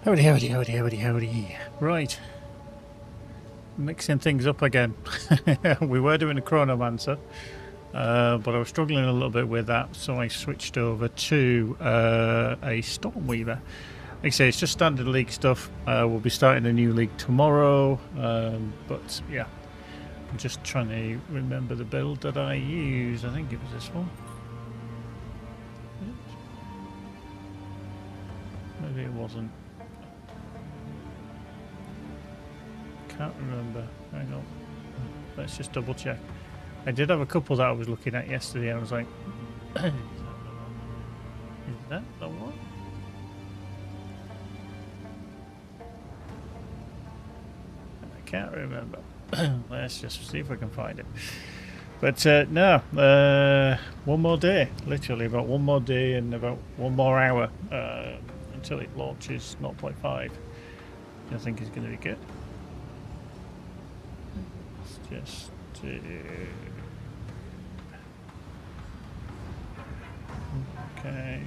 Howdy, howdy, howdy, howdy, howdy. Right. Mixing things up again. We were doing a Chronomancer, but I was struggling a little bit with that, so I switched over to a Stormweaver. Like I say, it's just standard league stuff. We'll be starting a new league tomorrow, but yeah, I'm just trying to remember the build that I use. I think it was this one. Maybe it wasn't. Can't remember. Hang on. Let's just double check. I did have a couple that I was looking at yesterday and I was like, is that the one? I can't remember. Let's just see if we can find it. But no, one more day. Literally about one more day and about one more hour until it launches 0.5. I think is going to be good. Just okay.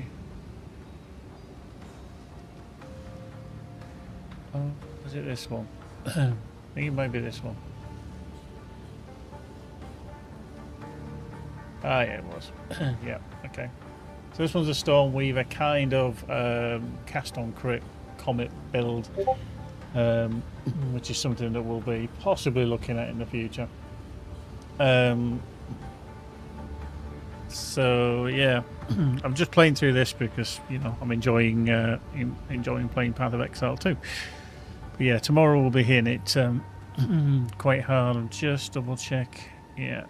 Oh, is it this one? I think it might be this one. Ah, yeah, it was. Yeah, okay. So this one's a Stormweaver kind of cast on crit comet build. Which is something that we'll be possibly looking at in the future. So yeah, I'm just playing through this because I'm enjoying playing Path of Exile too. But yeah, tomorrow we'll be hitting it quite hard. I'll just double check. Yeah,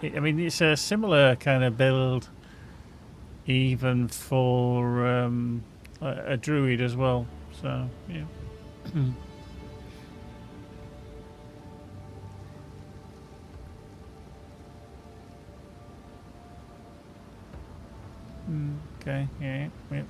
I mean it's a similar kind of build, even for a druid as well. So yeah. Okay, yeah, wait.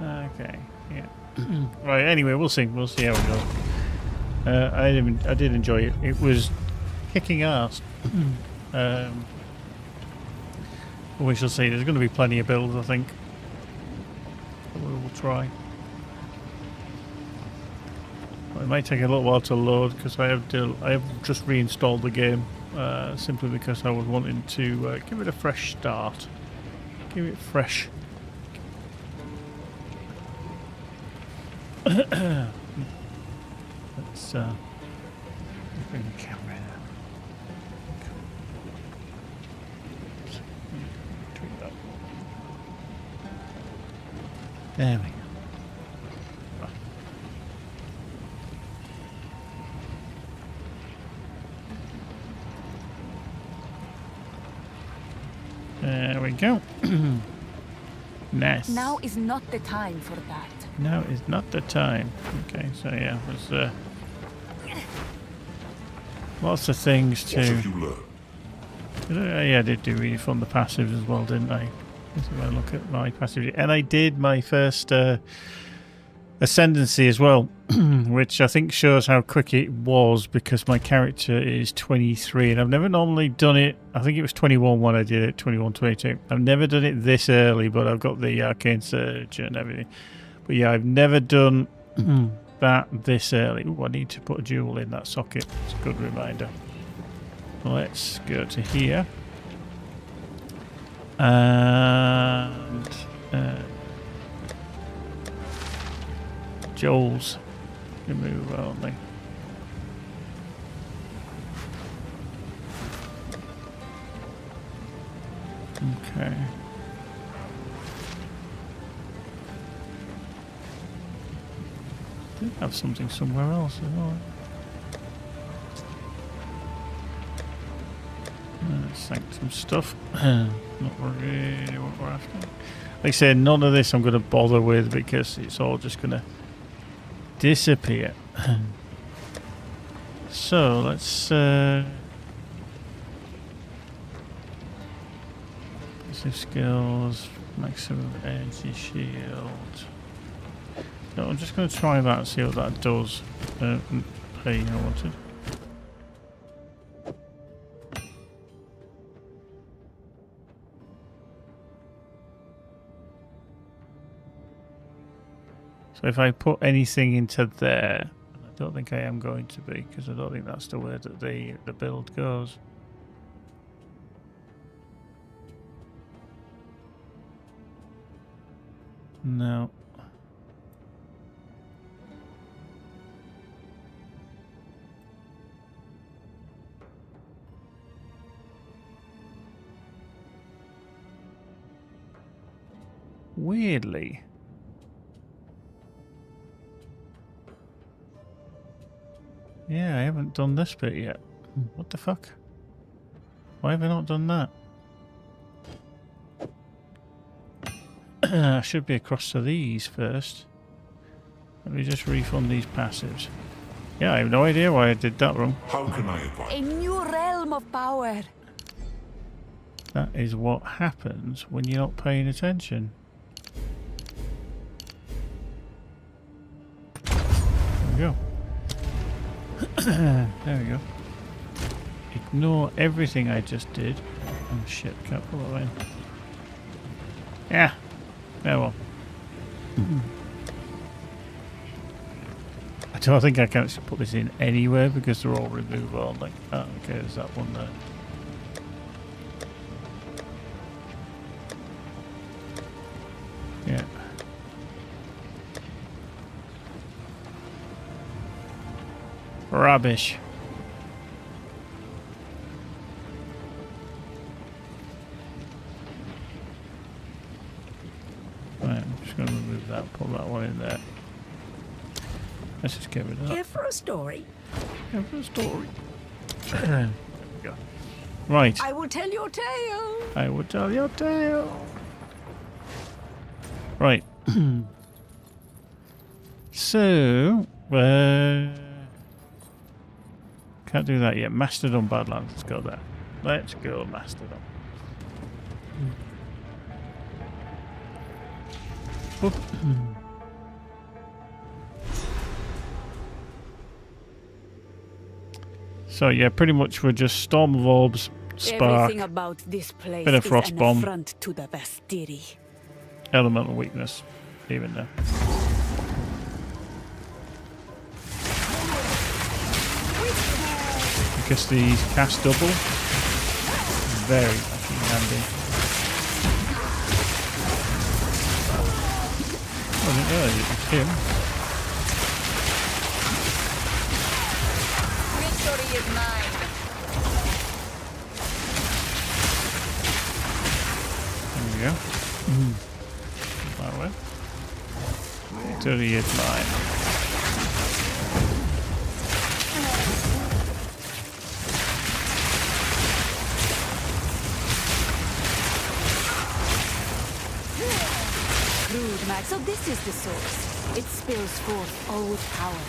Okay, yeah. Right, anyway, we'll see how it goes. I did enjoy it. It was kicking ass. We shall see. There's going to be plenty of builds, I think. We will try. It might take a little while to load because I have just reinstalled the game simply because I was wanting to give it a fresh start. Give it fresh. Let's bring the camera in. There we go. There we go. Nice. Now is not the time for that. Now is not the time. Okay, so yeah, there's lots of things to. What have you learned? Yeah, I did do really fun the passives as well, didn't I? Let's have a look at my passive, and I did my first ascendancy as well, which I think shows how quick it was because my character is 23 and I've never normally done it. I think it was 21 when I did it, 21, 22. I've never done it this early, but I've got the Arcane Surge and everything. But yeah, I've never done that this early. Ooh, I need to put a jewel in that socket. It's a good reminder. Let's go to here. And Joel's remove only. Okay. Did have something somewhere else as well. Sanctum stuff. Not really what we're after. Like I said, none of this I'm going to bother with because it's all just going to disappear. So let's passive skills, maximum energy shield. So I'm just going to try that and see what that does. Hey, I wanted. So if I put anything into there, I don't think I am going to be, because I don't think that's the way that the build goes. No. Weirdly. Yeah, I haven't done this bit yet. What the fuck? Why have I not done that? I should be across to these first. Let me just refund these passives. Yeah, I have no idea why I did that wrong. How can I advise? A new realm of power. That is what happens when you're not paying attention. There we go. There we go. Ignore everything I just did. Oh shit, can't pull that in. Yeah. Yeah, well. I don't think I can actually put this in anywhere because they're all remove only. Oh, okay, there's that one there. Yeah. Rubbish. Right, I'm just going to remove that, put that one in there. Let's just get rid of that. Here for a story. Here for a story. There we go. Right. I will tell your tale. I will tell your tale. Right. So, can't do that yet. Mastodon Badlands. Let's go there. Let's go Mastodon. Oop. So yeah, pretty much we're just Storm of Orbs, Spark, Everything about this place bit of is Frost an Bomb. affront to the Vastiri. Elemental Weakness, even there. Because these cast double, very fucking handy. Oh, I didn't realise it was him. Victory is mine. There we go. That way. Victory is mine. Crude mag. So this is the source. It spills forth old power.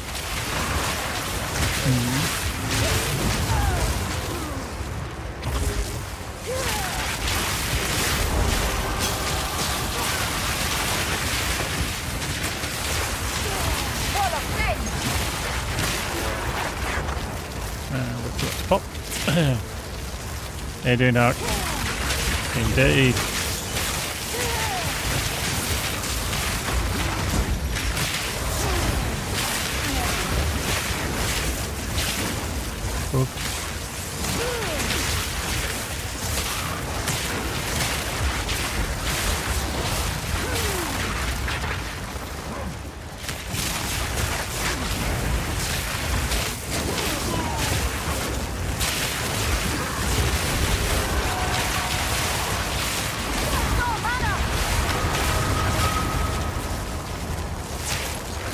Let's pop. They do not. Indeed. Oops.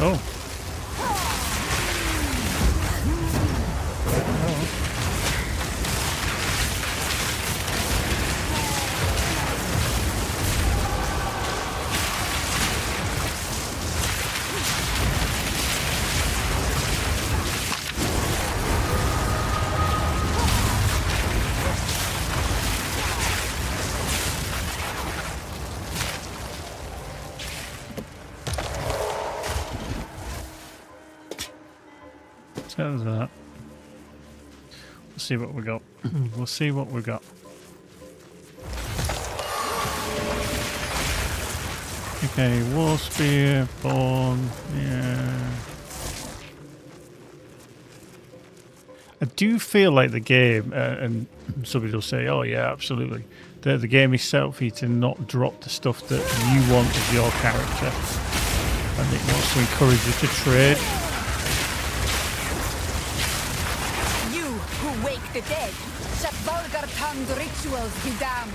Oh. There's that. We'll see what we got. We'll see what we got. Okay, War Spear, Born, yeah. I do feel like the game, and somebody will say, oh yeah, absolutely, the game is set up for you to not drop the stuff that you want of your character. And it wants to encourage you to trade. You who wake the dead, let vulgar-tongued rituals be damned.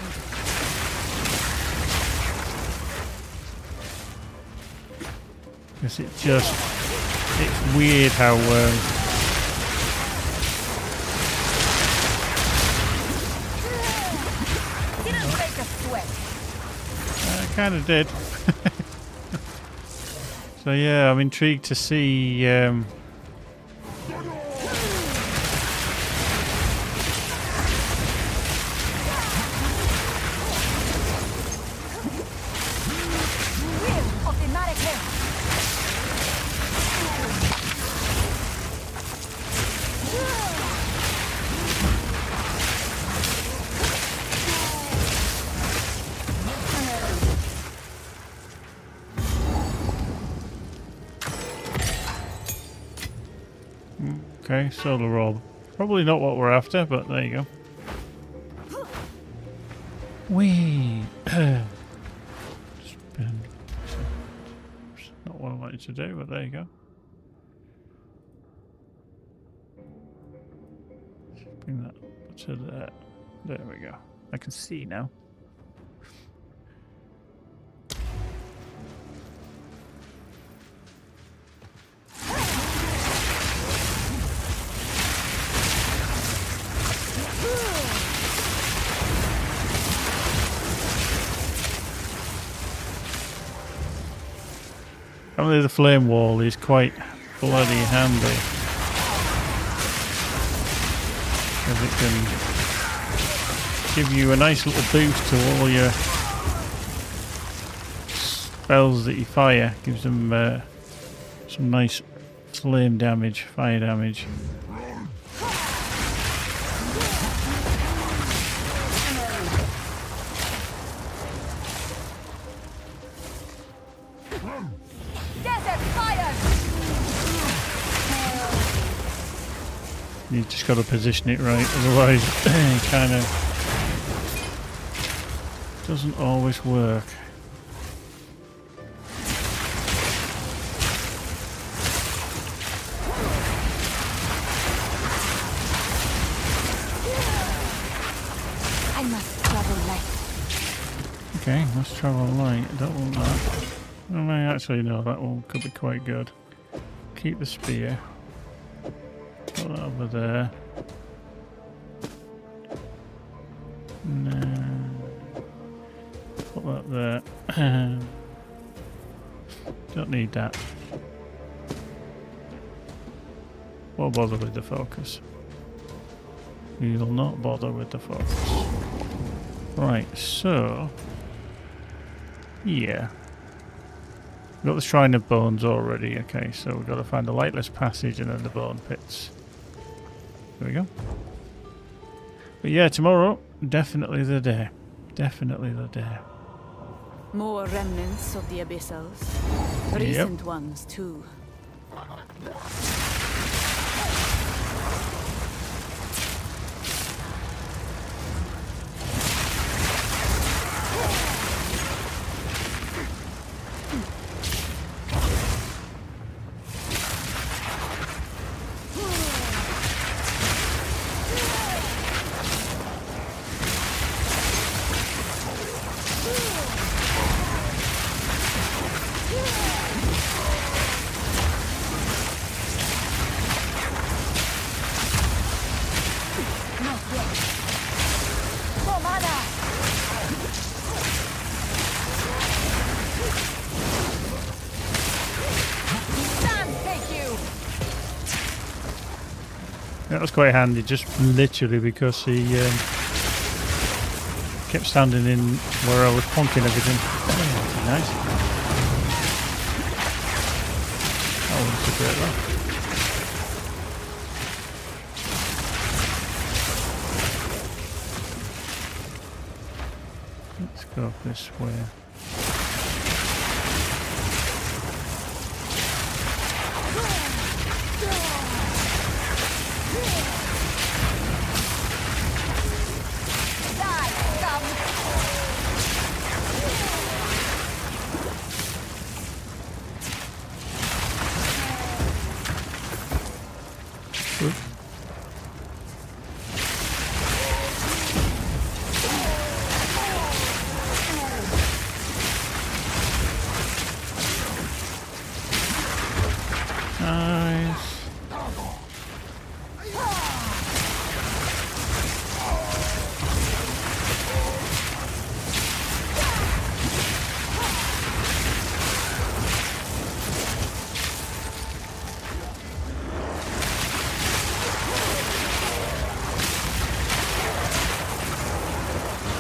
Because it's weird how Didn't make us sweat. I kind of did. So yeah, I'm intrigued to see Will of the Marrakesh. okay, solar roll. Probably not what we're after, but there you go. Whee! Spin. Not what I wanted to do, but there you go. Bring that to there. There we go. I can see now. Apparently the flame wall is quite bloody handy. Because it can give you a nice little boost to all your spells that you fire. Gives them some nice flame damage, fire damage. You just got to position it right, otherwise it kind of doesn't always work. I must travel light. Okay, let's travel light. Don't want that. Oh, actually, no, that one could be quite good. Keep the spear. Put that over there. No. Put that there. Don't need that. We'll bother with the focus. We'll not bother with the focus. Right, so... yeah. We've got the Shrine of Bones already. Okay, so we've got to find the lightless passage and then the bone pits. There we go. But yeah, tomorrow, definitely the day. Definitely the day. More remnants of the abyssals. Recent ones, too. That was quite handy, just literally because he kept standing in where I was plonking everything. Oh, nice. That was a great one. go this way. Good. Nice.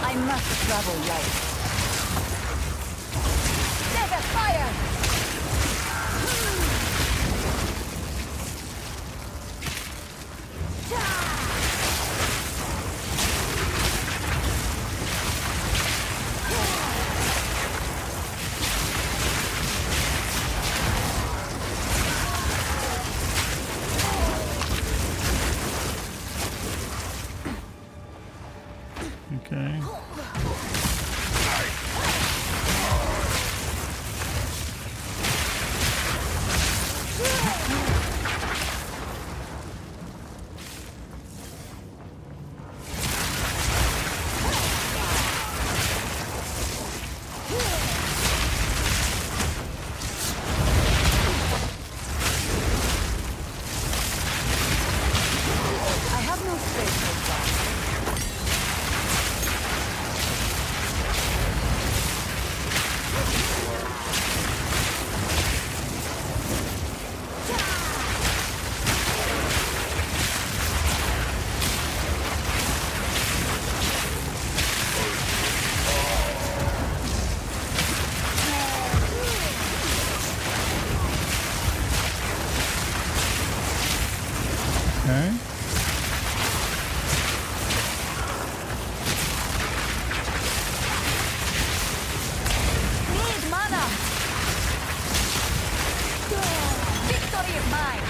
I must travel light. Desert fire! Okay. I have no space for that. Okay. Need mana! Victory is mine!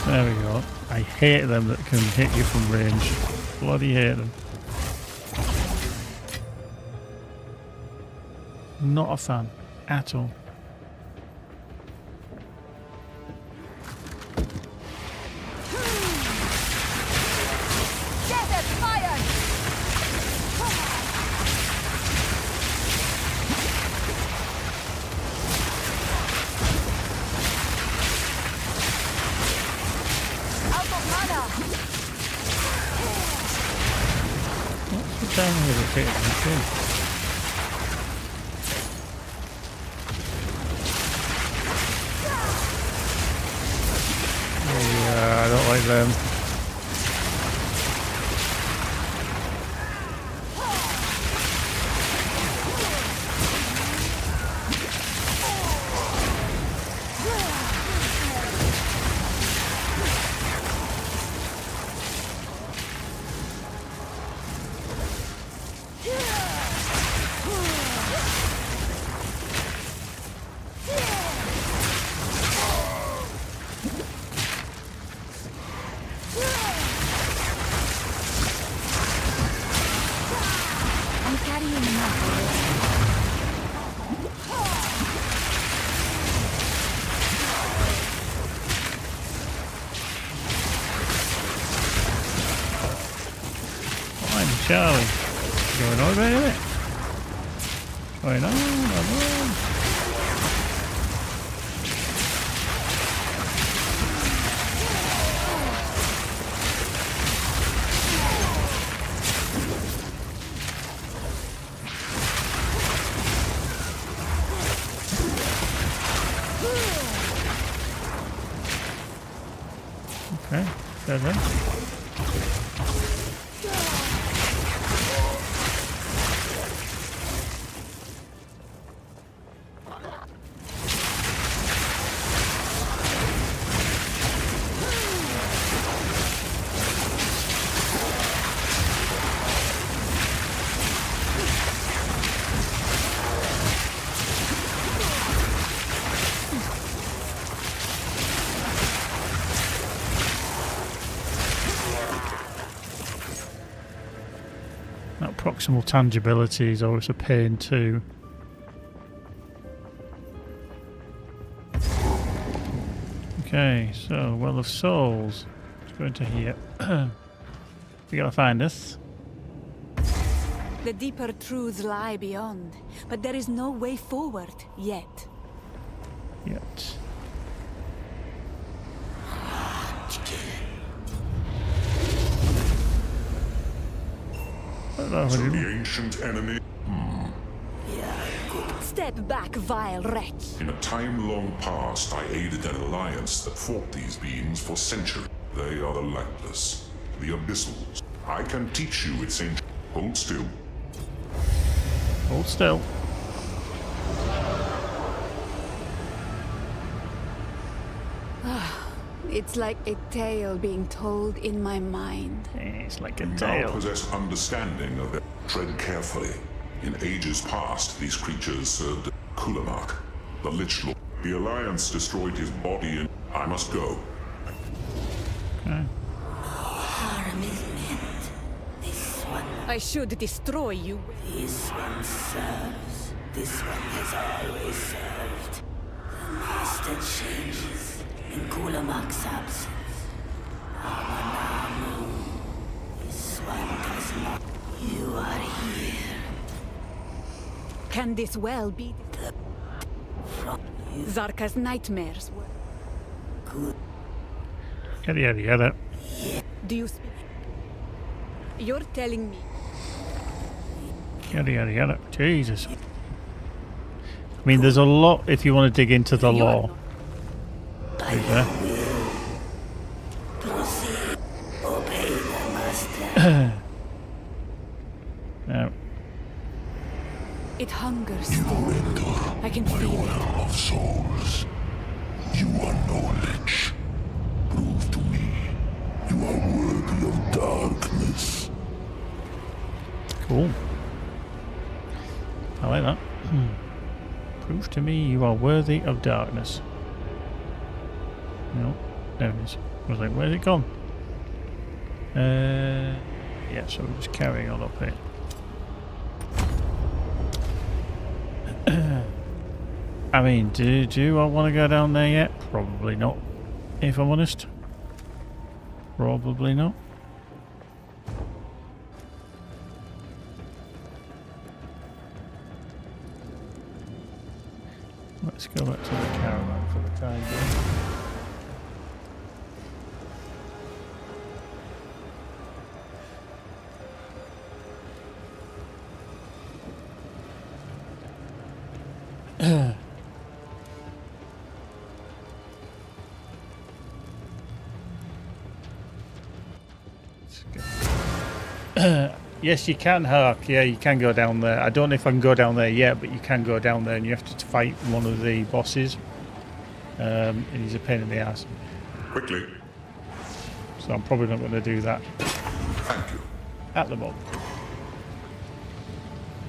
There we go. I hate them that can hit you from range. Bloody hate them. Not a fan at all. Desert fire! Out of mana! What's the time with it hitting me too? Yeah, I don't like them. I'm carrying enough. Fine, Charlie. Going on about it? Going on. Okay, dead then. Proximal tangibility is always a pain too. Okay, so Well of Souls. Let's go into here. We gotta find us. The deeper truths lie beyond, but there is no way forward yet. Yet. So the ancient enemy. Step back, vile wretch. In a time long past, I aided an alliance that fought these beings for centuries. They are the lightless, the abyssals. I can teach you its ancient. Hold still. Hold still. It's like a tale being told in my mind. It's like a You now tale. possess understanding of it. Tread carefully. In ages past, these creatures served Kulamak, the Lich Lord. The Alliance destroyed his body and I must go. Okay. Harm is meant. This one, I should destroy you. this one serves. This one has always served. The master changes in Kulamak's absence. Amanamu. This one does not. You are here. Can this well be From you. Zarka's nightmares? Were... Good. Yada yada. Do you speak? You're telling me Yada yada yada. Jesus. I mean, there's a lot if you want to dig into the you are law. By Is there? your will. Proceed. Obey the master. No. it hungers still. I can feel it. Of souls. You are knowledge. Prove to me you are worthy of darkness. Cool. I like that. Prove to me you are worthy of darkness. No, there it is. I was like, where's it gone? Yeah, so we're just carrying on up here. I mean, do I want to go down there yet? Probably not, if I'm honest. Probably not. Let's go back to the caravan for the time being. Yes, you can, Hark. Yeah, you can go down there. I don't know if I can go down there yet, but you can go down there and you have to fight one of the bosses. And he's a pain in the ass. Quickly. So I'm probably not going to do that Thank you. at the moment.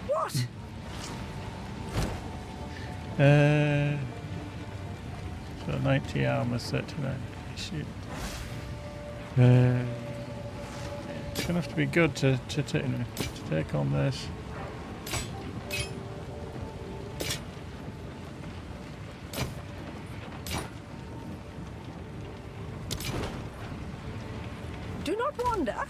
What? So 90 armor, 39 shit. It's gonna have to be good to take on this. Do not wander.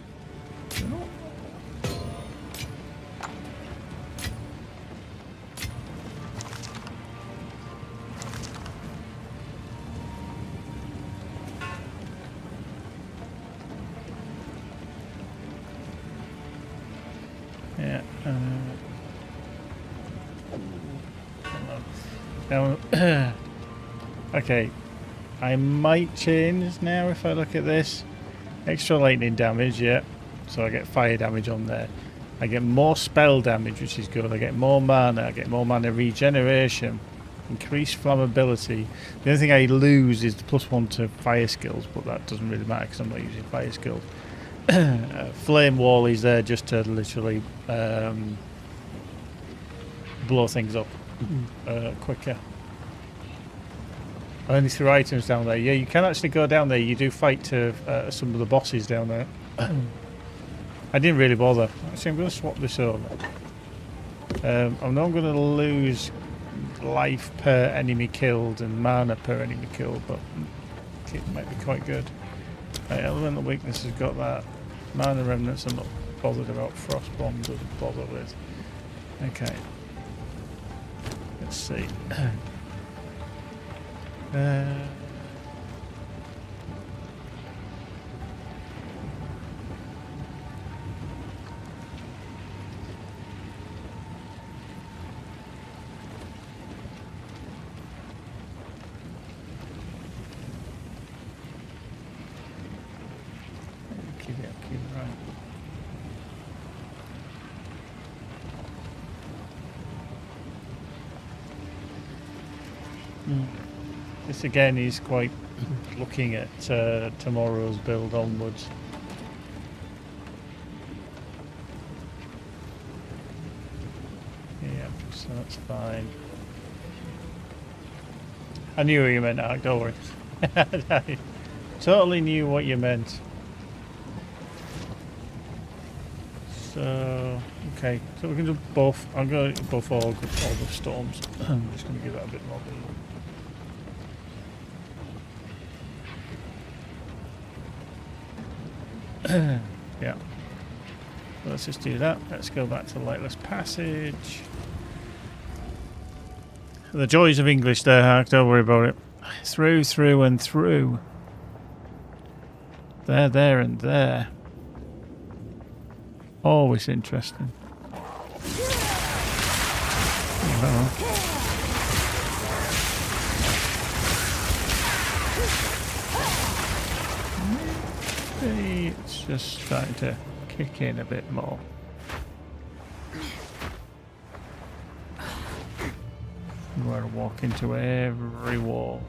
Yeah. Now, okay. I might change now if I look at this. Extra lightning damage, yeah. So I get fire damage on there. I get more spell damage, which is good. I get more mana. I get more mana regeneration. Increased flammability. The only thing I lose is the +1 to fire skills, but that doesn't really matter because I'm not using fire skills. Flame wall is there just to literally blow things up quicker. Only 3 items down there. Yeah, you can actually go down there. You do fight to some of the bosses down there. I didn't really bother. Actually, I'm going to swap this over. I'm not going to lose life per enemy killed and mana per enemy killed, but it might be quite good. Elemental weakness has got that. Mana remnants I'm not bothered about. Frost bomb doesn't bother with. Okay. Let's see. Keep it right. This again is quite looking at tomorrow's build onwards. Yeah, so that's fine. I knew what you meant, Ark, don't worry. I totally knew what you meant. So, okay, so we can do both. I'm going to buff all the storms. I'm just going to give that a bit more build. Yeah. Let's just do that. Let's go back to Lightless Passage. The joys of English there, Hark, don't worry about it. Through, through and through. There and there. Always interesting. It's just starting to kick in a bit more. I'm going to walk into every wall.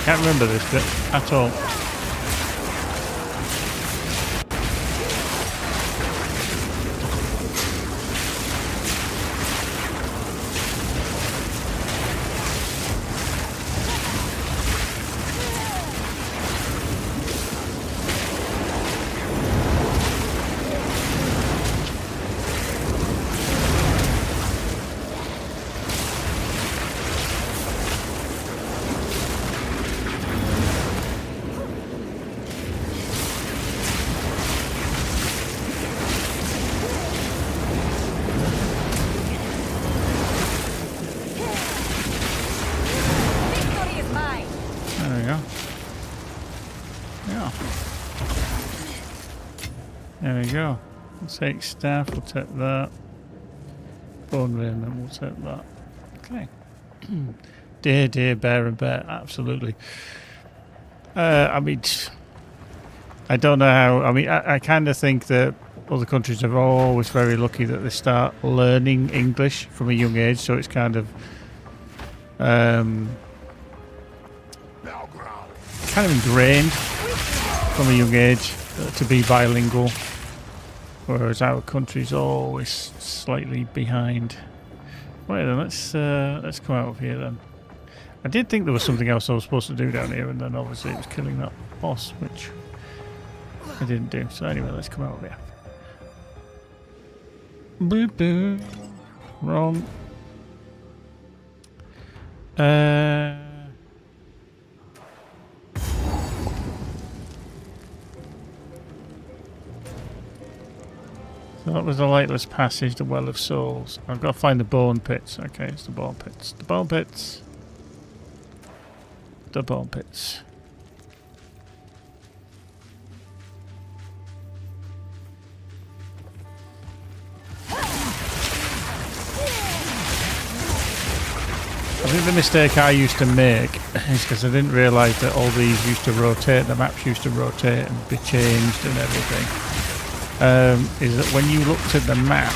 Can't remember this bit at all. There we go. We'll take staff, we'll take that. Bone raiment, we'll take that. Okay. Deer, bear and bear, absolutely. I mean, I don't know how, I mean, I kind of think that other countries are always very lucky that they start learning English from a young age, so it's kind of ingrained from a young age to be bilingual, whereas our country's always slightly behind. Right then, let's come out of here then. I did think there was something else I was supposed to do down here, and then obviously it was killing that boss, which I didn't do. So anyway, let's come out of here. Boop boop. Wrong. So that was the Lightless Passage, the Well of Souls. I've got to find the Bone Pits. Okay, it's the Bone Pits. The Bone Pits. The Bone Pits. I've think the mistake I used to make is because I didn't realise that all these used to rotate, the maps used to rotate and be changed and everything. Is that when you looked at the map,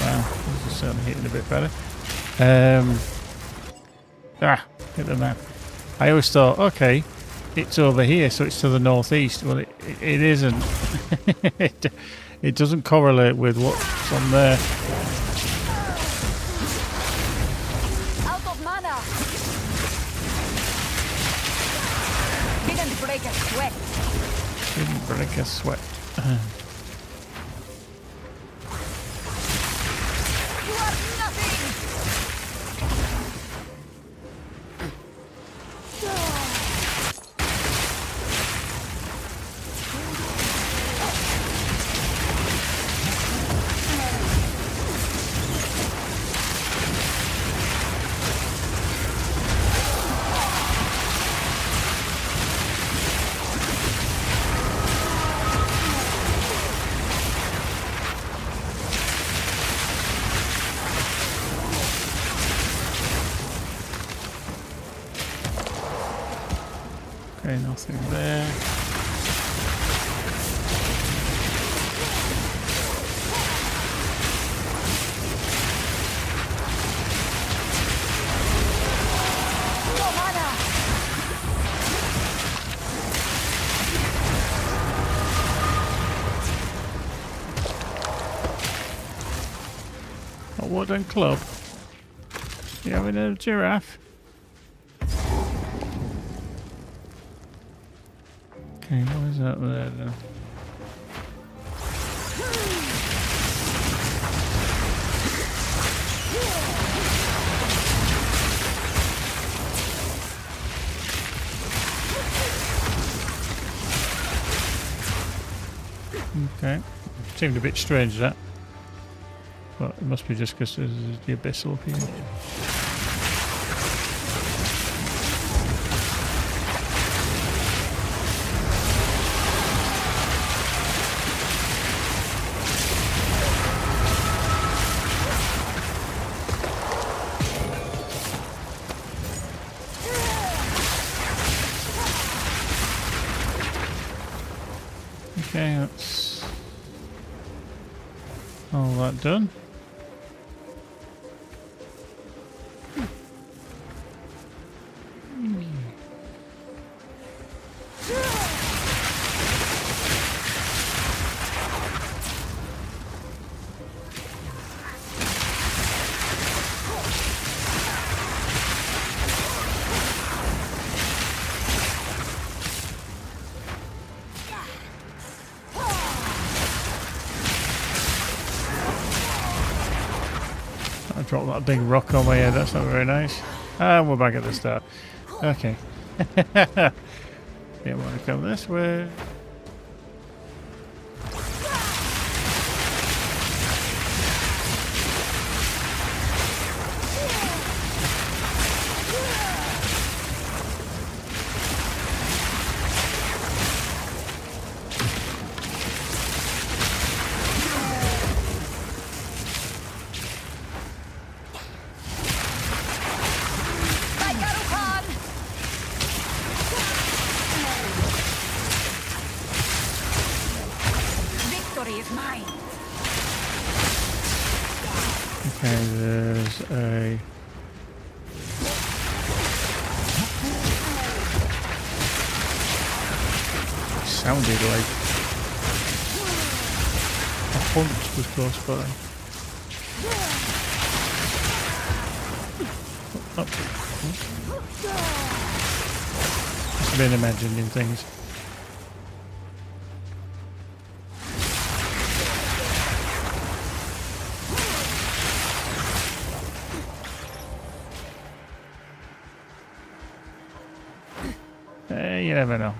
wow, this is certainly hitting a bit better. Hit the map. I always thought, okay, it's over here, so it's to the northeast. Well, it isn't. It doesn't correlate with what's on there. Out of mana. Didn't break a sweat. Didn't break a sweat. You are nothing. Okay, nothing there. No mana. A wooden club. You having a giraffe? Okay, what is that there then? Okay, seemed a bit strange that, but it must be just because there's the abyssal up here. Okay, that's all that done. I dropped that big rock on my head, that's not very nice. And we're back at the start. Okay. Didn't want to come this way. Is mine. Okay, there's a... sounded like a hunt was close by. I've been imagining things. You never know.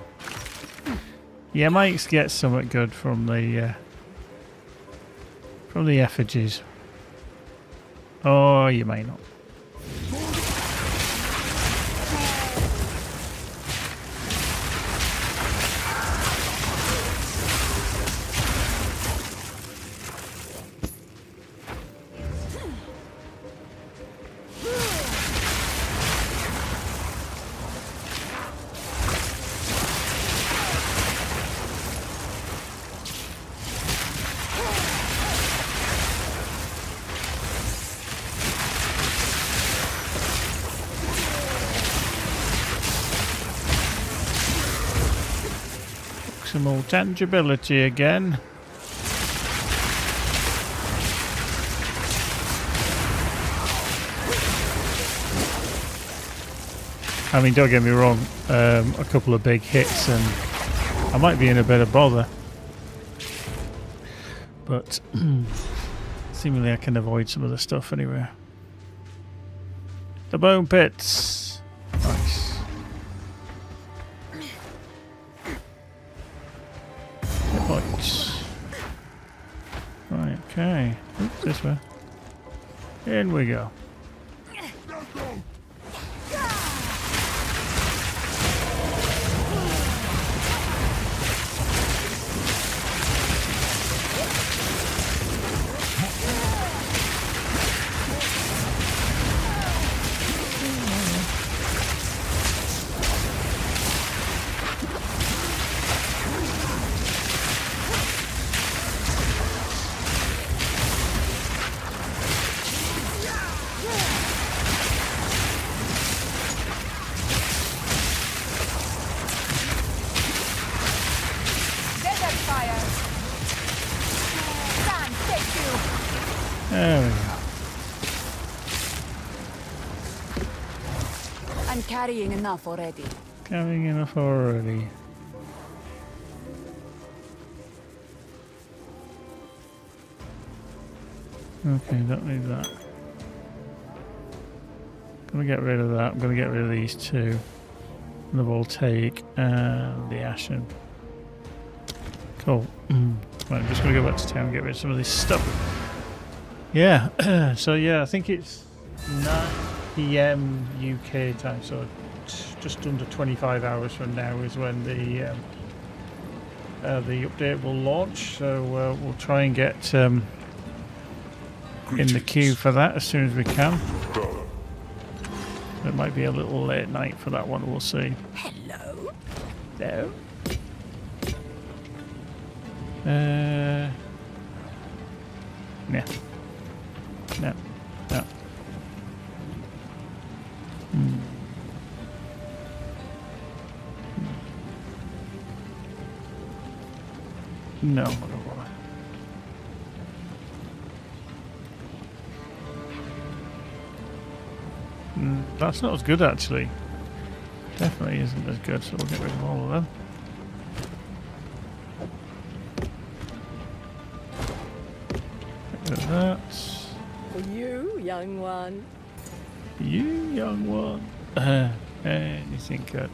You might get something good from the effigies. Or you may not. maximal tangibility again. I mean, don't get me wrong, a couple of big hits and I might be in a bit of bother. But seemingly I can avoid some of the stuff anyway. The bone pits. Nice. Hit points. Right, okay. Oops, this way. In we go. There we go. I'm carrying enough already. Carrying enough already. Okay, don't need that. Gonna get rid of that. I'm gonna get rid of these two. The voltaic and the ashen. Cool. Right, I'm just gonna go back to town and get rid of some of this stuff. Yeah, so yeah, I think it's 9 PM UK time, so just under 25 hours from now is when the update will launch. So we'll try and get in the queue for that as soon as we can. It might be a little late night for that one, we'll see. Hello? Hello? Yeah. No. No. No, I don't bother. That's not as good, actually. Definitely isn't as good, so we'll get rid of all of them. Get rid of that. For you, young one. You, young one. Anything good?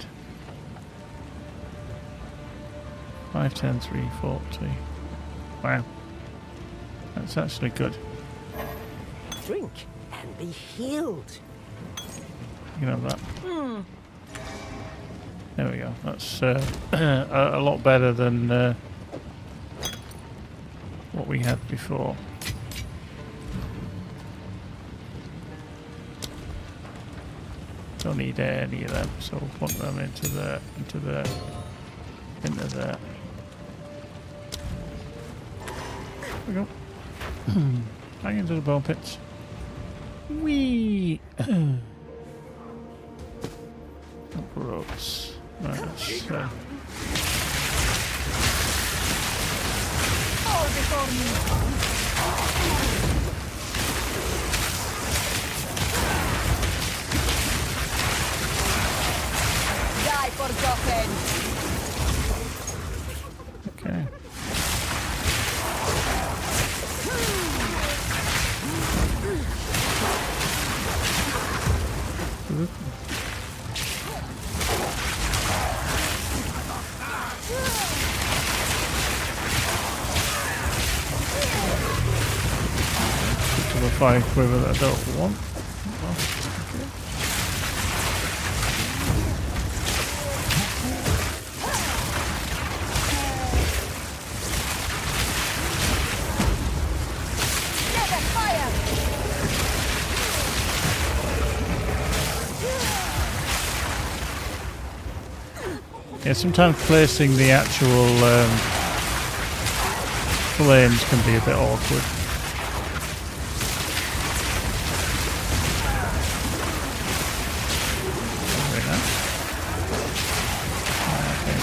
5, 10, 3, 40. Wow. That's actually good. Drink and be healed. You know that. There we go. That's a lot better than what we had before. Don't need any of them, so we'll put them into there, into there, into there. There we go. Back into the bone pits. Whee! Gross. Right, let's, All before me. Die forgotten. okay. To the fire quiver that I don't want. Yeah, sometimes placing the actual flames can be a bit awkward. Very nice. Okay.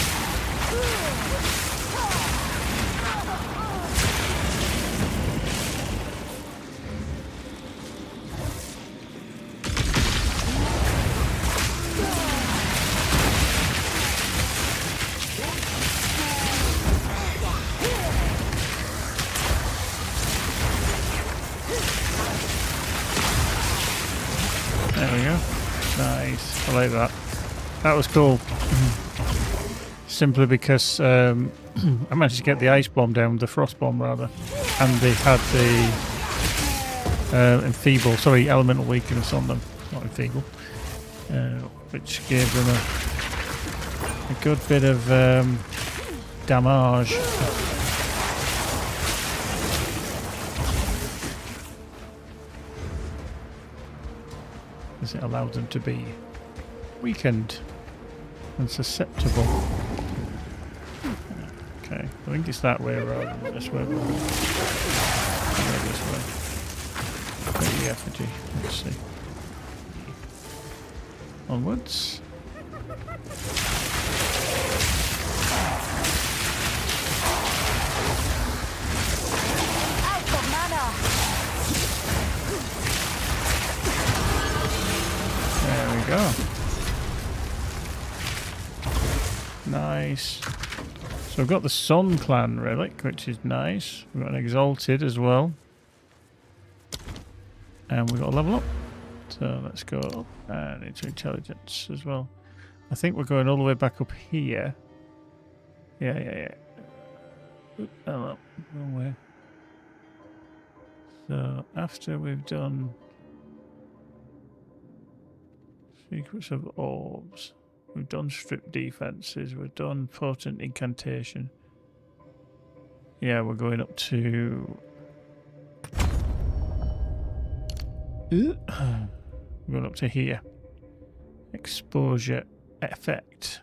I like that. That was cool. Simply because I managed to get the ice bomb down, the frost bomb rather, and they had the enfeeble, sorry, elemental weakness on them, not enfeeble, which gave them a good bit of damage. As it allowed them to be weakened and susceptible. Okay, I think it's that way rather than this way. Maybe this way. Maybe effigy. Let's see. Onwards. Out of mana. There we go. Nice. So we've got the Sun Clan relic, which is nice. We've got an Exalted as well. And we've got a level up. So let's go up and into Intelligence as well. I think we're going all the way back up here. Yeah. Oop, oh, wrong way. So after we've done Secrets of Orbs, we've done Strip Defenses, we've done Potent Incantation. Yeah, we're going up to... We're going up to here. Exposure Effect.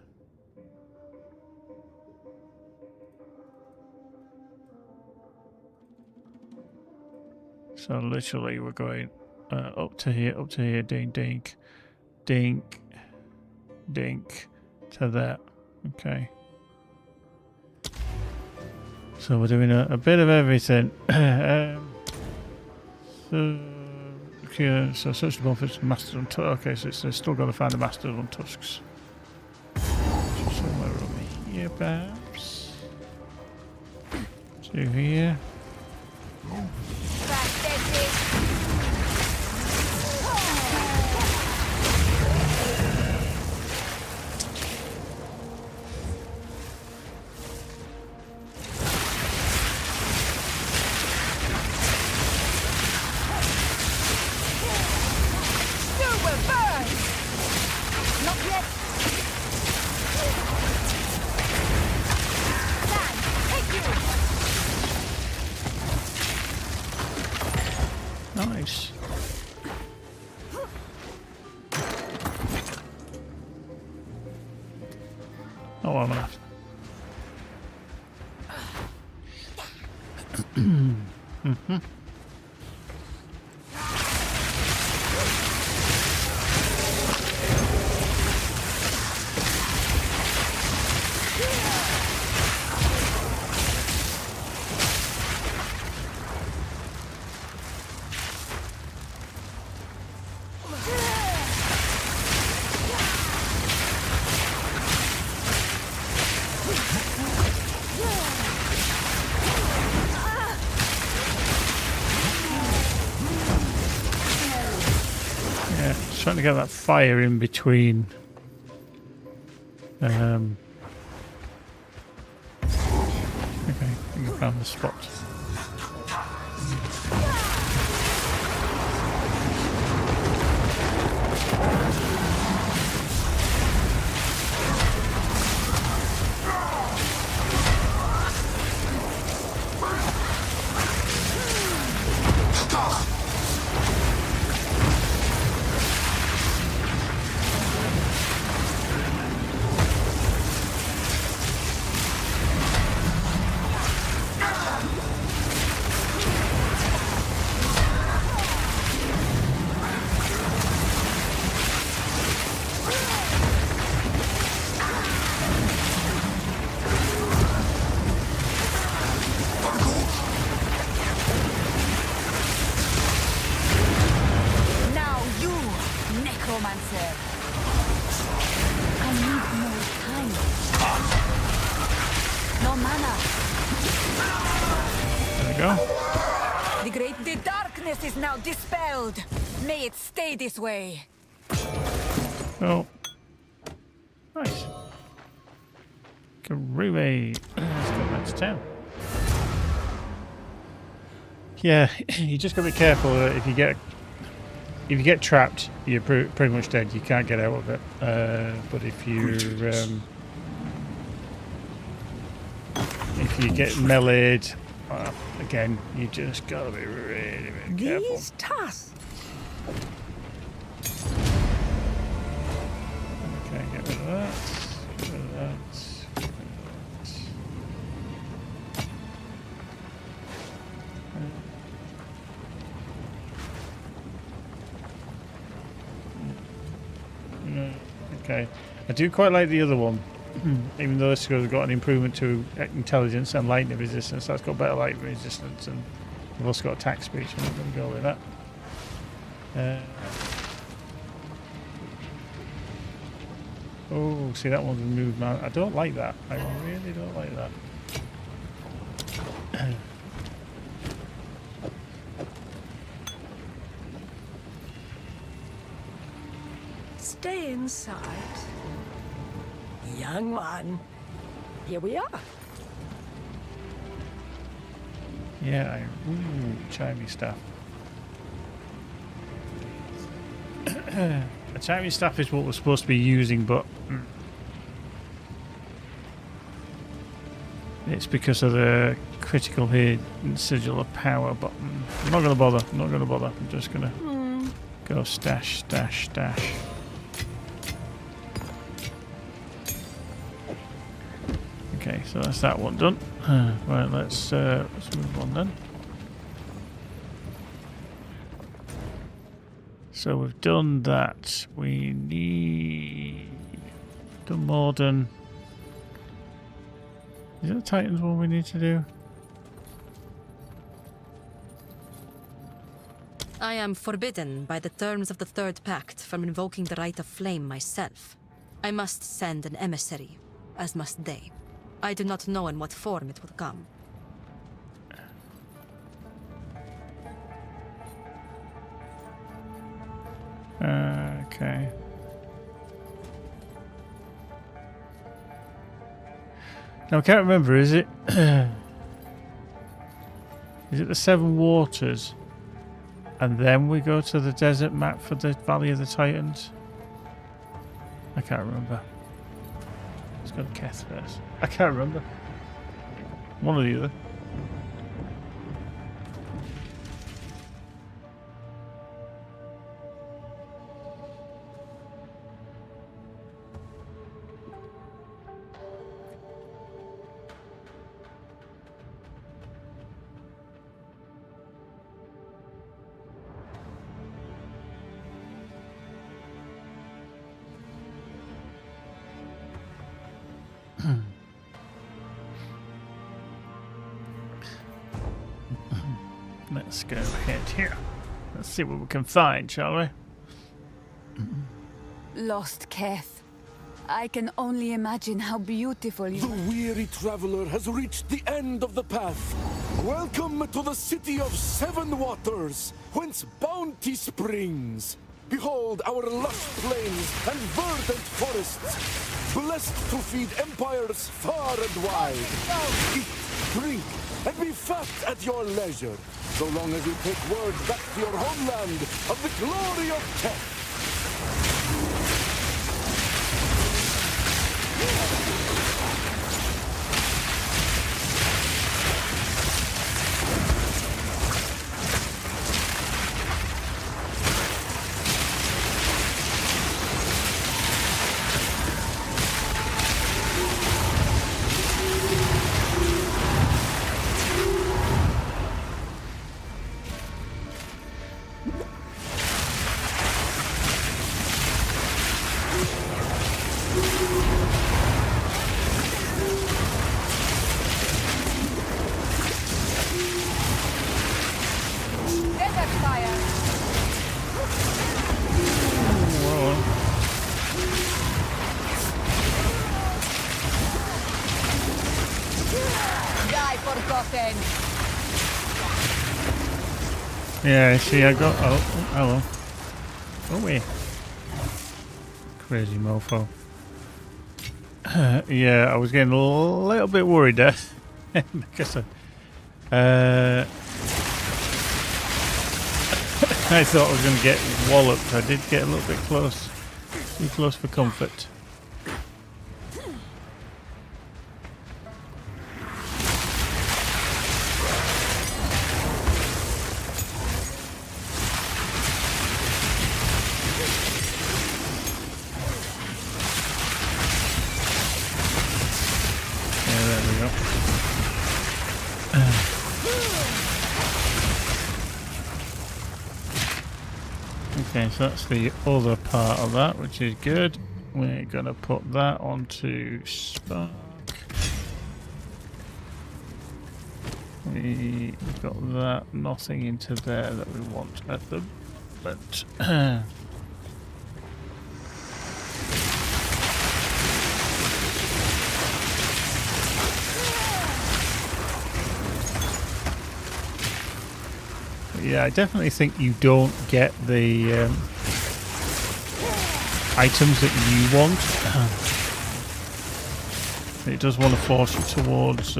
So literally we're going up to here, dink, dink, dink, dink, to that. Okay. So we're doing a bit of everything. So search the benefits of Mastodon Tusks. Okay, so it's still got to find the Mastodon Tusks. So somewhere over here, perhaps. To here. Nice. Oh, I'm gonna. Trying to get that fire in between. Okay, I think I found the spot. Is now dispelled. May it stay this way. Oh. Nice. Groovy. Let's go back to town. Yeah, you just gotta be careful that if you get trapped, you're pretty much dead. You can't get out of it. But if you get meleeed, again, you just gotta be really, really careful. These tasks. Okay, get rid of that. Get rid of that. Okay, I do quite like the other one, even though this has got an improvement to intelligence and lightning resistance. That's got better lightning resistance, and we've also got attack speed, so I'm not going to go with that. Oh, see, that one's moved now. I don't like that. I really don't like that. Stay inside. Young one. Here we are. Yeah, ooh, chimey stuff. A chimey staff is what we're supposed to be using, but it's because of the critical hit and sigil of power. But I'm not going to bother. I'm not going to bother. I'm just going to go stash, stash, stash. Okay, so that's that one done. Right, let's move on then. So we've done that. We need the modern. Is it the Titans one we need to do? I am forbidden by the terms of the Third Pact from invoking the Right of Flame myself. I must send an emissary, as must they. I do not know in what form it will come. Okay. Now I can't remember, is it is it the Seven Waters and then we go to the desert map for the Valley of the Titans? I can't remember. Let's go to Keth first. I can't remember. One or the other. Let's go ahead here. Let's see what we can find, shall we? Lost Keth. I can only imagine how beautiful you The are. weary traveler has reached the end of the path. Welcome to the city of Seven Waters, whence bounty springs. Behold our lush plains and verdant forests, blessed to feed empires far and wide. Eat, drink, and be fat at your leisure, so long as you take word back to your homeland of the glory of Keth. Desert fire! Die forgotten! Yeah, see, I got. Oh, hello. Oh, wait. Crazy mofo. Yeah, I was getting a little bit worried there. Because I thought I was going to get walloped. I did get a little bit close. Too close for comfort. Okay, so that's the other part of that, which is good. We're going to put that onto Spark. We've got that, nothing into there that we want at the moment. Yeah, I definitely think you don't get the items that you want. It does want to force you towards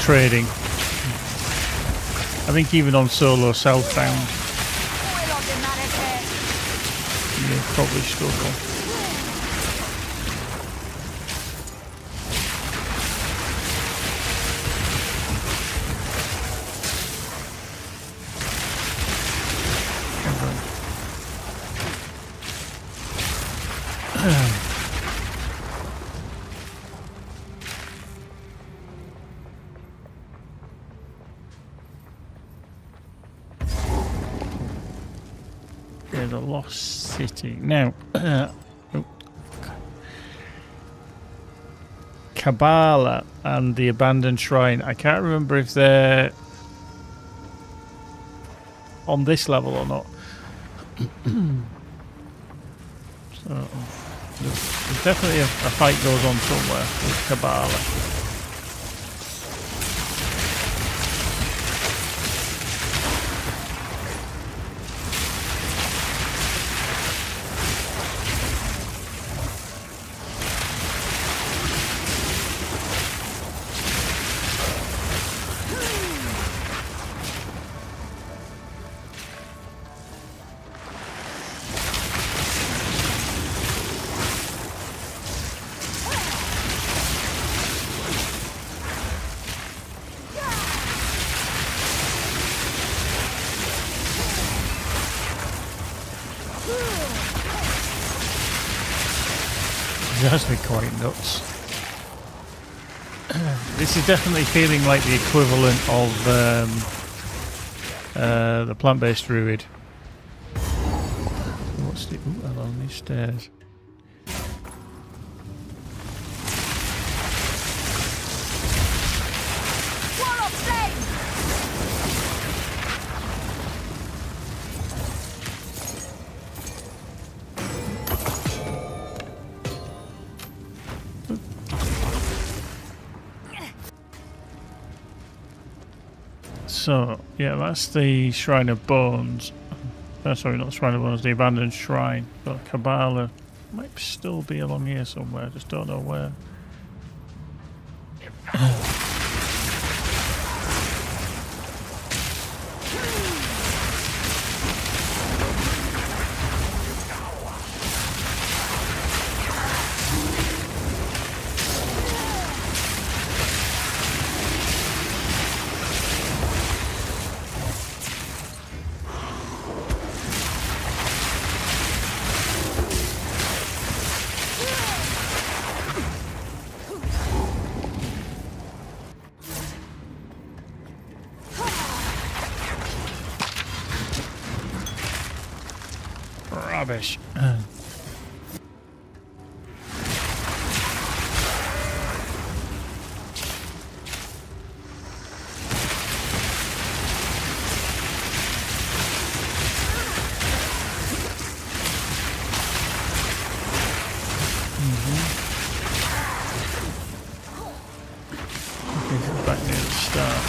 trading. I think even on solo southbound, you'll probably struggle. Yeah, the Lost City. Now, Kabbalah and the Abandoned Shrine. I can't remember if they're on this level or not. So, there's definitely a fight goes on somewhere with Kabbalah. That's me quite nuts. This is definitely feeling like the equivalent of the plant-based druid. What's the... Ooh, along these stairs. So, yeah, that's the Shrine of Bones. Sorry, not the Shrine of Bones, the Abandoned Shrine. But Kabbalah might still be along here somewhere, just don't know where. Rubbish. Okay, back near the start.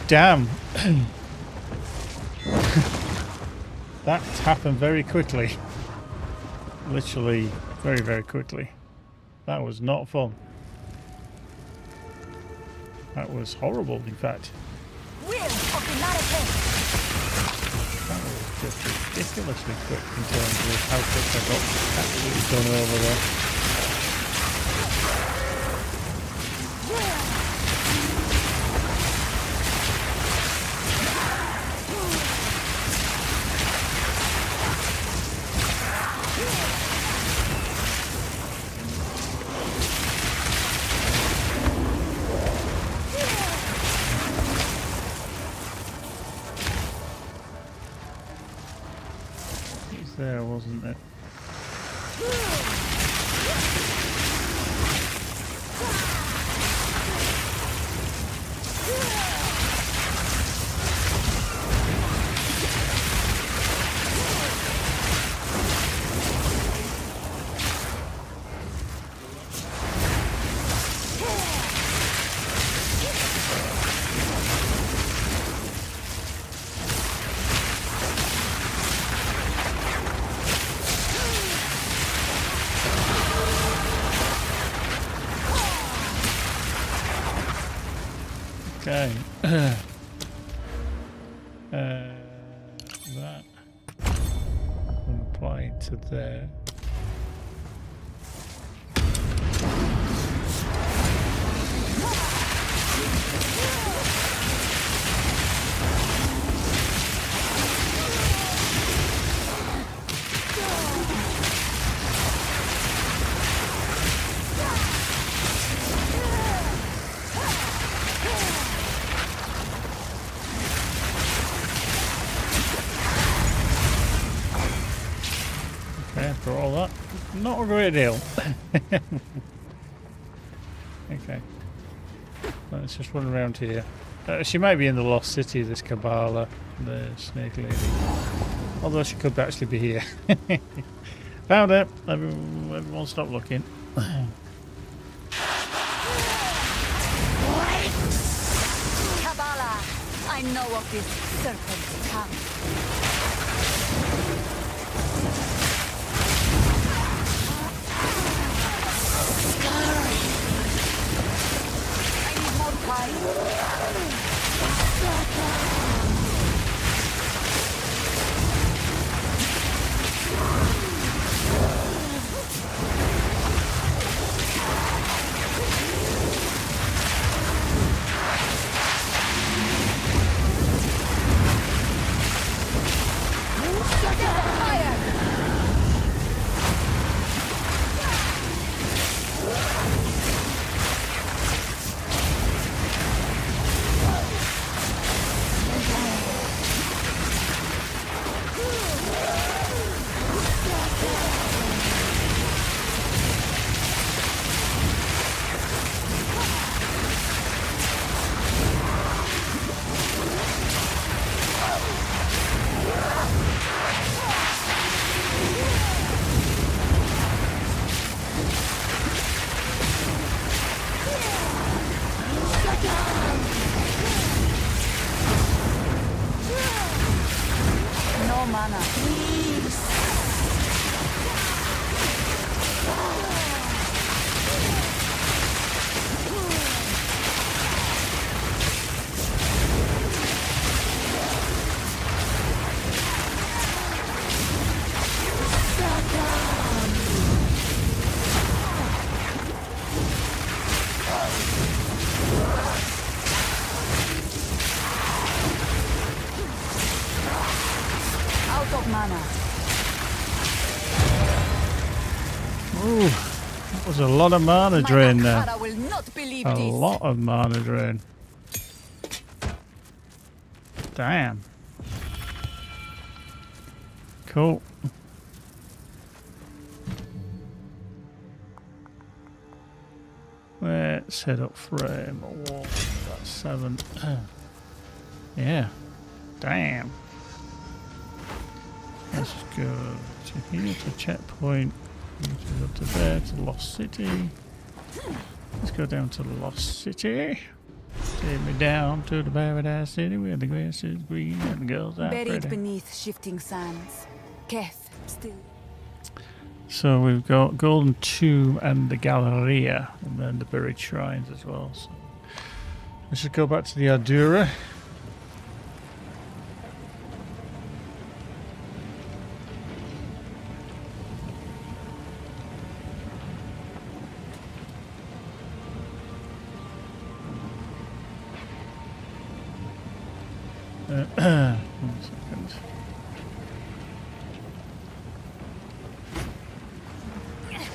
damn. That happened very quickly. Literally very, very quickly. That was not fun. That was horrible, in fact. Will of the Narrative. That was just ridiculously quick in terms of how quick I got absolutely done over there. There, wasn't it? Okay. That can apply to there. After all that, not a great deal. Okay, let's just run around here. She might be in the Lost City, this Kabbalah, the snake lady. Although she could actually be here. Found it. Everyone stop looking. Kabbalah, I know of this serpent's tongue. Ooh, that was a lot of mana drain there. A lot of mana drain. Damn. Cool. Let's head up frame. Oh, that's 7. Yeah. Damn. Let's go to here to checkpoint. Go to there to Lost City. Let's go down to Lost City. Take me down to the paradise city where the grass is green and the girls are Buried pretty. beneath shifting sands. Keth still. So we've got Golden Tomb and the Galleria, and then the buried shrines as well. So let's just go back to the Ardura. One second.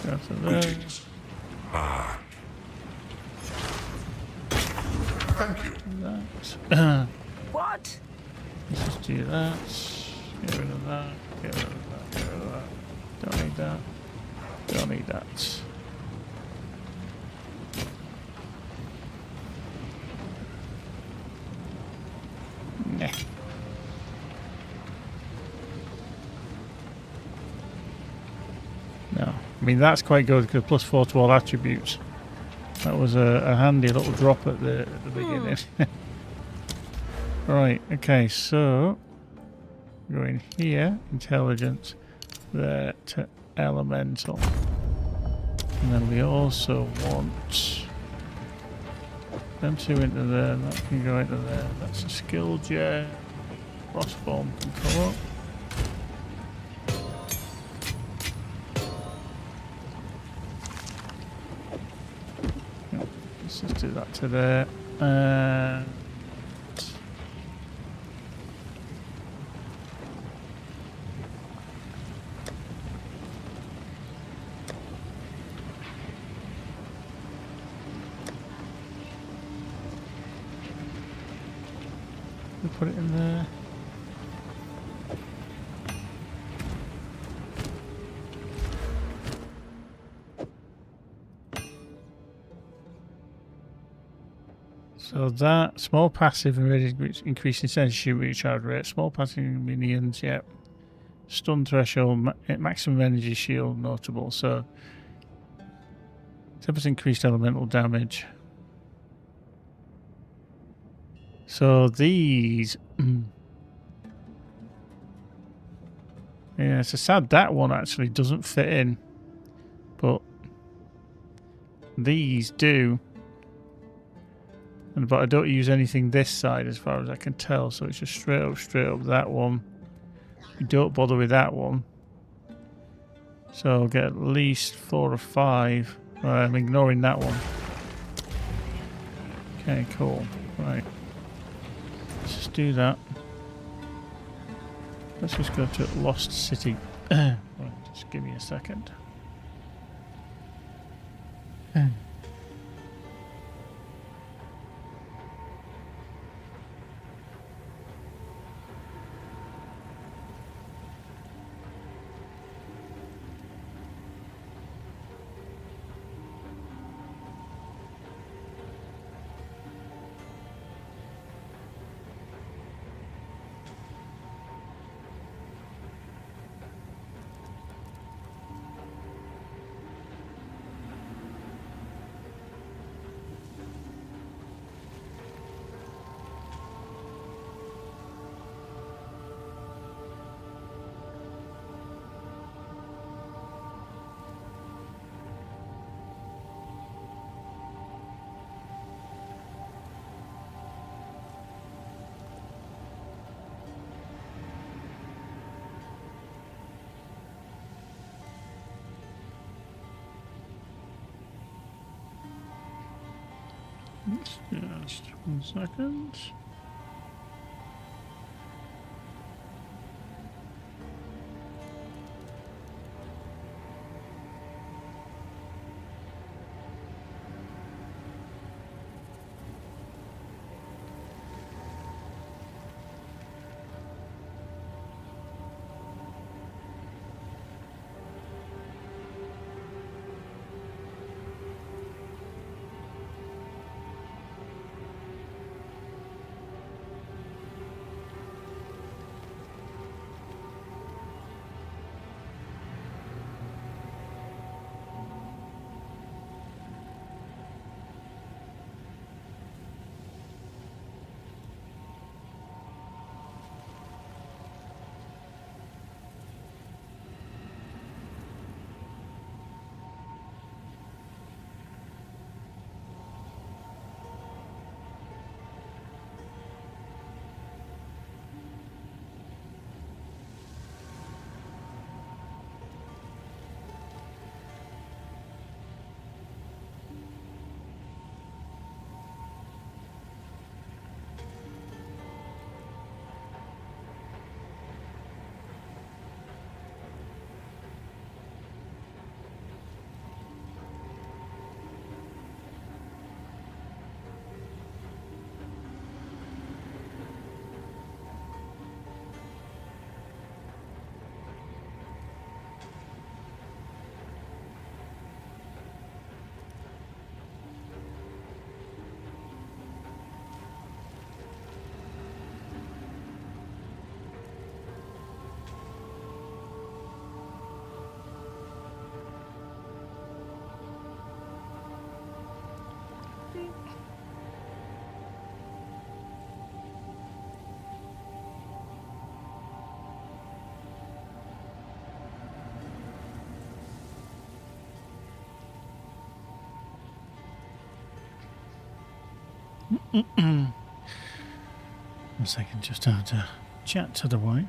Go to there. Greetings. Ah. Thank you. That. What? Let's just do that. Get rid of that. Get rid of that. Get rid of that. Don't need that. Don't need that. Nah. No. I mean, that's quite good because +4 to all attributes. That was a handy little drop at the beginning. Right, okay, so go in here, intelligence, there to elemental. And then we also want them two into there, that can go into there. That's a skill gem. Frostbomb can come up. Let's just do that to there. We put it in there. So that small passive and ready increasing censorship recharge rate, small passive minions, yep. Stun threshold, maximum energy shield notable. So 10% increased elemental damage. So these, yeah, it's a sad that one actually doesn't fit in, but these do. But I don't use anything this side as far as I can tell, so it's just straight up that one. You don't bother with that one. So I'll get at least 4 or 5. I'm ignoring that one. Okay, cool. Right. Let's just do that. Let's just go to Lost City. Right, just give me a second. Just 1 second. 1 second, just have to chat to the wife.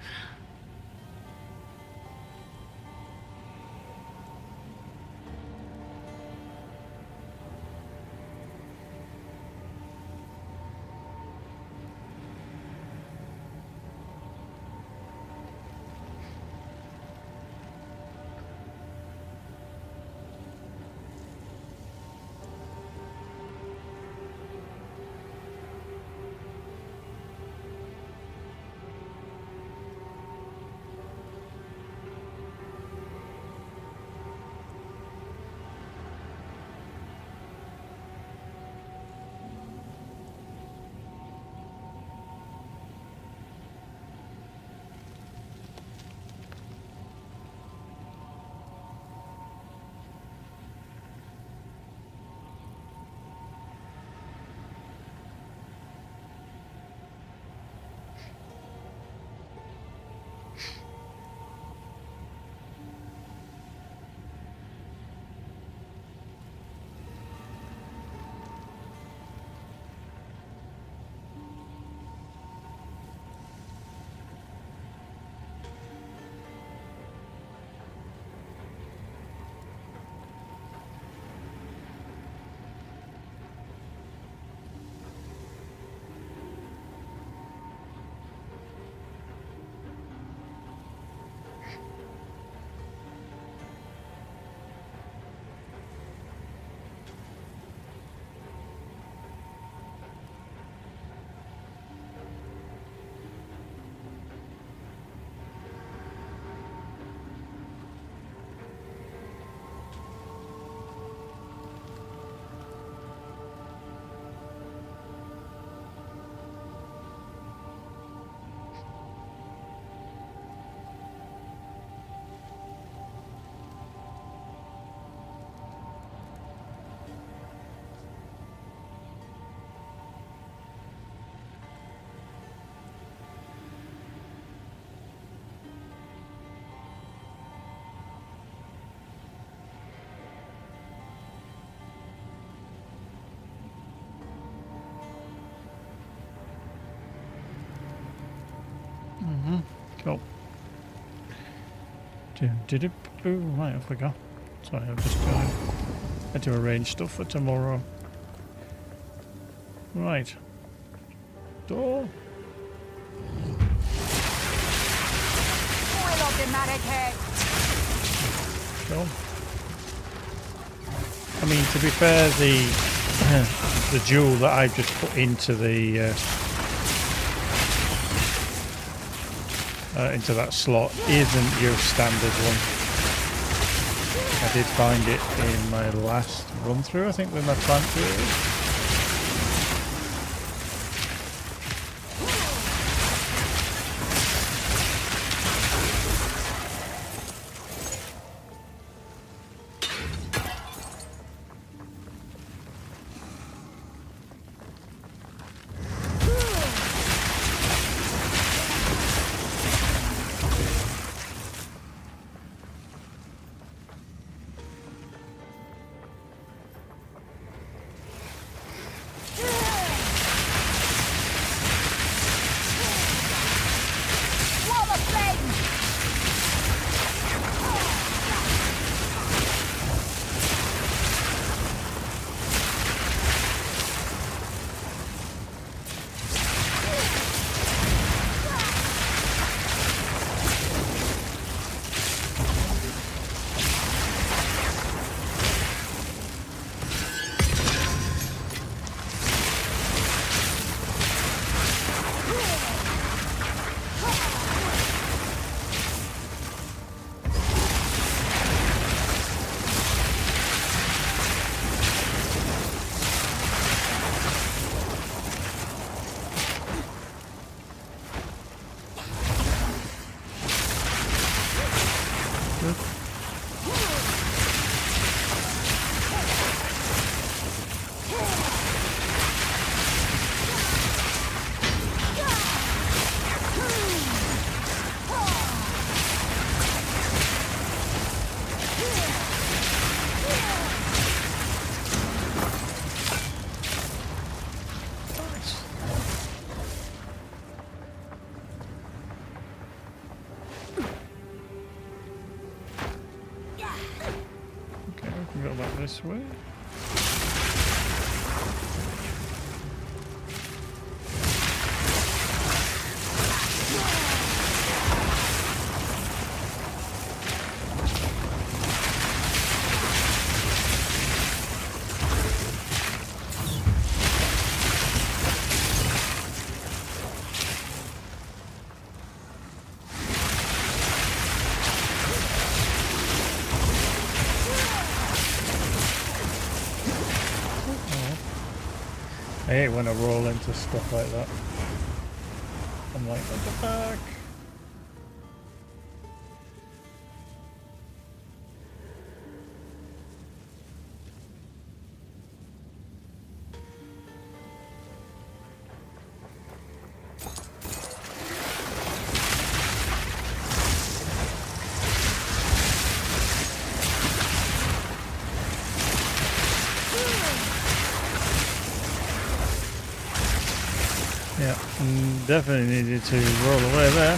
Cool. Right, I forgot. Sorry, I'm just had to arrange stuff for tomorrow. Right. Door. Cool. I mean, to be fair, the jewel that I've just put into the into that slot isn't your standard one. I did find it in my last run through, I think, with my plant creators. go back this way. I hate when I roll into stuff like that. I'm like, what the fuck? Yeah, definitely needed to roll away there.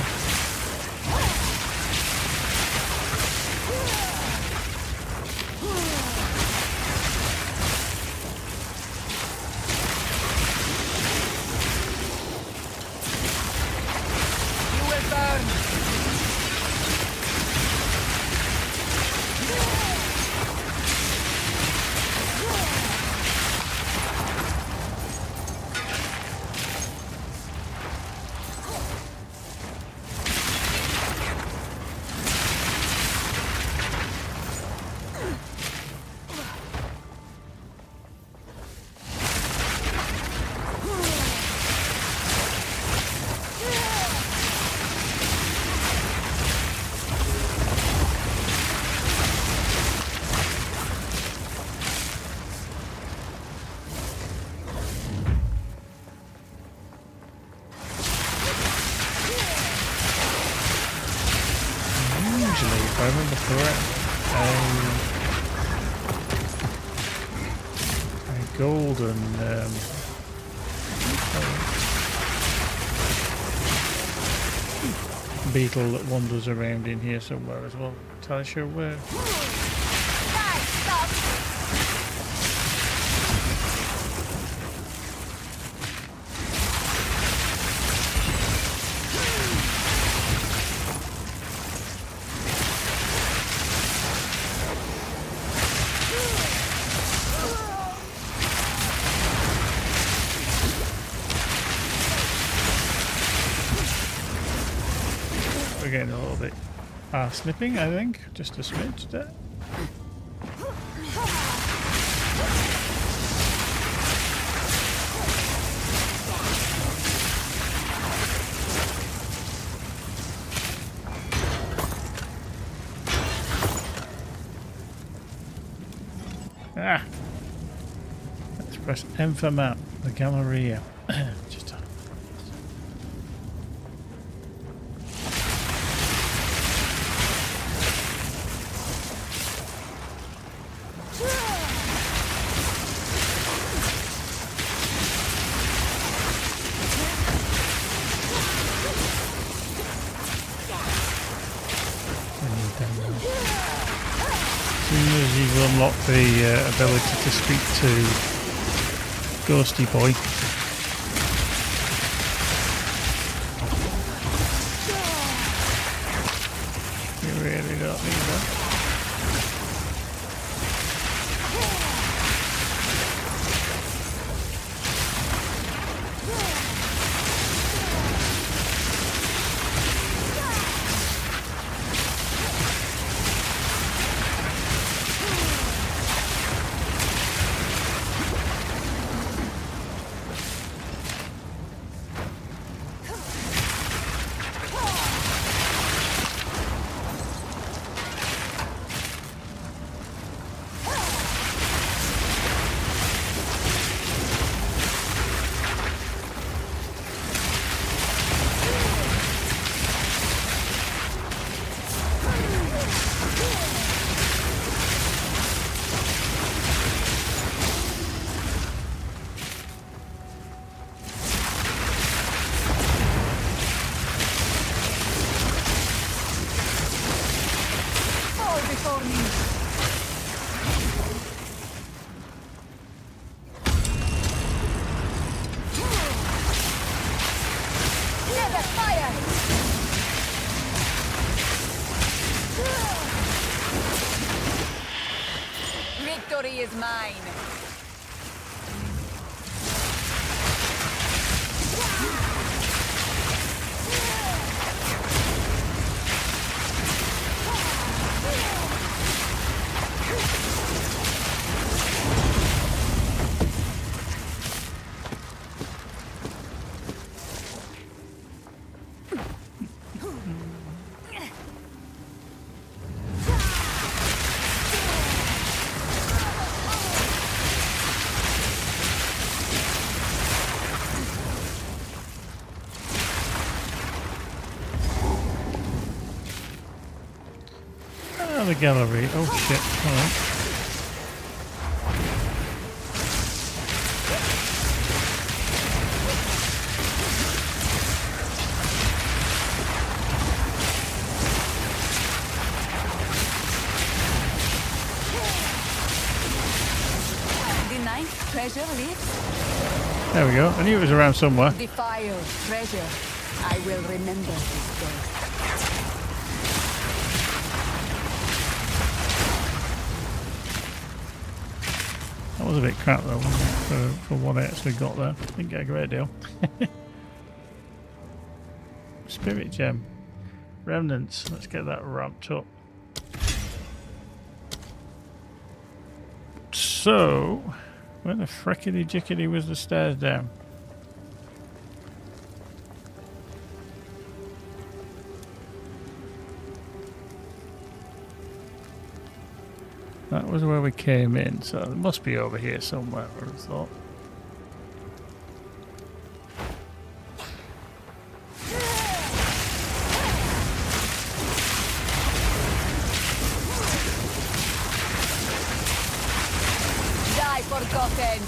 You will burn! Usually, if I remember correctly, a golden beetle that wanders around in here somewhere as well. Not entirely sure where. We're getting a little bit snipping, I think. Just a smidge there. Ah! Let's press M for map, the Galleria. Just as soon as you unlock the ability to speak to Ghosty Boy, you really don't need that. victory is mine. The gallery. Oh shit. Alright. The ninth treasure lives. There we go. I knew it was around somewhere. The fire treasure. I will remember this day. That was a bit crap though, wasn't it? For what I actually got there. Didn't get a great deal. Spirit gem. Remnants. Let's get that ramped up. So, where the frickety jickety was the stairs down? That was where we came in, so it must be over here somewhere, I would have thought. Die forgotten.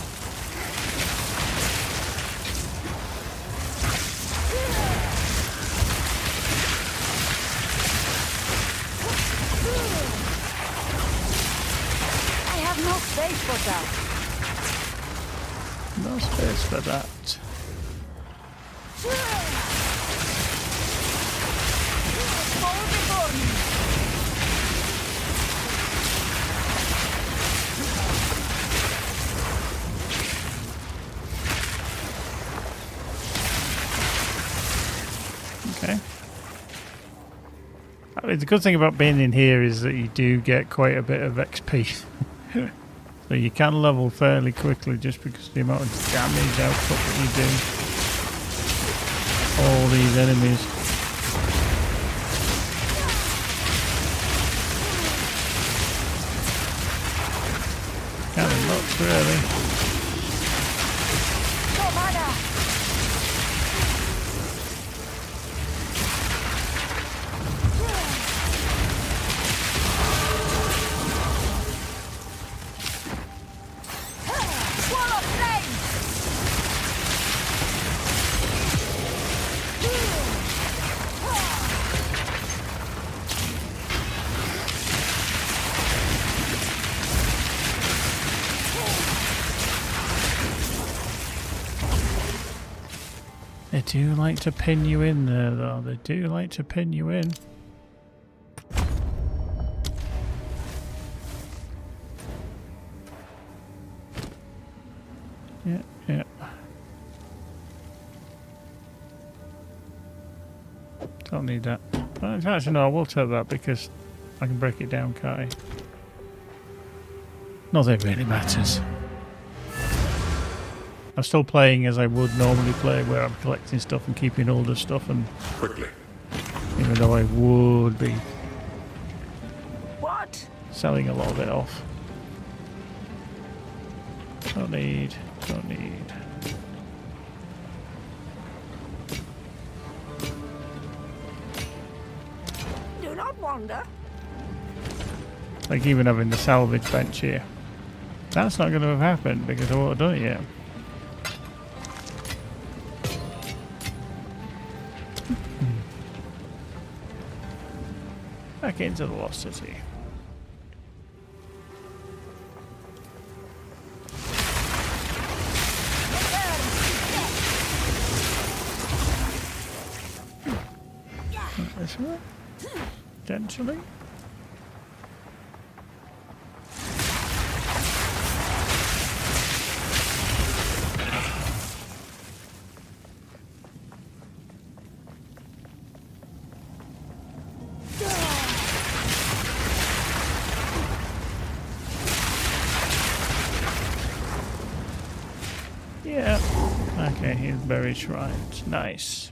No space for that. No space for that. Fall before me. Okay. I mean, the good thing about being in here is that you do get quite a bit of XP. So you can level fairly quickly just because of the amount of damage output that you do. All these enemies. Kind of nuts, really. They do like to pin you in there, though. They do like to pin you in. Yeah, yeah. Don't need that. Actually, no, I will take that because I can break it down, can't I? Nothing really matters. I'm still playing as I would normally play, where I'm collecting stuff and keeping older stuff, and Quickly. even though I would be What? selling a lot of it off. Don't need. Do not wander. Like even having the salvage bench here. That's not going to have happened because I won't have done it yet. Back into the Lost City. This way? Potentially. buried shrines. Nice.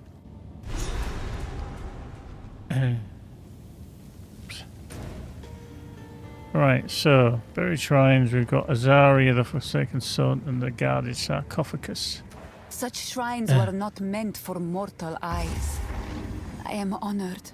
Right, so buried shrines. We've got Azaria, the Forsaken Son, and the guarded sarcophagus. Such shrines were not meant for mortal eyes. I am honored.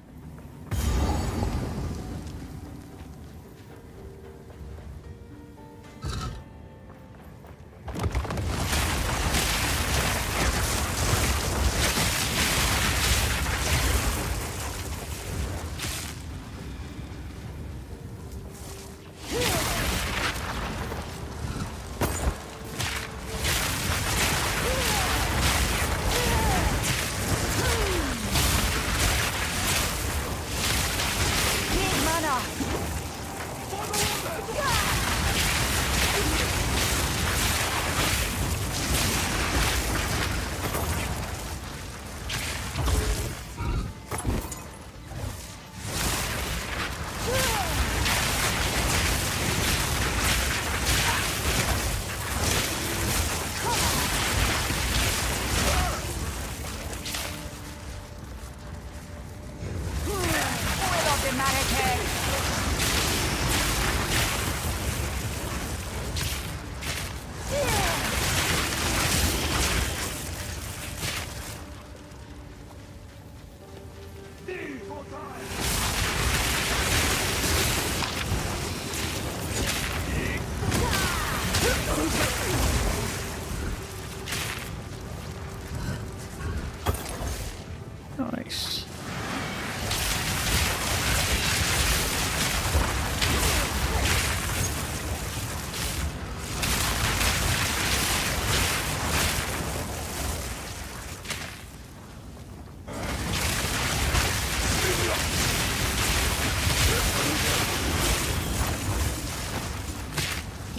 Nice.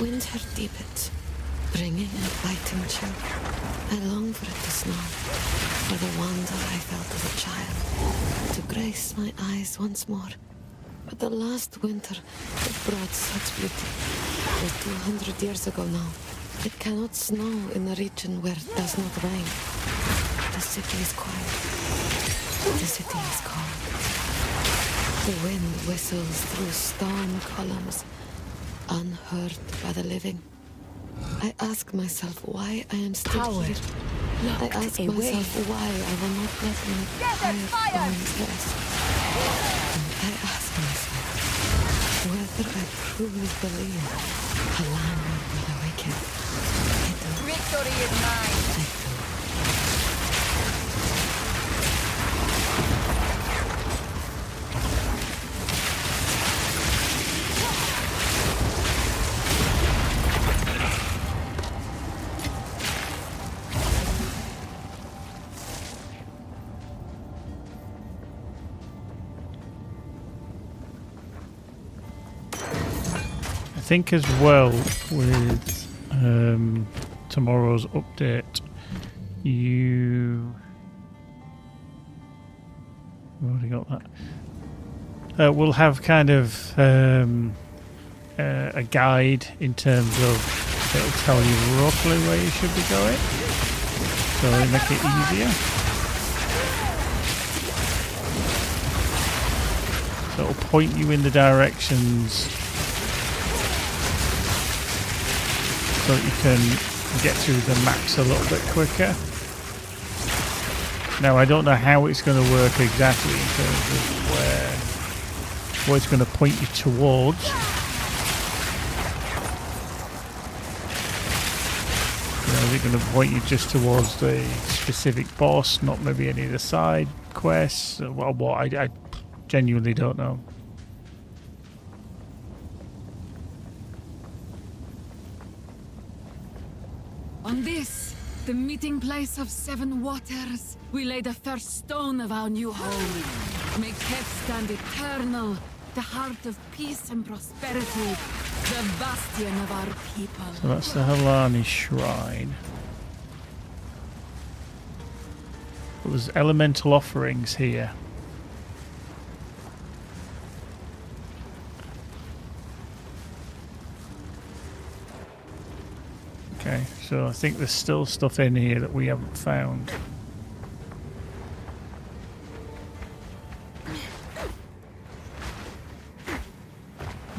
Winter deepens, bringing a biting chill. I long for it to snow, for the wonder I felt as a child, to grace my eyes once more. But the last winter, it brought such beauty. It was 200 years ago now. It cannot snow in a region where it does not rain. The city is quiet. The city is cold. The wind whistles through stone columns, unheard by the living. I ask myself why I am still here. I ask myself why I will not let my tired bones rest. And I ask myself whether I truly believe a land will awaken. I do. Victory is mine. I do. I think as well with tomorrow's update, we've already got that. We'll have kind of a guide in terms of it'll tell you roughly where you should be going, so it'll make it easier. So it'll point you in the directions so that you can get through the maps a little bit quicker. Now I don't know how it's going to work exactly in terms of where it's going to point you towards. Is it going to point you just towards the specific boss, not maybe any of the side quests? Well, what I genuinely don't know. On this, the meeting place of 7 waters, we lay the first stone of our new home. Make Keth stand eternal, the heart of peace and prosperity, the bastion of our people. So that's the Halani Shrine. But there's elemental offerings here. Okay, So I think there's still stuff in here that we haven't found.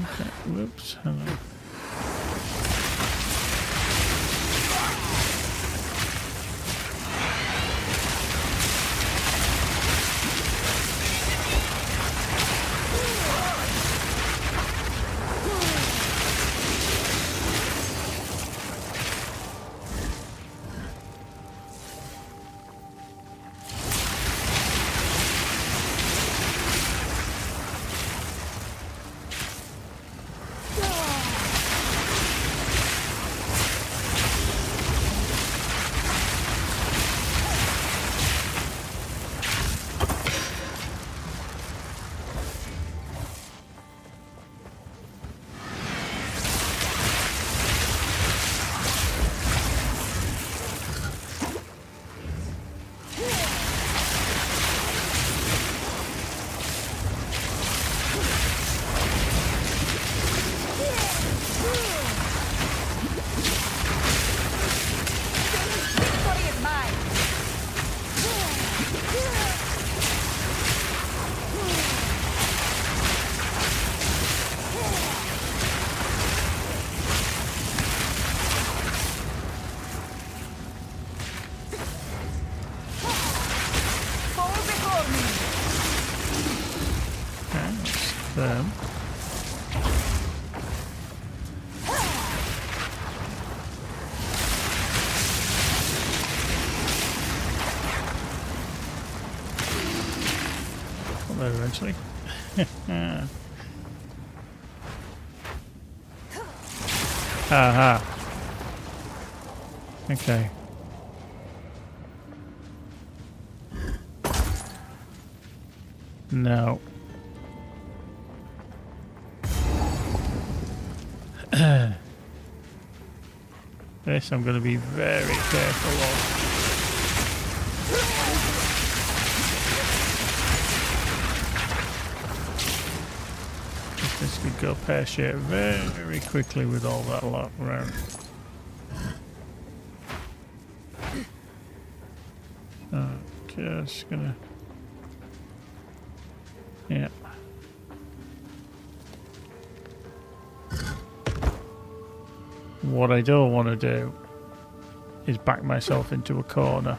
Okay, whoops, hello. Them. Got there eventually. Aha. Okay. No. This I'm going to be very careful of. This could go pear-shaped very quickly with all that lot around. Just gonna... Yeah. What I don't want to do is back myself into a corner.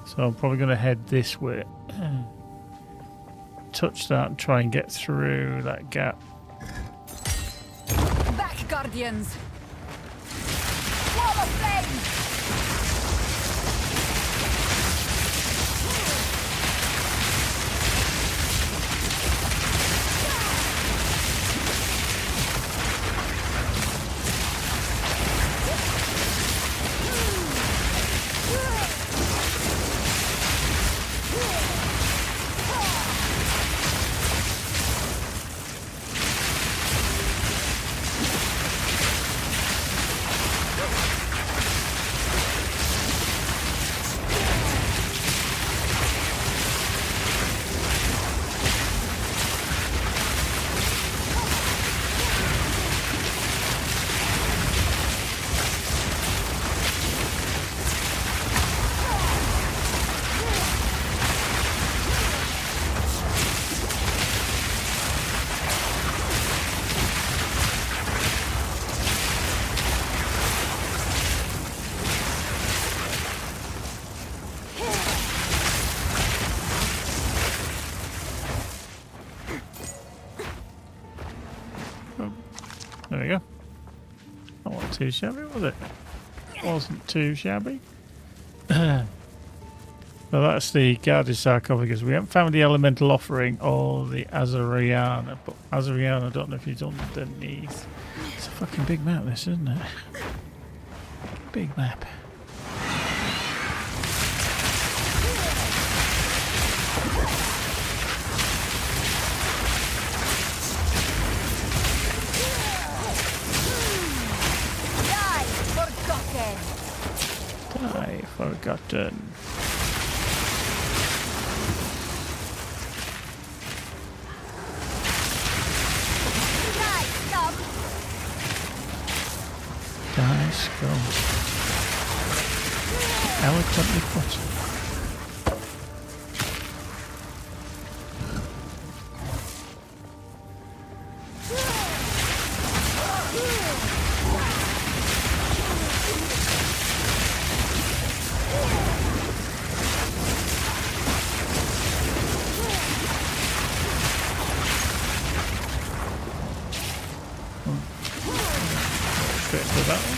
So I'm probably going to head this way. Touch that and try and get through that gap. Back, Guardians! Wall of flame! There we go. That wasn't too shabby, was it? Wasn't too shabby. Well, that's the guarded sarcophagus. We haven't found the elemental offering or the Azariana, but Azariana, I don't know if he's underneath. It's a fucking big map, this, isn't it? Big map. Die forgotten. Die Nice go. Eloquently put. Straight to that one.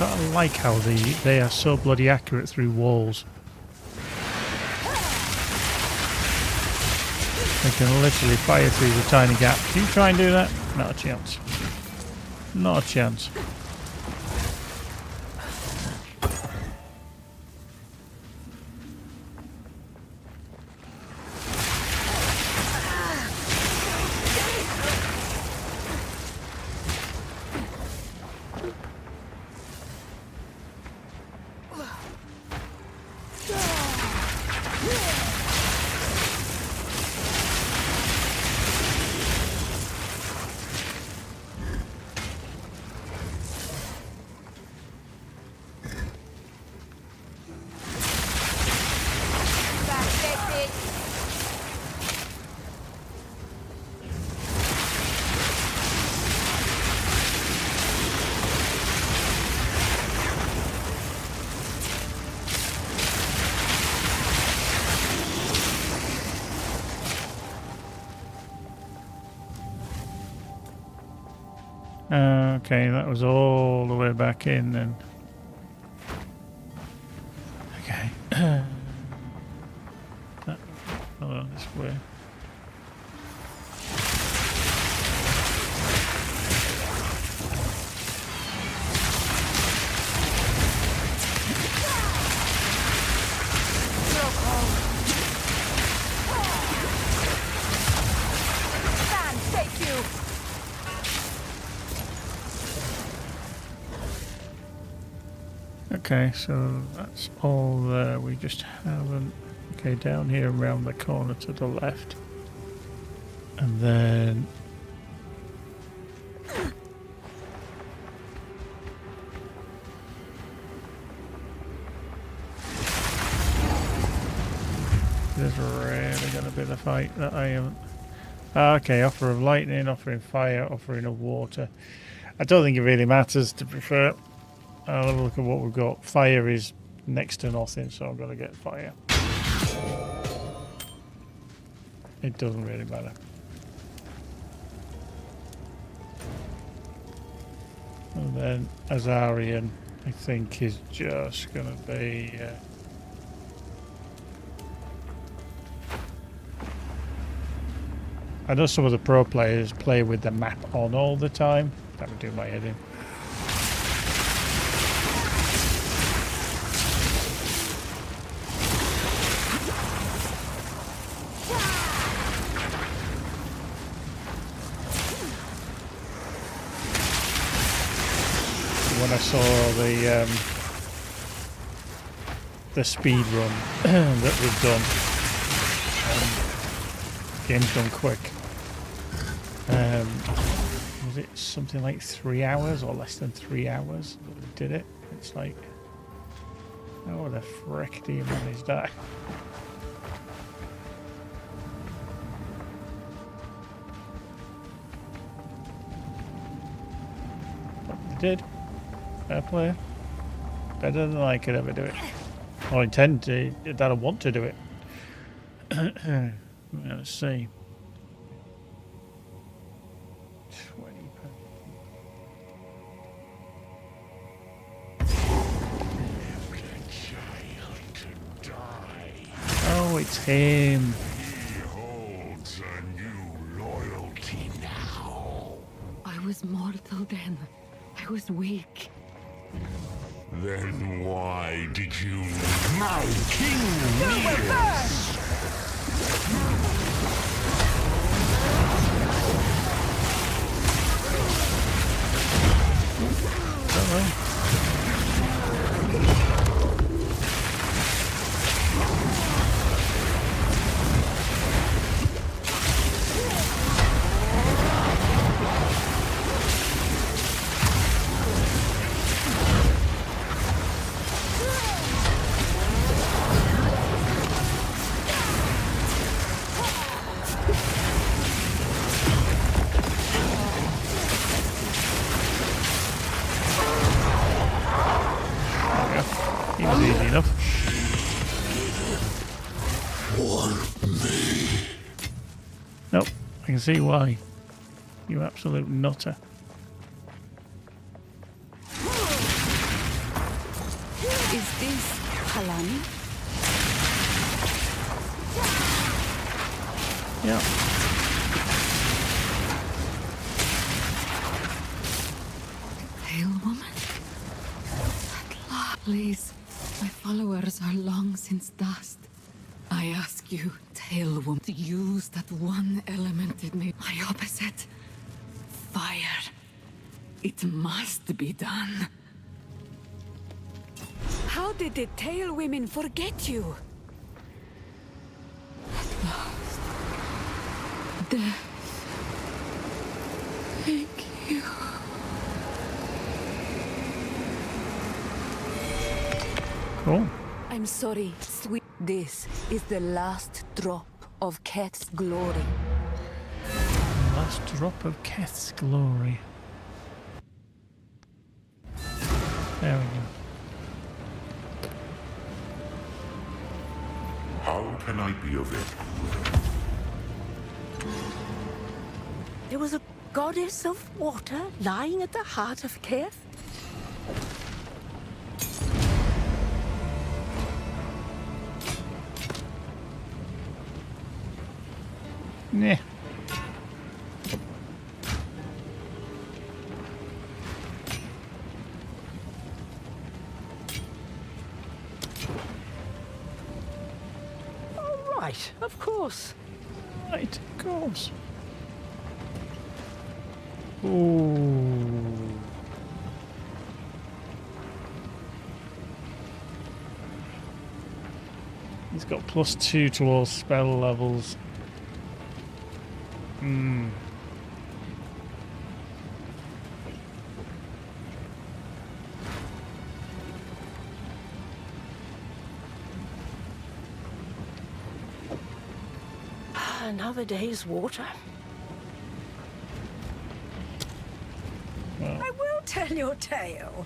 I like how they are so bloody accurate through walls. They can literally fire through the tiny gap. Can you try and do that? Not a chance. Not a chance. Okay, that was all the way back in then. Okay. Hold on, this way. Okay, so that's all there. We just haven't... Okay, down here around the corner to the left. And then... This is really going to be the fight that I haven't... Okay, offer of lightning, offering fire, offering of water. I don't think it really matters, to be fair. I'll have a look at what we've got. Fire is next to nothing, so I'm going to get fire. It doesn't really matter. And then Azarian, I think, is just going to be... I know some of the pro players play with the map on all the time. That would do my head in. When I saw the speed run that was done, game's done quick. Was it something like 3 hours or less than 3 hours that we did it? It's like, how the frick do you manage that? But they did. Fair play. Better than I could ever do it. Or intend to, that I want to do it. Yeah, let's see. 20 Oh, it's him. He holds a new loyalty now. I was mortal then. I was weak. Then why did you leave my king? He was easy enough. Nope, I can see why. You absolute nutter. Is this Halani? Yeah. Pale woman? At last. Please, my followers are long since dust. I ask you, Tail Woman, to use that one element in me, my opposite. Fire. It must be done. How did the Tail Women forget you? Death. Thank you. Cool. I'm sorry, sweet. This is the last drop of Keth's glory. Last drop of Keth's glory. There we go. How can I be of it? There was a goddess of water lying at the heart of Keth. Nah. Right, of course. Right, of course. Ooh. He's got +2 to all spell levels. Hmm. Another day's water. Well, I will tell your tale.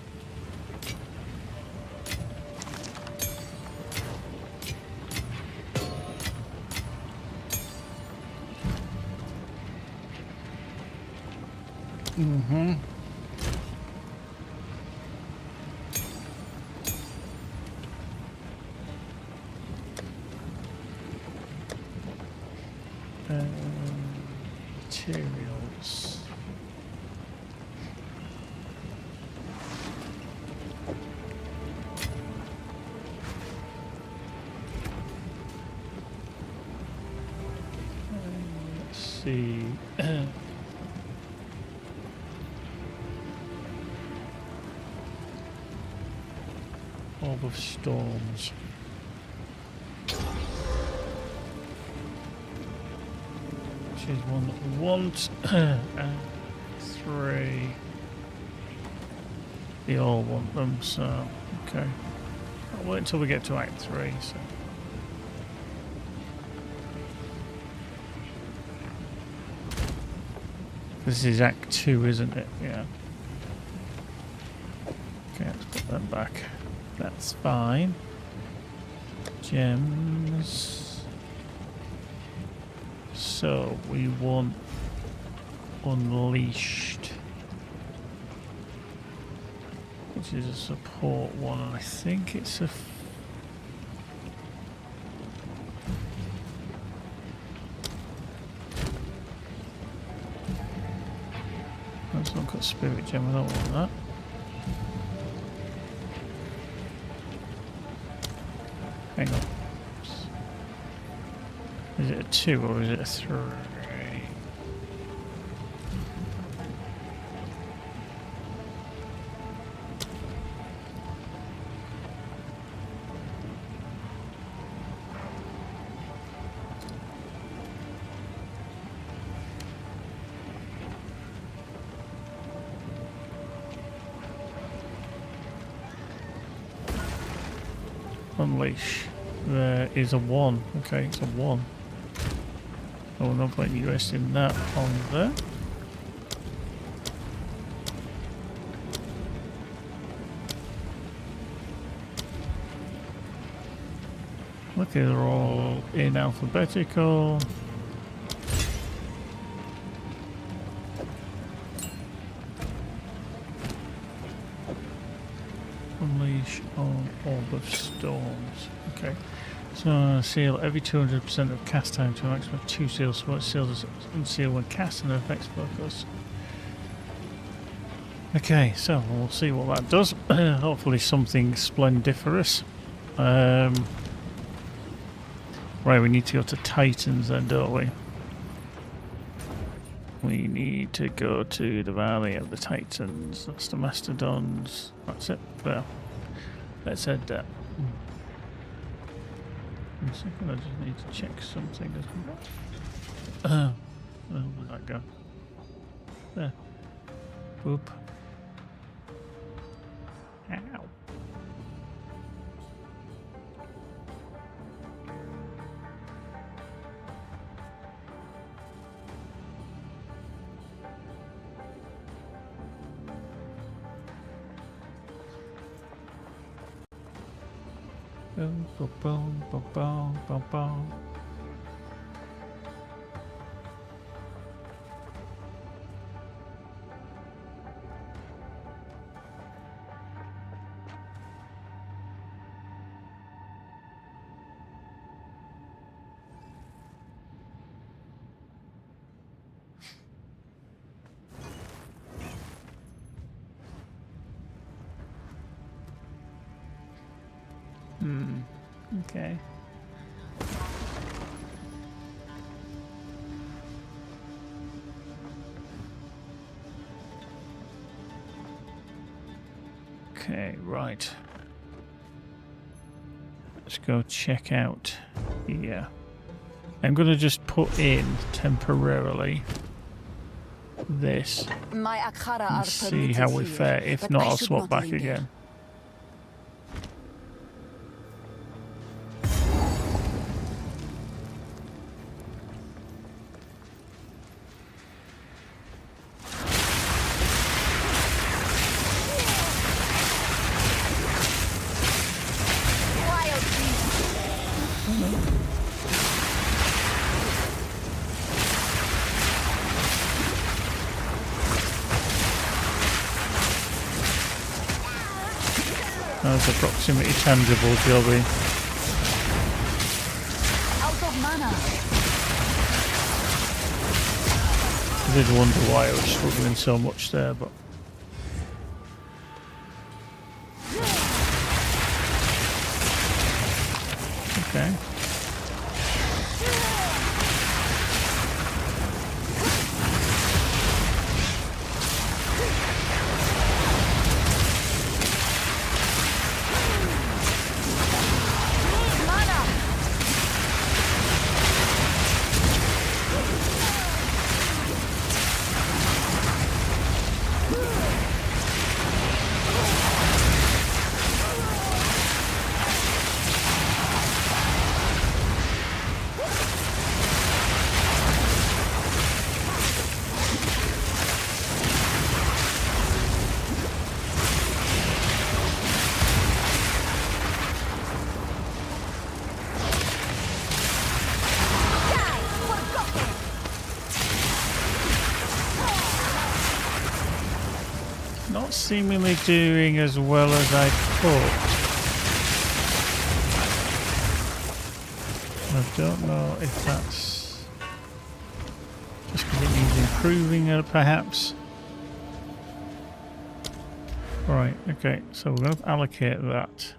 mm-hmm. Materials. Let's see. Orb of Storms. Which is one that we want. And 3. We all want them, so okay. I'll wait until we get to Act 3. So. This is Act 2, isn't it? Yeah. Okay, let's put that back. That's fine. Gems. so we want unleashed, which is a support one, and I think it's a that's not got spirit gem, I don't want that. Hang on. Is it a 2 or is it a 3? Unleash. There is a 1. Okay, it's a 1. Oh, no point in resting that on there. Look, they're all in alphabetical. Unleash on Orb of Storms. Okay. So seal every 200% of cast time to a maximum of 2 seals. So what seals unseal when cast and affects focus. Okay, so we'll see what that does. Hopefully something splendiferous. Right, we need to go to Titans then, don't we? We need to go to the Valley of the Titans. That's the Mastodons. That's it. Well, let's head there. One second, I just need to check something as well. Where did that go? There. Boop. Ow. Boom, boom, boom, boom, boom, boom, boom. Okay. Okay, right. Let's go check out here. I'm going to just put in temporarily this My Akhara and are see how we permitted fare. here, If but not, I I'll should swap not back linger. again. Wild beast. That's a proximity tangible, Joby. Out of mana. I did wonder why I was struggling so much there, but okay. Mana. not seemingly doing as well as I thought. I don't know if that's just because it needs improving, perhaps. Right, okay, so we're going to allocate that.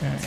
Okay.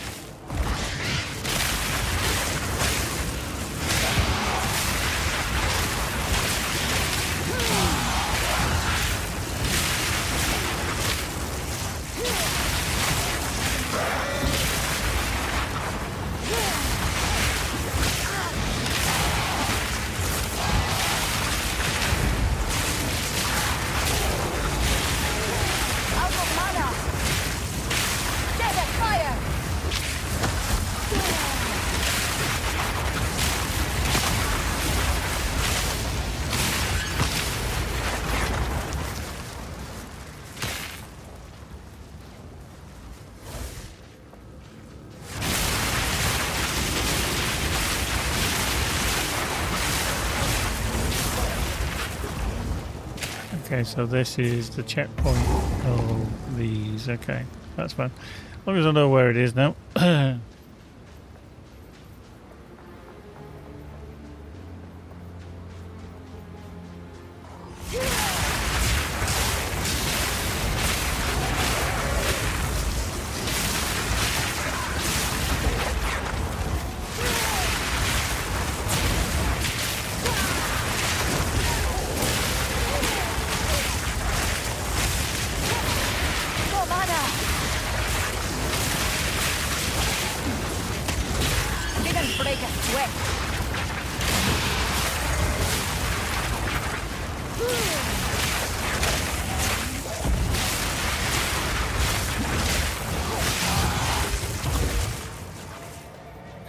Okay, so this is the checkpoint of these. Okay, that's fine. As long as I know where it is now.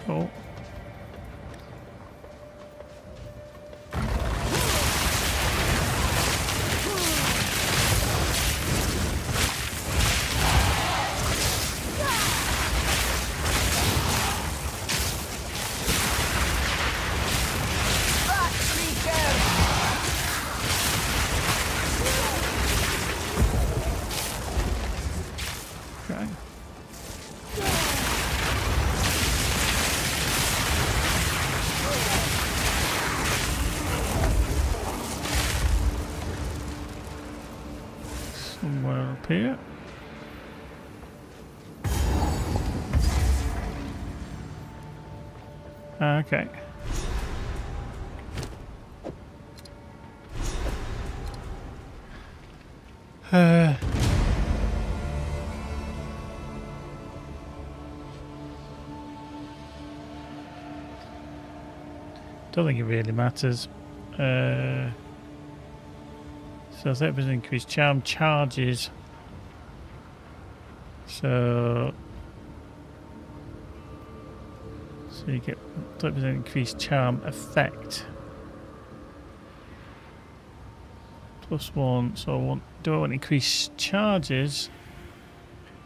Cool. Okay. Somewhere up here. Okay. Don't think it really matters. So 30% increased charm charges. So you get 30% increased charm effect. +1. So do I want increased charges?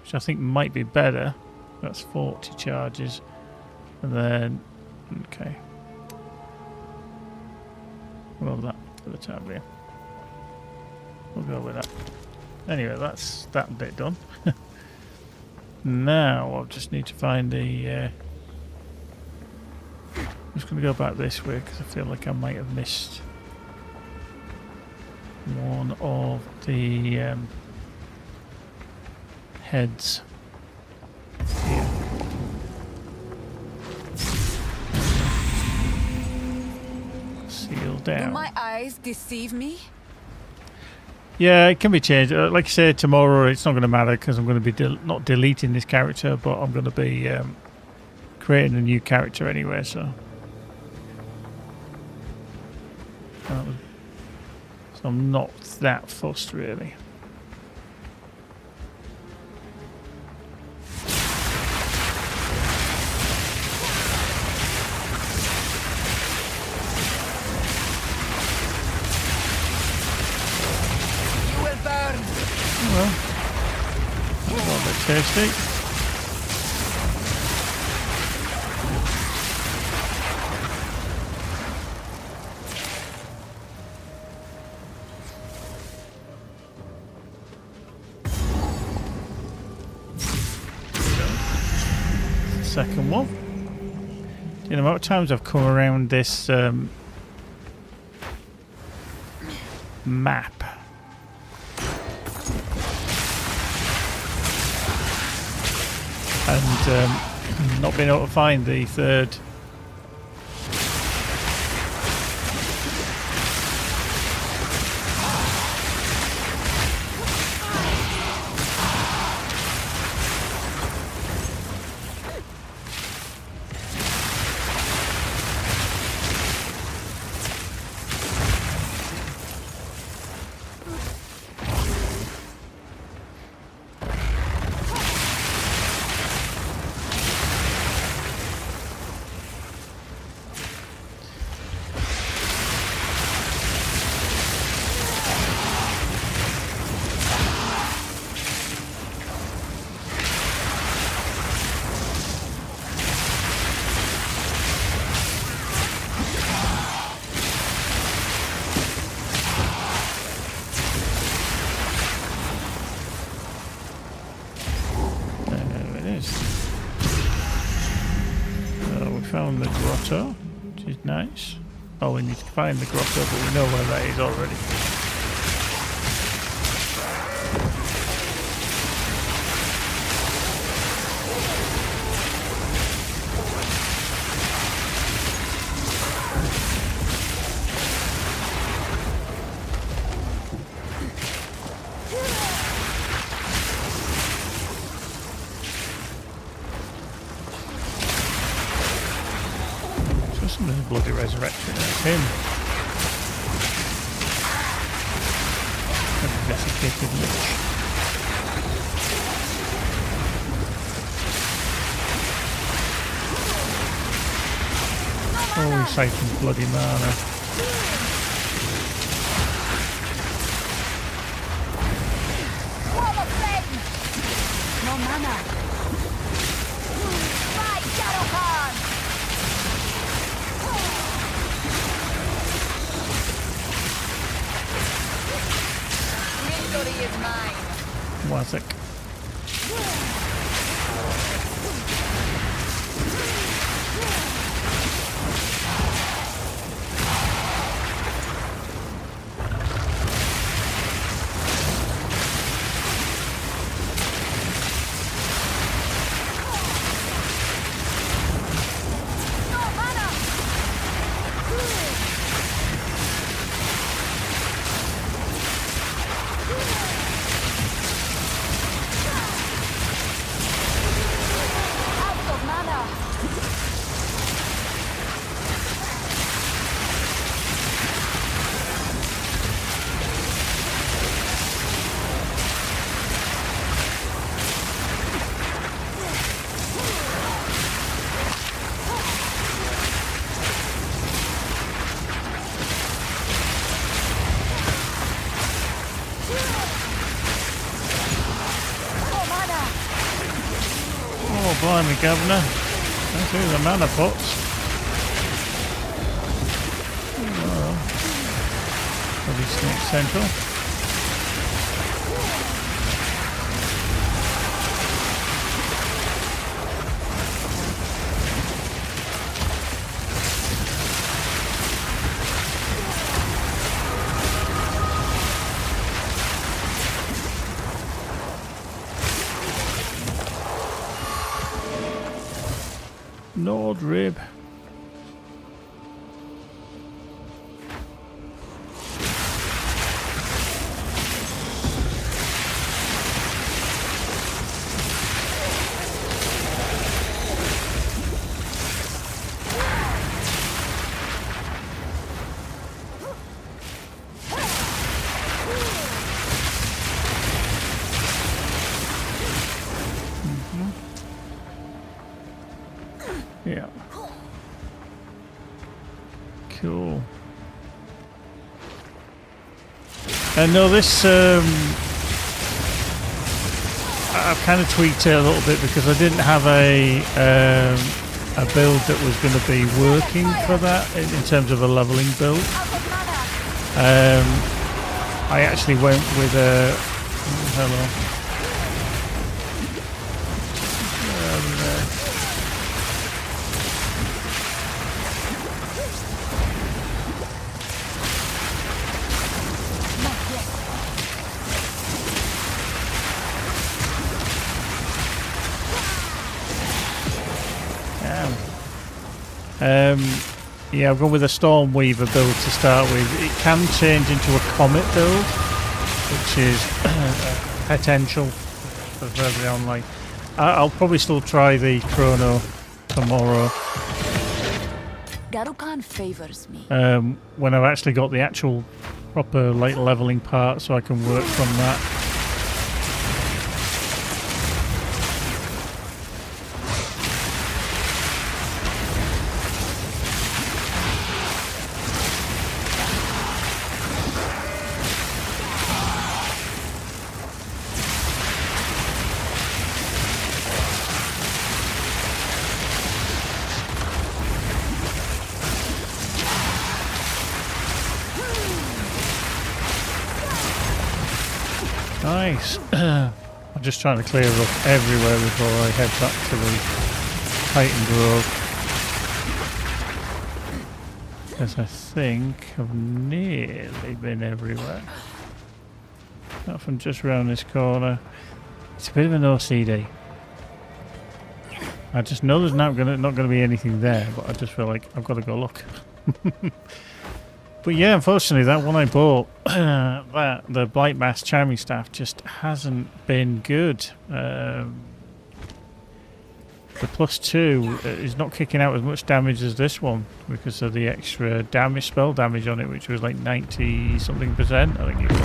Which I think might be better. That's 40 charges. And then okay. We'll have that for the time being. We'll go with that. Anyway, that's that bit done. Now I'll just need to find the I'm just going to go back this way because I feel like I might have missed one of the heads here. Seal down. Do my eyes deceive me? Yeah, it can be changed. Like I said, tomorrow it's not going to matter because I'm going to be not deleting this character, but I'm going to be creating a new character anyway, so I'm not that fussed really. You will burn. Well, that's a bit tasty. second one. You know, amount of times I've come around this map. And not being able to find the third. Found the grotto, which is nice. Oh, we need to find the grotto, but we know where that is already. There's a bloody resurrection. That's him. A desiccated lich. Oh, he's siphoned bloody mana. Wall of flame! No mana. Fight, Shadowheart! Victory is mine. Was it? Oh, blimey, Governor. That's who the mana pots. Oh. Bloody Snake Central. Nord Rib. Yeah. Cool. And no, this I've kind of tweaked it a little bit because I didn't have a build that was going to be working for that in terms of a leveling build. I actually went with a Yeah, I've gone with a Stormweaver build to start with. It can change into a Comet build, which is potential for further online. I'll probably still try the Chrono tomorrow. Garukan favors me. When I've actually got the actual proper like leveling part, so I can work from that. Nice. I'm just trying to clear up everywhere before I head back to the Titan Grove. Because I think I've nearly been everywhere. Not from just around this corner. It's a bit of an OCD. I just know there's not gonna be anything there, but I just feel like I've got to go look. But yeah, unfortunately, that one I bought, the Blight Mass Charming Staff, just hasn't been good. The +2 is not kicking out as much damage as this one because of the extra damage, spell damage on it, which was like 90-something%. I think it was.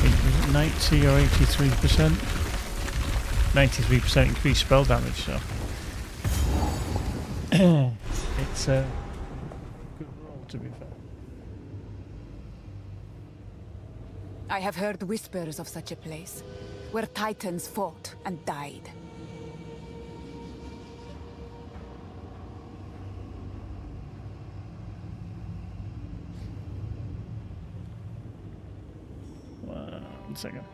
Was it 90 or 83%? 93% increased spell damage, so it's a good roll, to be fair. I have heard whispers of such a place, where titans fought and died. One second.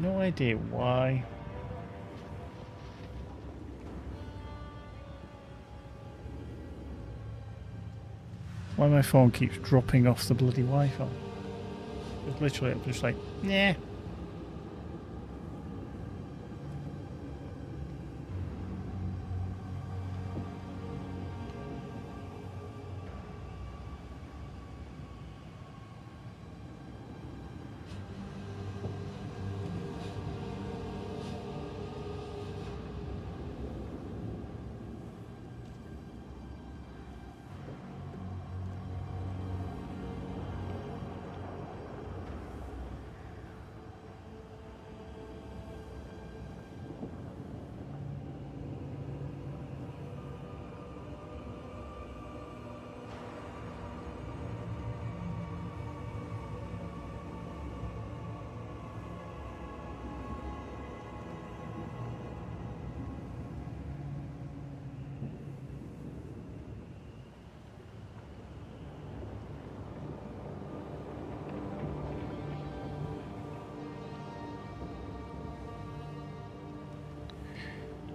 No idea why. Why my phone keeps dropping off the bloody Wi-Fi. It's literally, I'm just like, nah.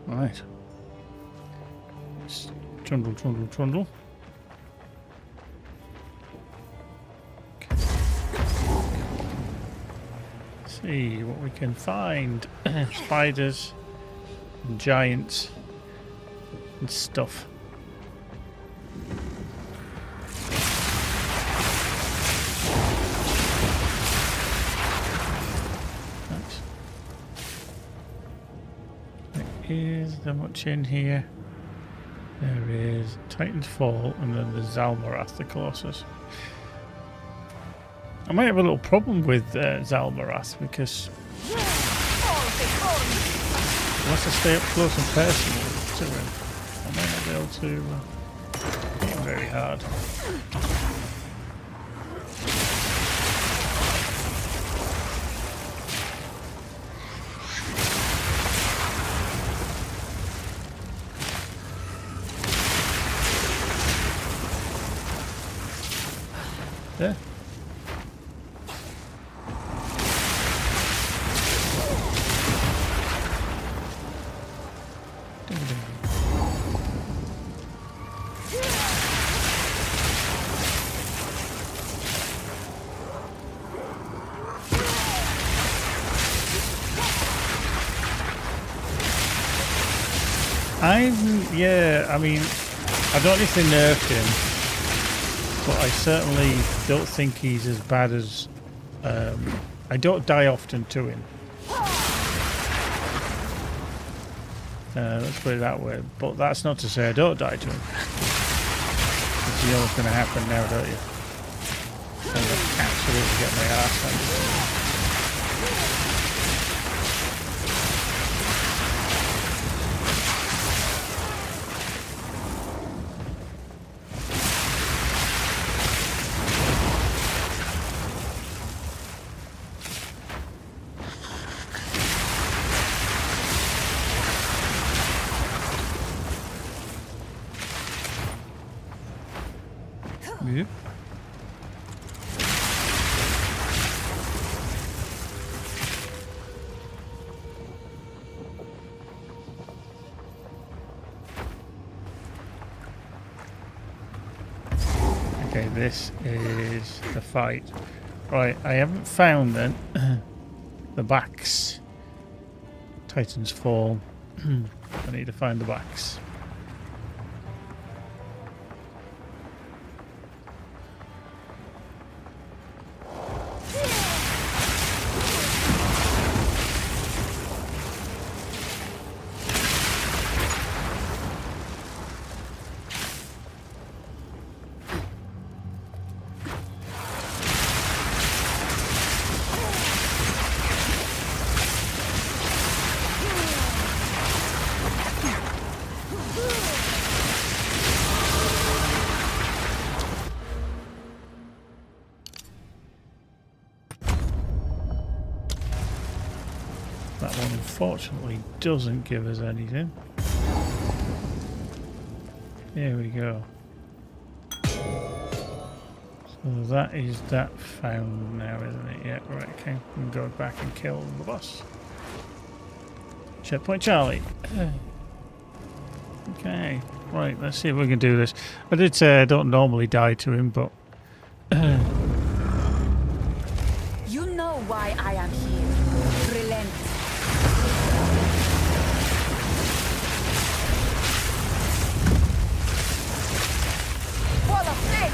Right. Let's trundle. Okay. See what we can find. Spiders, and giants, and stuff. Is there much in here? There is Titan's Fall and then the Zalmarath, the Colossus. I might have a little problem with Zalmarath because unless I stay up close and personal to him, I might not be able to hit him very hard. There. Yeah, I mean, I don't know if they nerfed him, but I certainly don't think he's as bad as... I don't die often to him. Let's put it that way. But that's not to say I don't die to him. You know what's going to happen now, don't you? I'm going to absolutely get my arse handed. Yep. Okay, this is the fight. Right, I haven't found then the backs. Titan's Fall. I need to find the backs. That one unfortunately doesn't give us anything. Here we go. So that is that found now, isn't it? Yeah, right, okay. We can go back and kill the boss. Checkpoint Charlie. Okay, right, let's see if we can do this. I did say I don't normally die to him, but... You know why I am here. Relent. Wall of flame!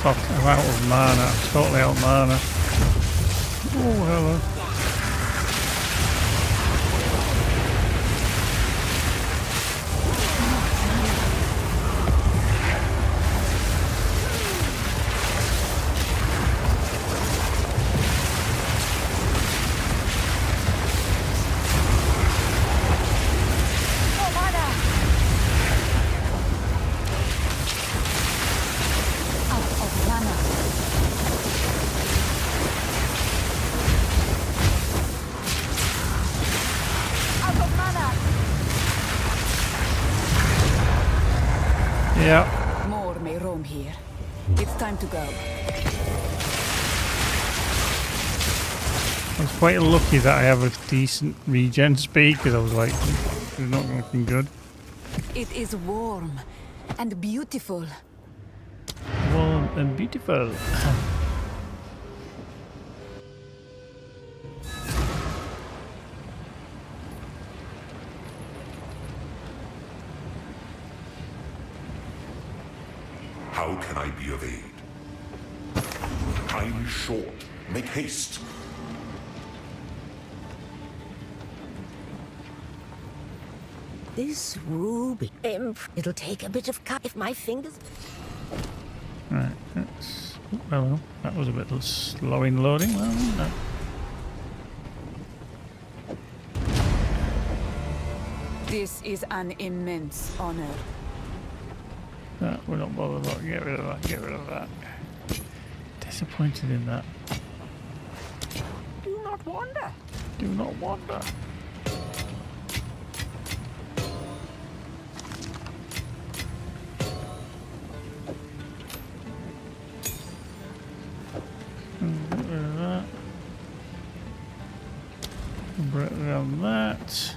Fuck, I'm out of mana. I'm totally out of mana. Oh, hello. Yeah. More may roam here. It's time to go. I was quite lucky that I have a decent regen speed because I was like, it's not looking good. It is warm and beautiful. Warm and beautiful. How can I be of aid? Time is short. Make haste. This ruby imp, it'll take a bit of cut if my fingers... Right, that's... Well, that was a bit slow in loading. Well, no. This is an immense honor. No, we're not bothered about. Get rid of that. Get rid of that. Disappointed in that. Do not wander. Do not wander. Get rid of that. Break around that.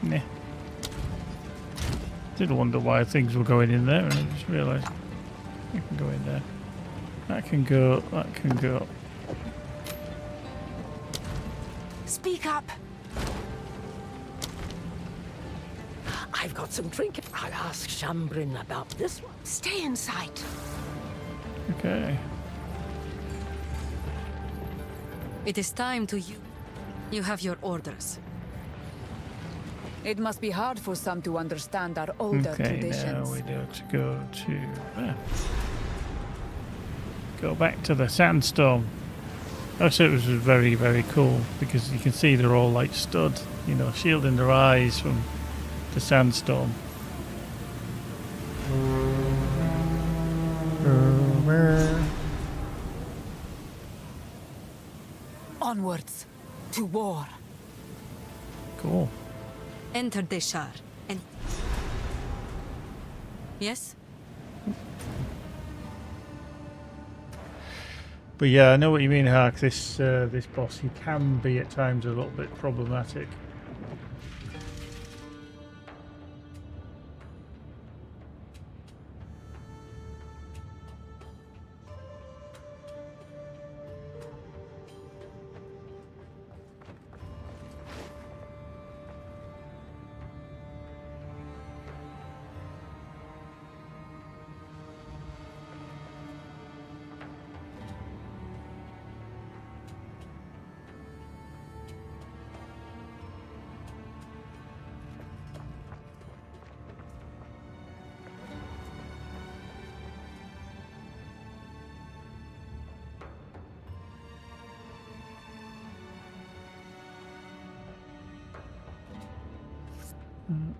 Nah. Did wonder why things were going in there, and I just realised it can go in there. That can go. That can go. Speak up. I've got some drink. I'll ask Shambrin about this one. Stay in sight. Okay. It is time to you. You have your orders. It must be hard for some to understand our older Okay, traditions. now we need to go to go back to the sandstorm. I said it was very, very cool because you can see they're all like stood, you know, shielding their eyes from the sandstorm. Onwards to war. Cool. Enter Deshar. And yes? But yeah, I know what you mean, Hark. This boss, he can be at times a little bit problematic.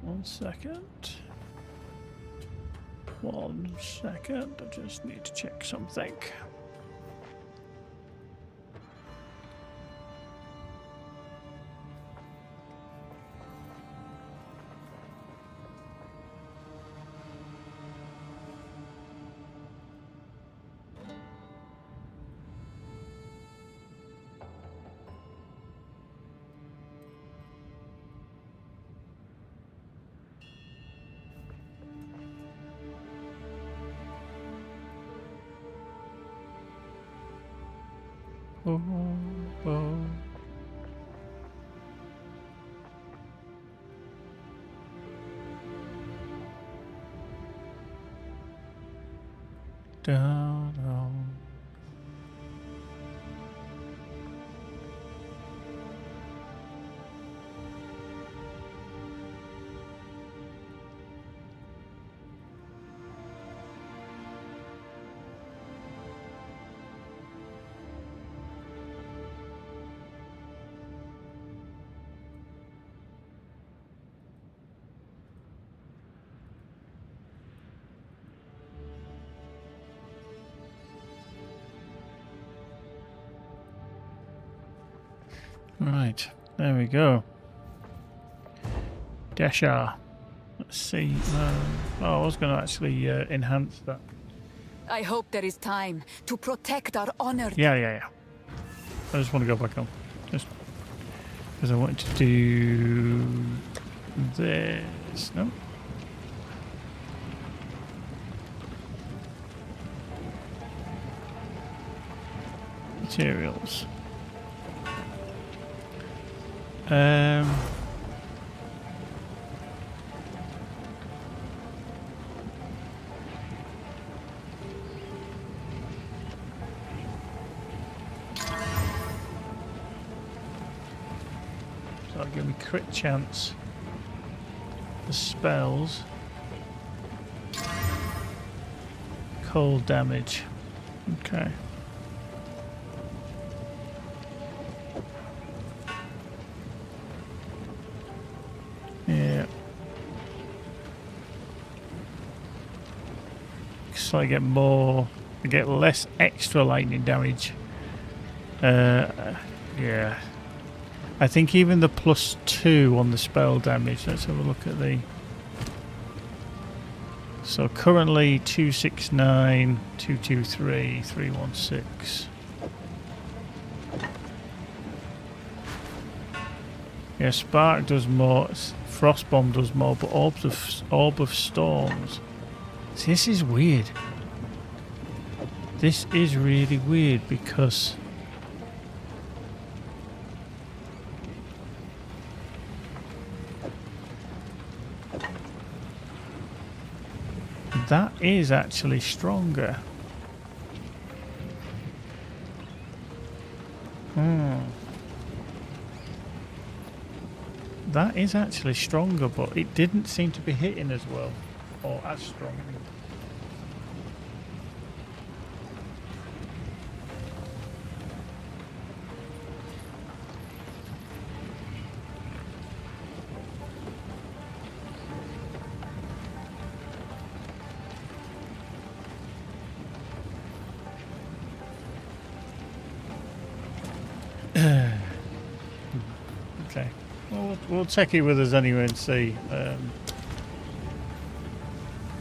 One second. 1 second. I just need to check something. Oh, oh. Down, down. Right, there we go. Deshar. Let's see. I was going to actually enhance that. I hope there is time to protect our honor. Yeah. I just want to go back on. Just because I wanted to do this. No? Materials. So that'll give me crit chance. The spells. cold damage. Okay. Yeah. So I get more, I get less extra lightning damage. Yeah. I think even the +2 on the spell damage. Let's have a look at the. So currently 269, 223, 316. Yeah, Spark does more, Frostbomb does more, but Orb of Storms. See, this is weird. This is really weird because that is actually stronger. That is actually stronger, but it didn't seem to be hitting as well, or as strong. Okay, well, we'll check it with us anyway and see.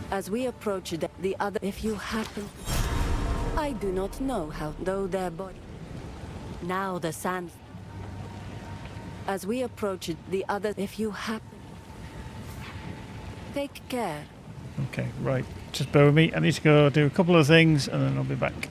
As we approach the other, if you happen, I do not know how, though their body. Now the sand. As we approach the other, if you happen, take care. Okay, right. Just bear with me. I need to go do a couple of things and then I'll be back.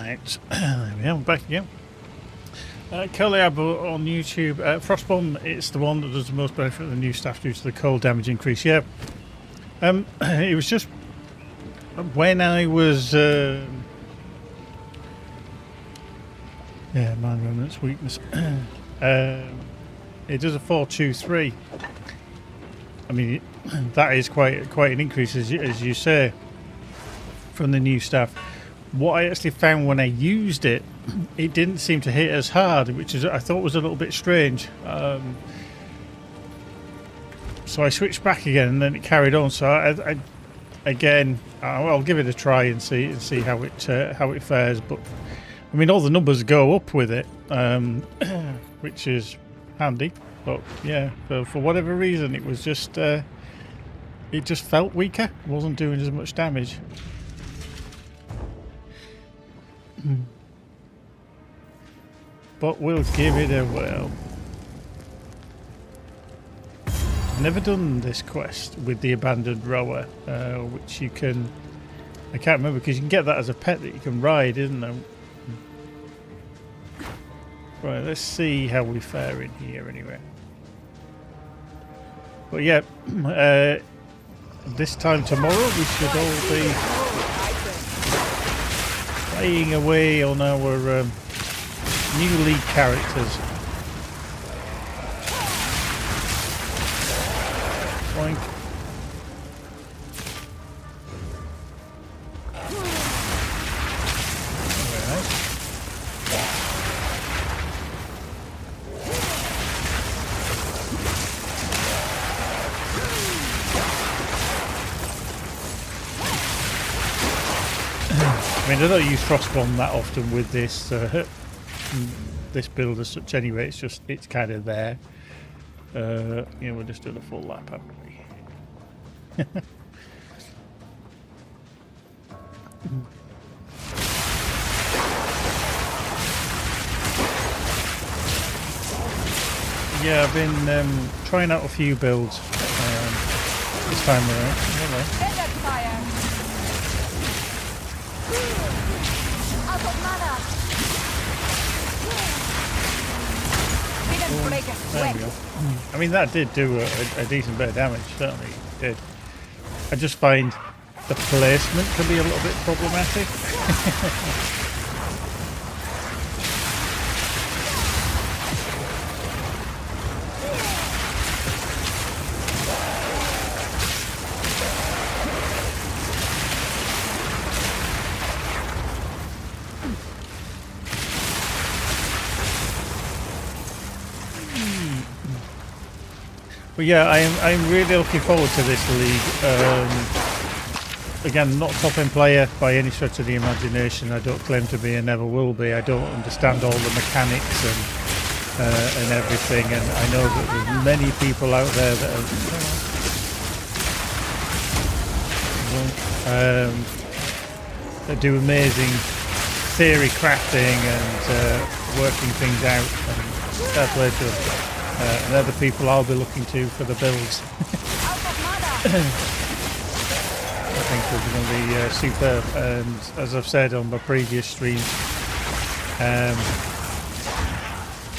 Right, there we are, we're back again. Curlyab on YouTube. Frostbomb, it's the one that does the most benefit of the new staff due to the cold damage increase. Yeah. It was just when I was yeah, Mind Remnant's weakness. It does a 4-2-3. I mean, that is quite an increase, as you say, from the new staff. What I actually found when I used it, it didn't seem to hit as hard, which is I thought was a little bit strange. So I switched back again, and then it carried on. So I'll give it a try and see how it fares. But I mean, all the numbers go up with it, which is handy. But yeah, for whatever reason, it was just it just felt weaker. It wasn't doing as much damage. But we'll give it a whirl. Never done this quest with the abandoned rower, which you can. I can't remember because you can get that as a pet that you can ride, isn't there? Right, let's see how we fare in here anyway. But yeah, this time tomorrow we should all be playing away on our new league characters. Boink. Very nice. I mean, I don't use Frostbomb that often with this this build as such anyway. It's kind of there. Yeah, we'll just do the full lap, haven't we? Yeah, I've been trying out a few builds this time around. There we go. I mean, that did do a decent bit of damage, certainly did. I just find the placement can be a little bit problematic. But yeah, I'm really looking forward to this league. Again, not top-end player by any stretch of the imagination. I don't claim to be and never will be. I don't understand all the mechanics and everything. And I know that there's many people out there that do amazing theory crafting and working things out. And fair play to them. And they're the people I'll be looking to for the builds. I think they're going to be superb. And as I've said on my previous stream,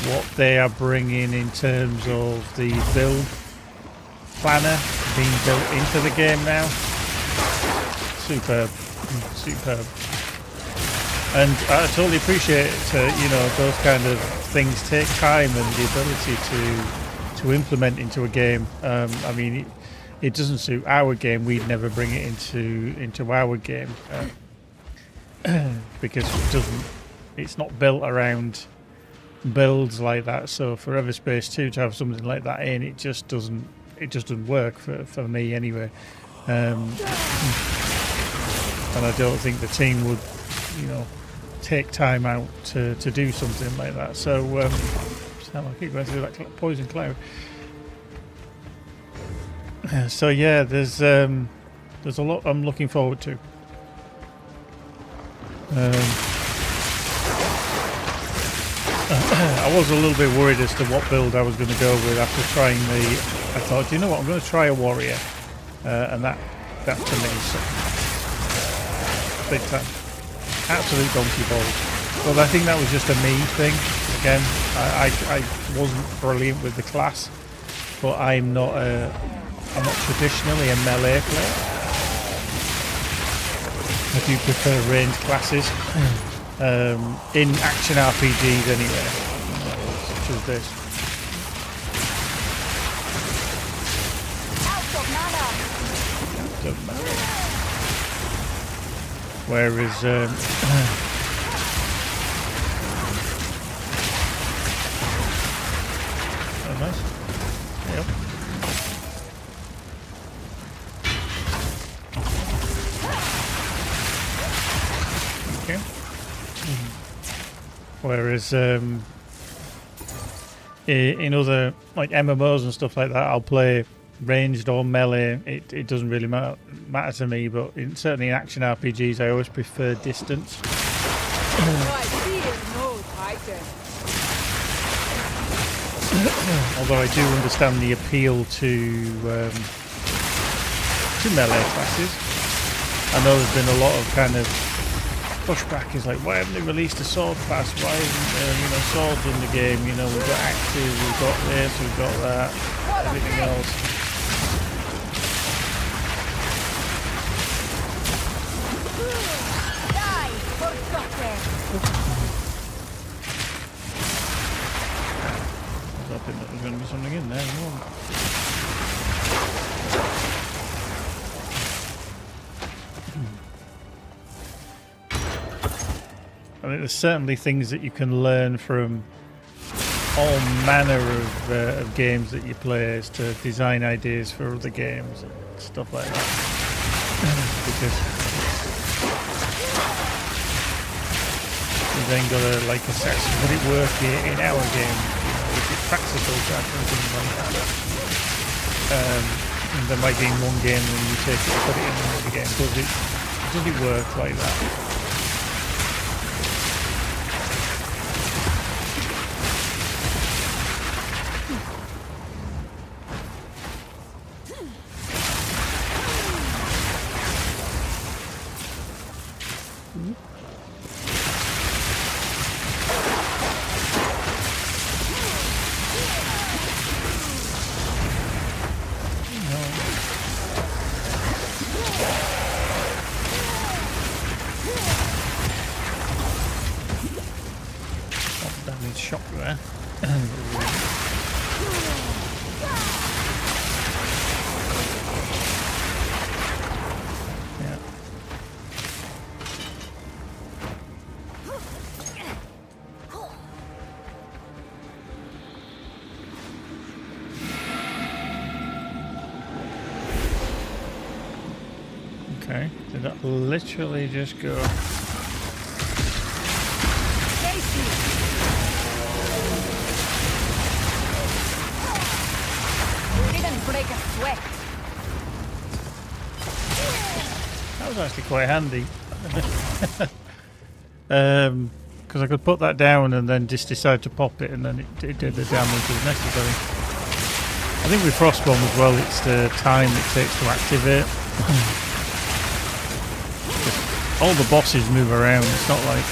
what they are bringing in terms of the build planner being built into the game now, superb, superb. And I totally appreciate, you know, those kind of things take time and the ability to implement into a game. I mean, it doesn't suit our game. We'd never bring it into our game because it's not built around builds like that. So for Everspace 2 to have something like that in, it just doesn't work for me anyway. And I don't think the team would, you know, take time out to do something like that. So I keep going through that poison cloud. So yeah, there's a lot I'm looking forward to. I was a little bit worried as to what build I was going to go with after trying I thought, you know what, I'm going to try a warrior, and that to me is big time. absolute donkey balls. But I think that was just a me thing. Again, I wasn't brilliant with the class, but I'm not traditionally a melee player. I do prefer ranged classes in action RPGs anyway, such as this. Whereas oh, nice. Yep. Okay. Whereas in other like MMOs and stuff like that, I'll play ranged or melee. It doesn't really matter to me, but certainly in action RPGs, I always prefer distance. Although I do understand the appeal to melee classes. I know there's been a lot of kind of pushback. Is like, why haven't they released a sword class? Why isn't there, swords in the game? We've got axes, we've got this, we've got that, everything else. I think that was going to be something in there. I think there's certainly things that you can learn from all manner of games that you play, as to design ideas for other games and stuff like that. Because you then got to assess, would it work in our game? Is it practical to add things like that? And there might be in one game and you take it and put it in another game. Does it work like that? Shock there. Yeah. Okay, did that literally just go? Break a sweat. That was actually quite handy. Because I could put that down and then just decide to pop it, and then it did the damage as necessary. I think with Frostbomb as well, it's the time it takes to activate. All the bosses move around, it's not like...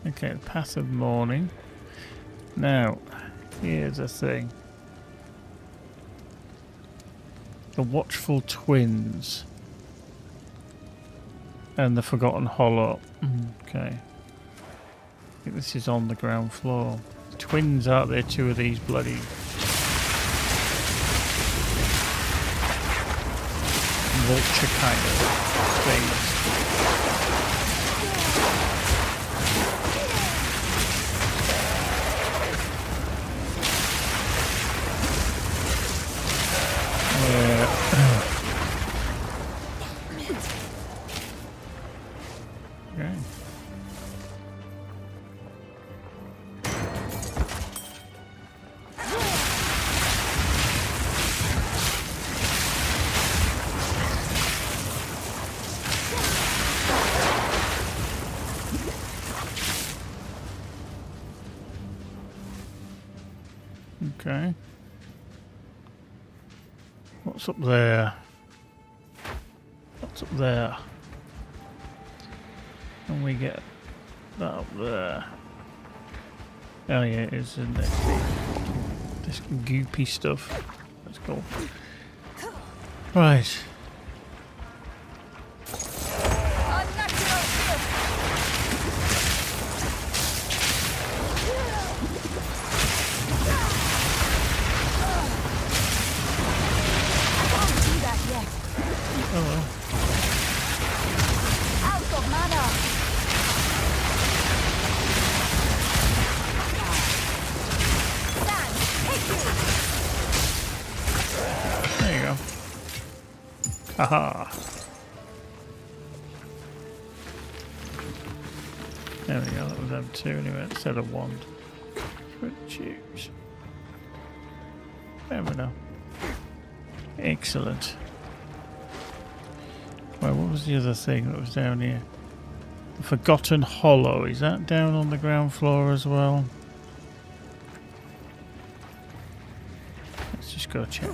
Okay, Path of Mourning. Now, here's the thing. The Watchful Twins. And the Forgotten Hollow. Okay. I think this is on the ground floor. Twins, aren't there? Two of these bloody... vulture kind of things. Okay. Okay. What's up there? What's up there? And we get that up there. Oh yeah, it is, isn't it? This goopy stuff. Let's go. Right. Hello. Out of mana! Stand! Hit you! There you go. Haha. There we go, that was M2 anyway, instead of 1. Choose. There we go. Excellent. Well, what was the other thing that was down here? The Forgotten Hollow. Is that down on the ground floor as well? Let's just go check.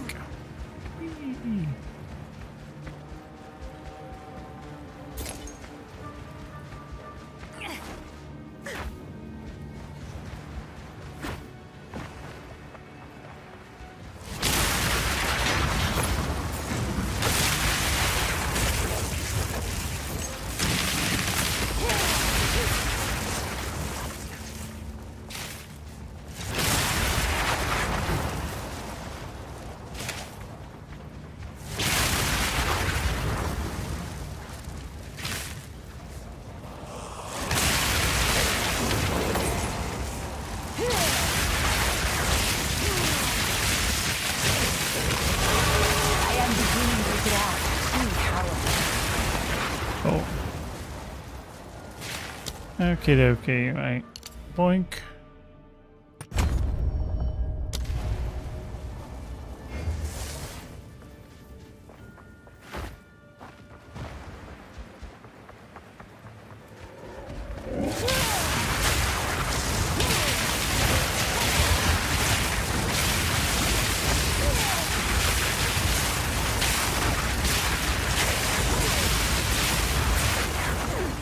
Okie dokie, right. Boink.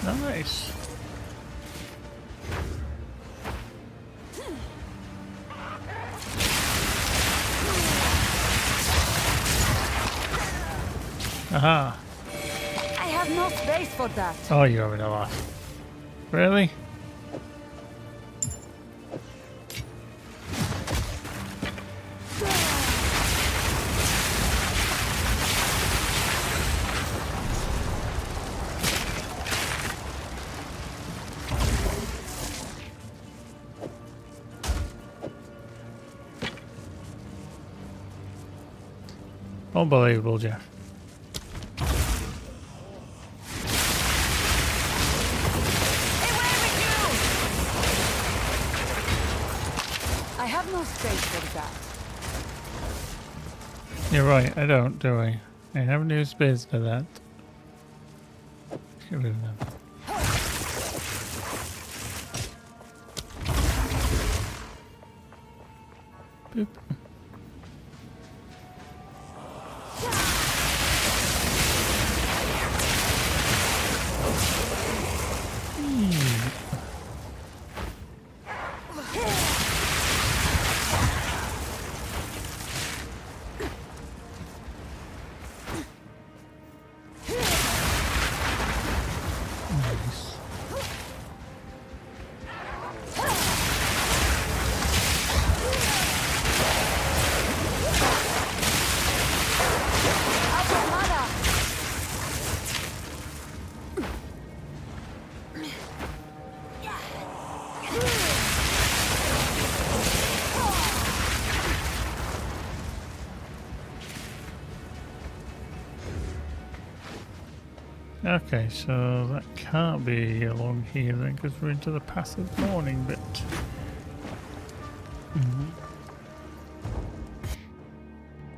Nice. Aha. I have no space for that. Oh, you're having a laugh. Really? Unbelievable, Jeff. I have no space for that. You're right, I don't, do I? I have no space for that. Get rid of them. Boop. Okay, so that can't be along here then, because we're into the passive morning bit.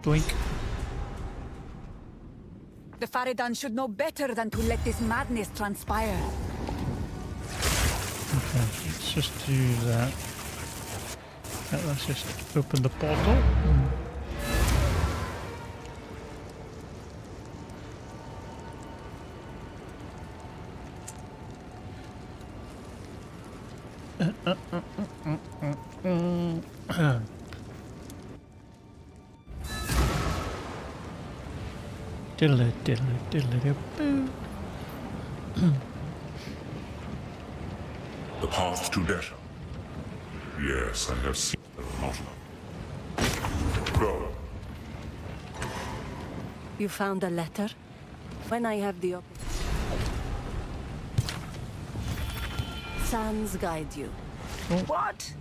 Blink. The Faridan should know better than to let this madness transpire. Okay, let's just do that. Let's just open the portal. Diddle diddle diddle boo. The path to death. Yes, I have seen it. Not enough. Go. You found a letter? When I have the Sans guide you. What?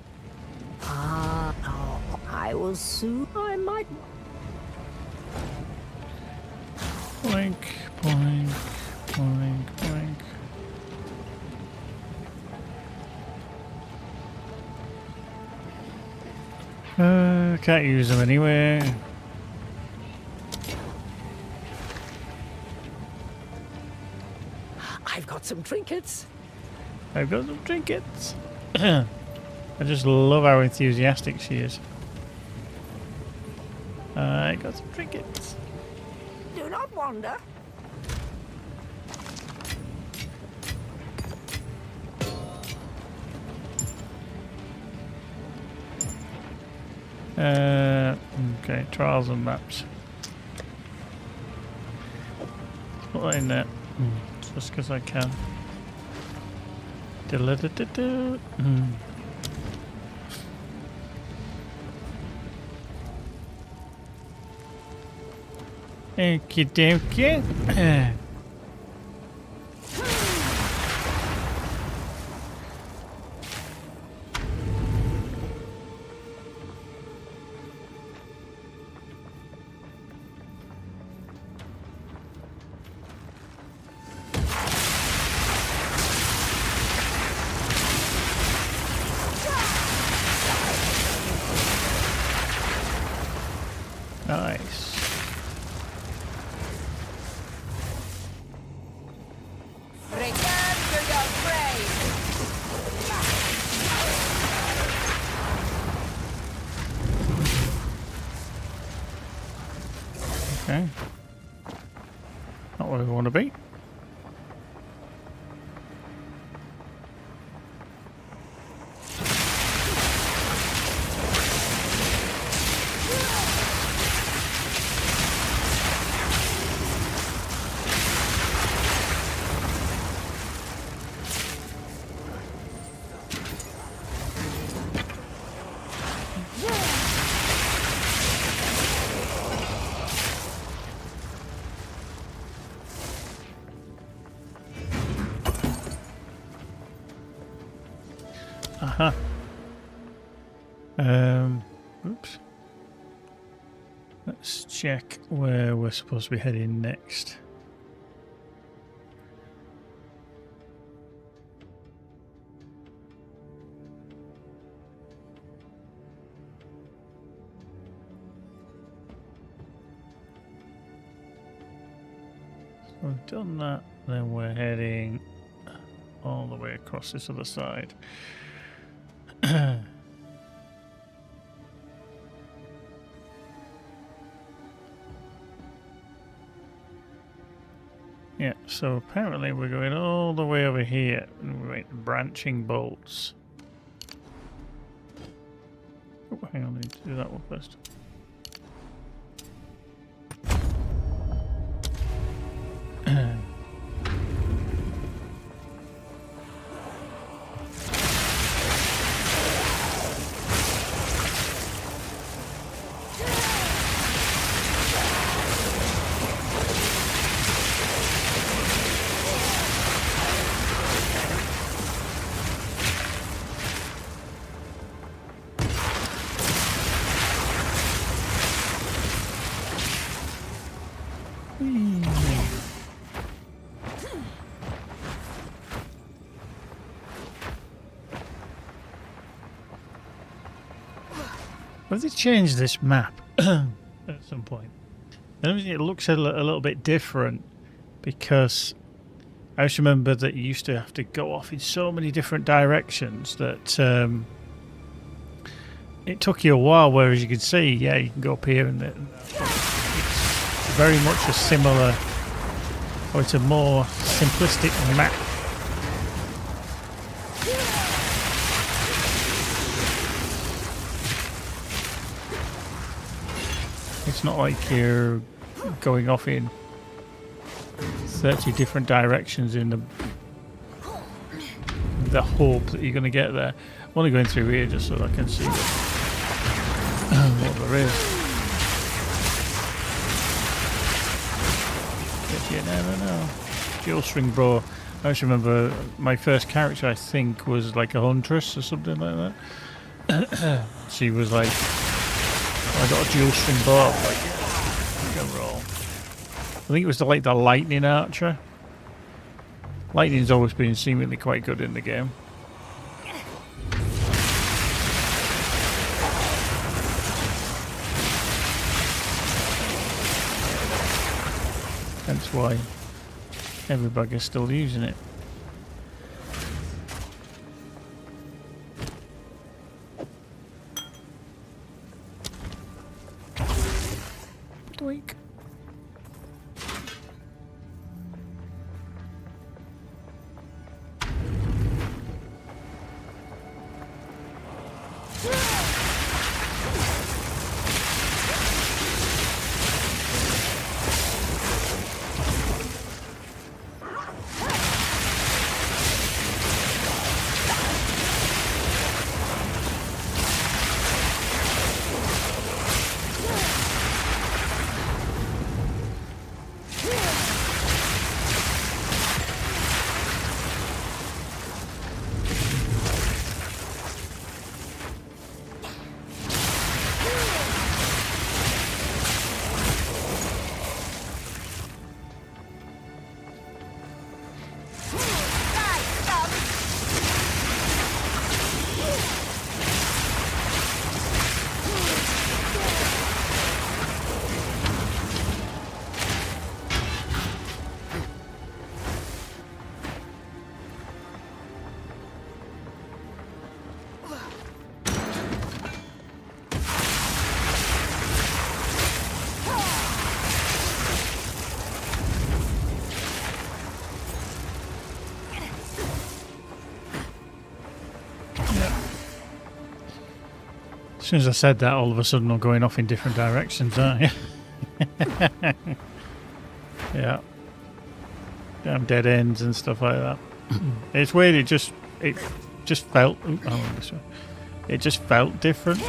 Ah, no. I will soon. I might. Boink, boink, boink, boink. Can't use them anyway. I've got some trinkets. I've got some trinkets. I just love how enthusiastic she is. I got some trinkets. Do not wander. Okay, trials and maps. Put that in there. Just because I can. Diddle-diddle-diddle. Okie dokie. Nice. Return to your grave. Okay. Not where we want to be. Aha. Oops. Let's check where we're supposed to be heading next. So we've done that, then we're heading all the way across this other side. Yeah, so apparently we're going all the way over here and we're branching bolts. Oh, hang on, I need to do that one first. Have they changed this map at some point? I don't think it looks a little bit different because I just remember that you used to have to go off in so many different directions that it took you a while, whereas you can see, yeah, you can go up here and it's very much a similar, or it's a more simplistic map. It's not like you're going off in 30 different directions in the hope that you're going to get there. I'm only going through here just so I can see what there is. But you never know. Dual string bow. I just remember my first character, I think, was like a huntress or something like that. She was like, I got a dual string bow. Like, yeah, go roll. I think it was the lightning archer. Lightning's always been seemingly quite good in the game. That's why everybody's still using it. Doink. As soon as I said that, all of a sudden I'm going off in different directions, aren't you? Yeah. Damn dead ends and stuff like that. It's weird, it just felt... Oh, this way. It just felt different.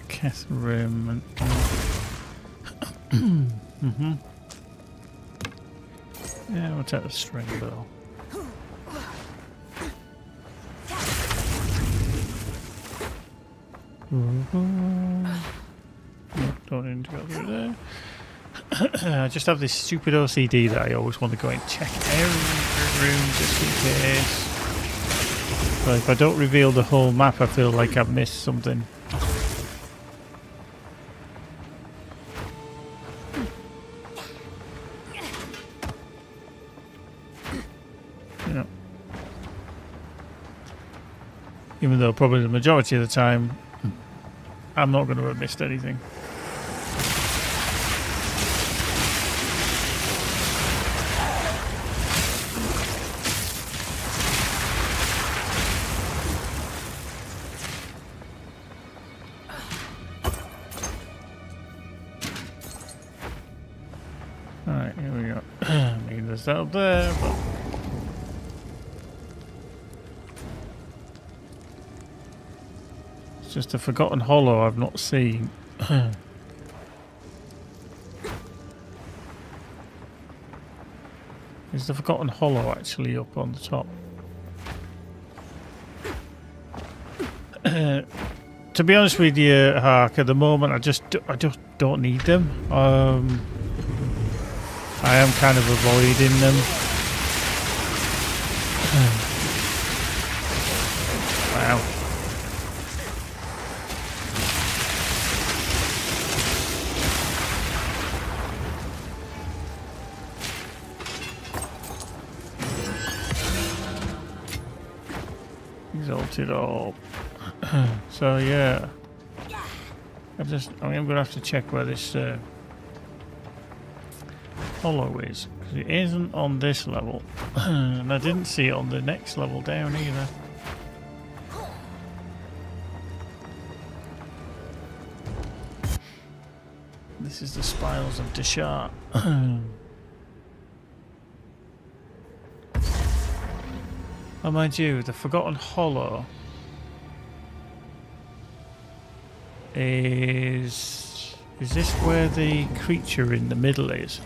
Catherine and yeah, we'll take the string bow. Don't need to go through there. I just have this stupid OCD that I always want to go and check every room just in case. But if I don't reveal the whole map, I feel like I've missed something. Even though probably the majority of the time I'm not going to have missed anything. Alright, here we go. Maybe there's that up there, but it's just a forgotten hollow I've not seen. Is the forgotten hollow actually up on the top? to be honest with you, Hark, at the moment I just don't need them. I am kind of avoiding them. Wow. Exalted orb. So yeah, I'm gonna have to check where this hollow is, because it isn't on this level, and I didn't see it on the next level down either. This is the Spirals of Deshart. Oh, mind you, the Forgotten Hollow is this where the creature in the middle is?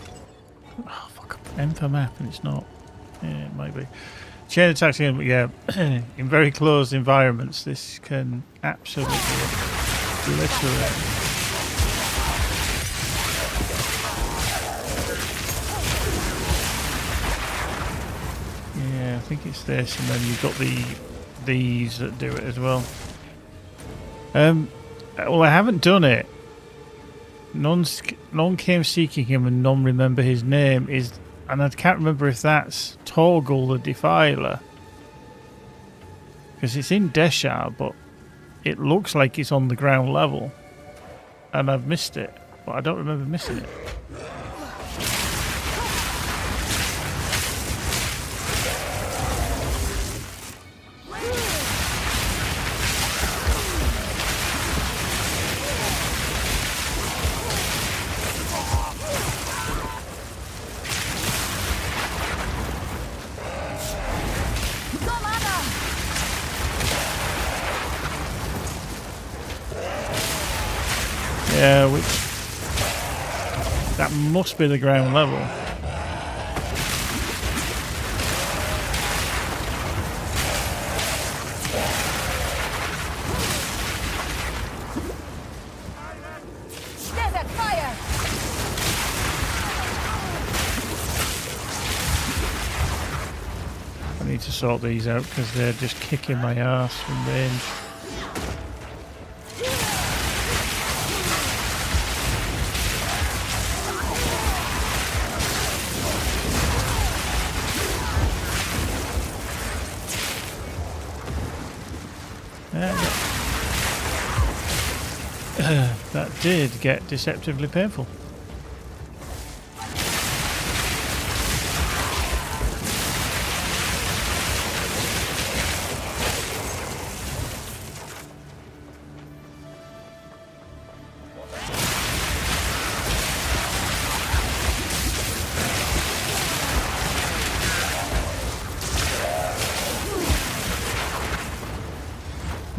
Oh, fuck, enter map, and it's not. Yeah, it might be. Chain attacks again, but yeah, in very closed environments, this can absolutely obliterate. I think it's this, and then you've got these that do it as well. Well, I haven't done it. None came seeking him, and none remember his name. And I can't remember if that's Torgal the Defiler, because it's in Deshart, but it looks like it's on the ground level, and I've missed it, but I don't remember missing it. Yeah, that must be the ground level. Desert fire! I need to sort these out because they're just kicking my ass from range. That did get deceptively painful.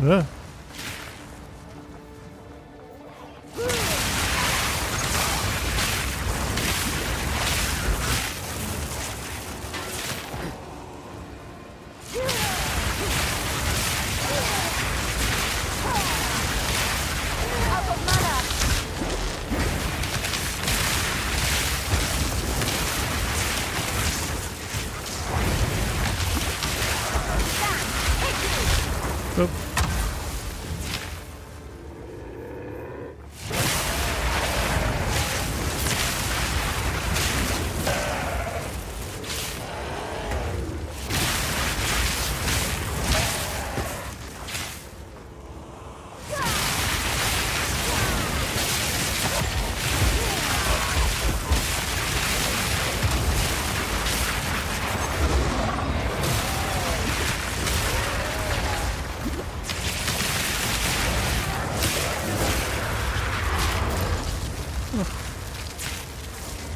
Ugh. Oop.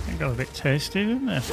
It got a bit tasty, didn't it?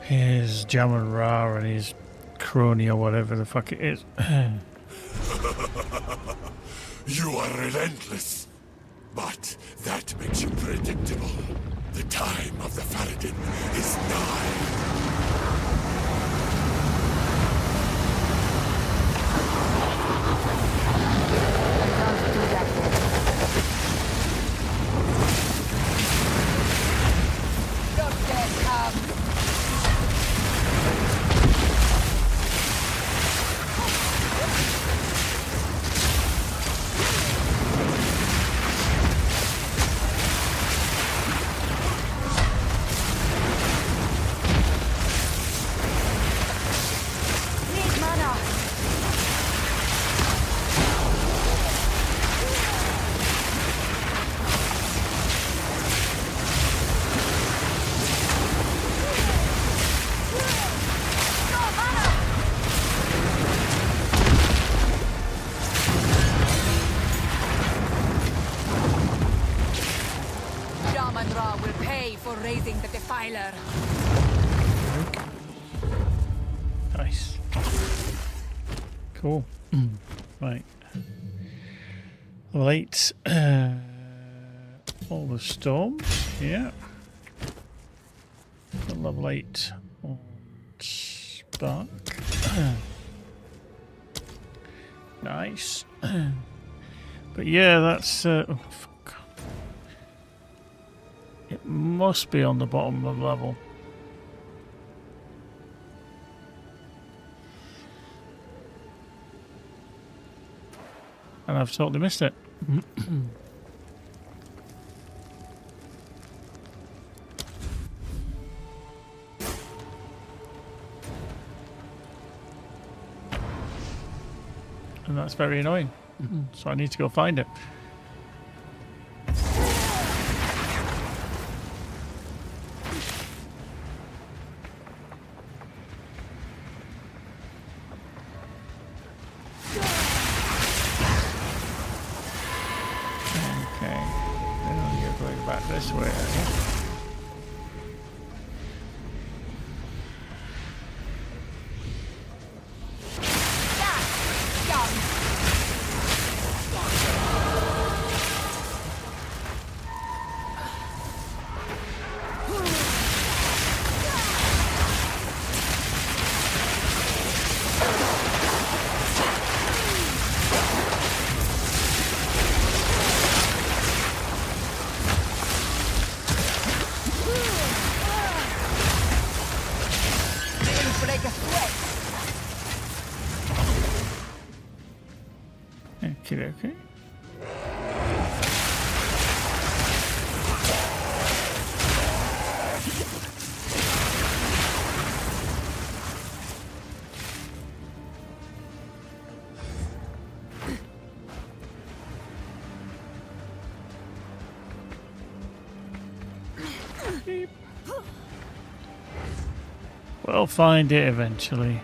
Here's Jamon Ra and his crony or whatever the fuck it is. You are relentless, but that makes you predictable. The time of the Faradin is nigh. For raising the defiler. Nice. Cool. Right. Level 8. All the storms. Yeah. Level 8 on Spark. Nice. But yeah, that's... oh, fuck. It must be on the bottom of the level. And I've totally missed it. And that's very annoying. So I need to go find it. This way, okay. We'll find it eventually.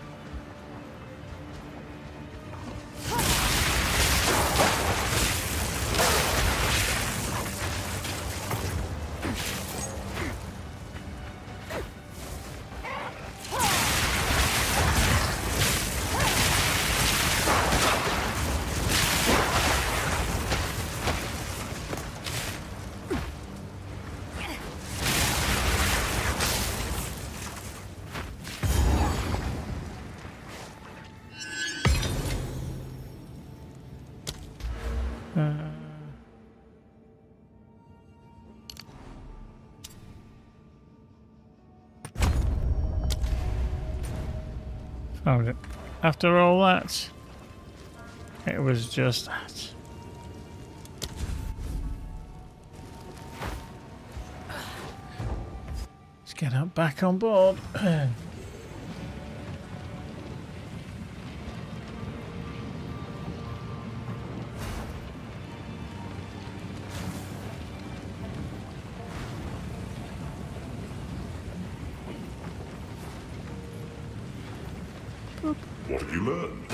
Found it. After all that, it was just that. Let's get up back on board. What have you learned?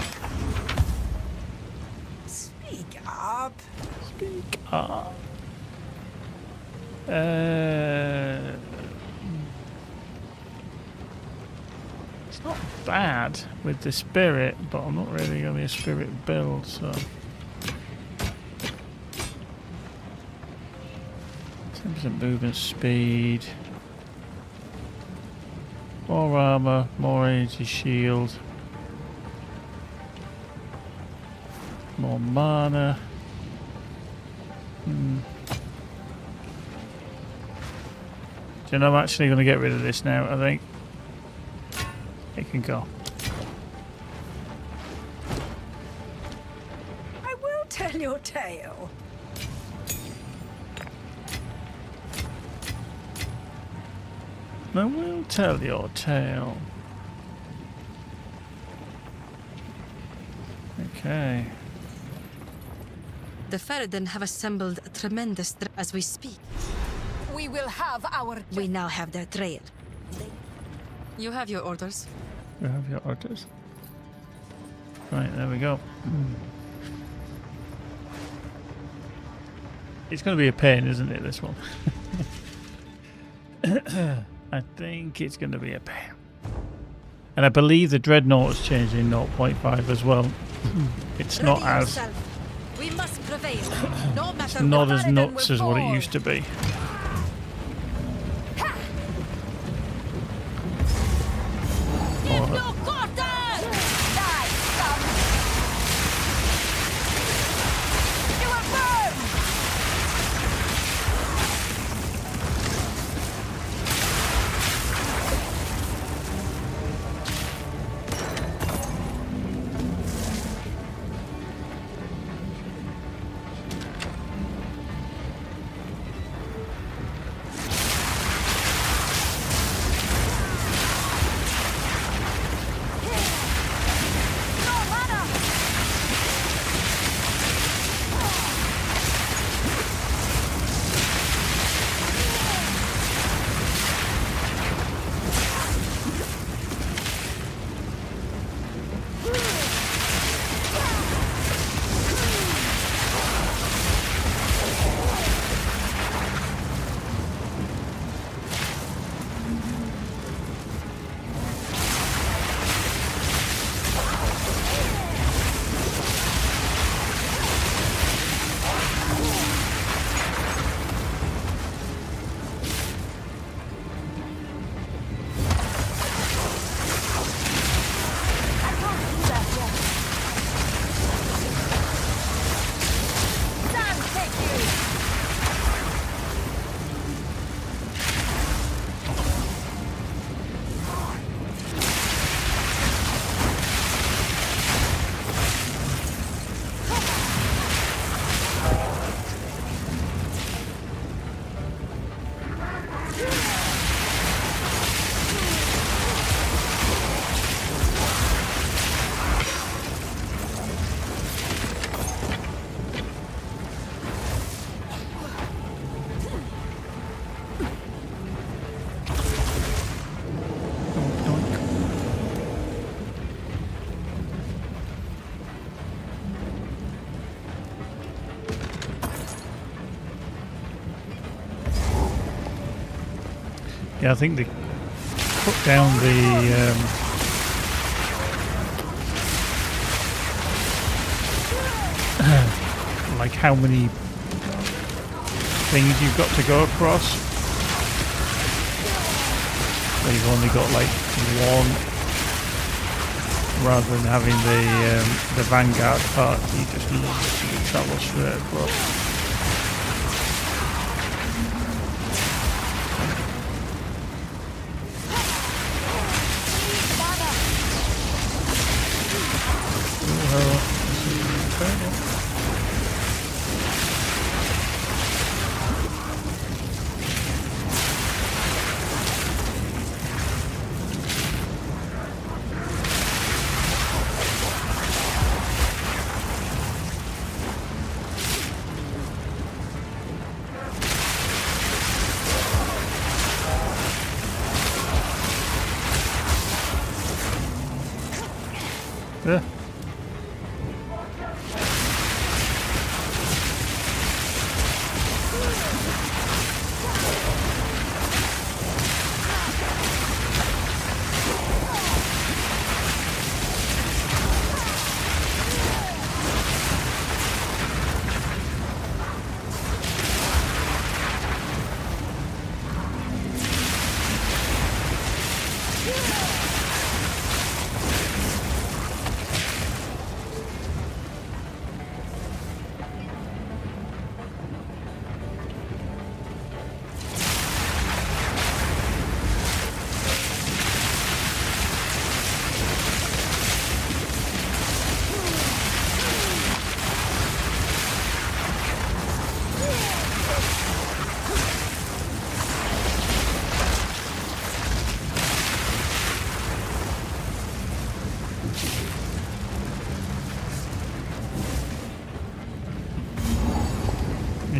Speak up. Speak up. It's not bad with the spirit, but I'm not really going to be a spirit build, so 10% movement speed, more armor, more energy shield, more mana. And I'm actually going to get rid of this now, I think. It can go. I will tell your tale. I will tell your tale. Okay. The Ferryden have assembled a tremendous as we speak. We will have our... We now have their trail. You have your orders. You have your orders. Right, there we go. It's going to be a pain, isn't it, this one? I think it's going to be a pain. And I believe the Dreadnought has changed in 0.5 as well. It's not as... We must prevail. No matter It's not as nuts as what it used to be. Yeah, I think they put down the like how many things you've got to go across. So you've only got like one, rather than having the Vanguard part. You just literally travel straight across. Yeah.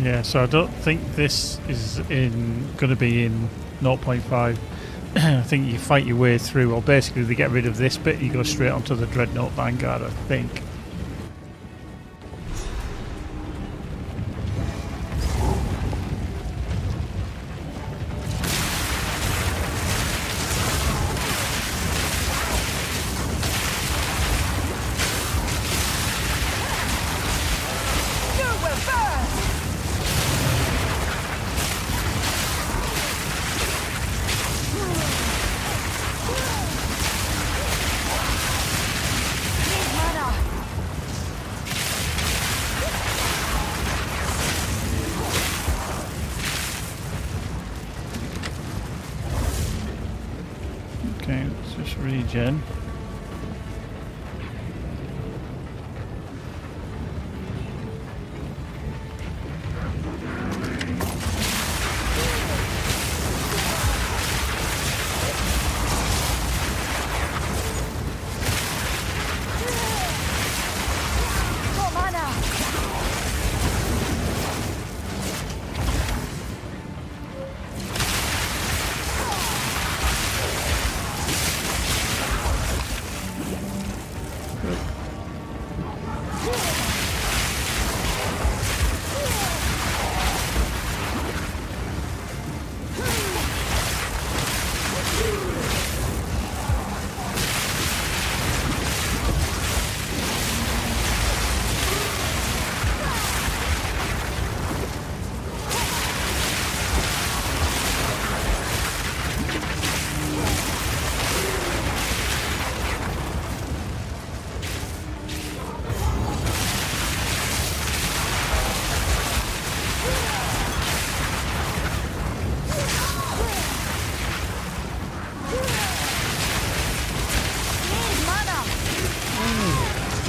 Yeah, so I don't think this is going to be in 0.5. I think you fight your way through, or basically they get rid of this bit, you go straight onto the Dreadnought Vanguard, I think. Okay, let's just regen.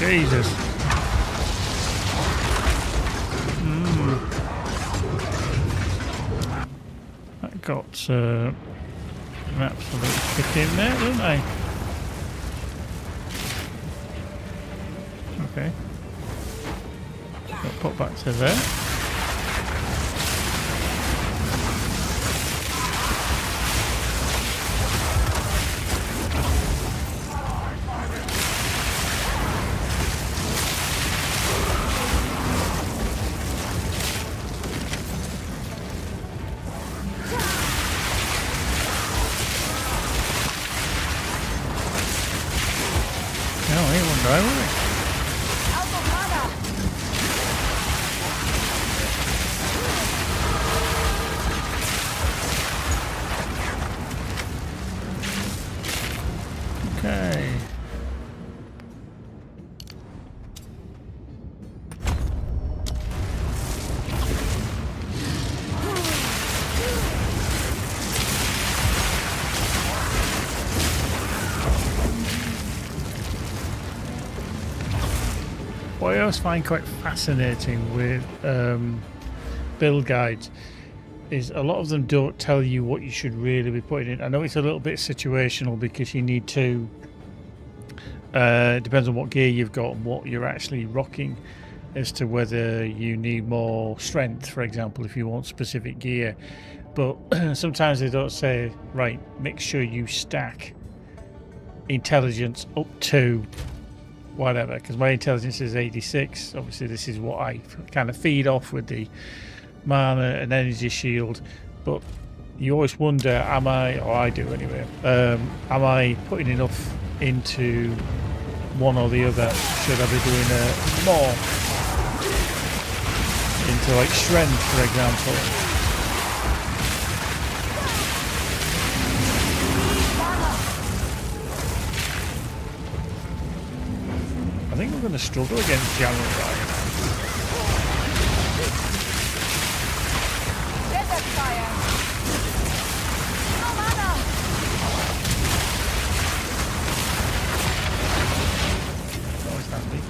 Jesus. That got an absolute kick in there, didn't I? Okay. Got put back to there. Okay. What I always find quite fascinating with build guides is a lot of them don't tell you what you should really be putting in. I know it's a little bit situational because you need to, depends on what gear you've got and what you're actually rocking as to whether you need more strength, for example, if you want specific gear. But sometimes they don't say, right, make sure you stack intelligence up to whatever, because my intelligence is 86. Obviously this is what I kind of feed off with the mana and energy shield, but you always wonder, am I, or I do anyway, am I putting enough into one or the other? Should I be doing more into like strength, for example? going to struggle against Jammerbai. Desert fire! No mana! What is that big?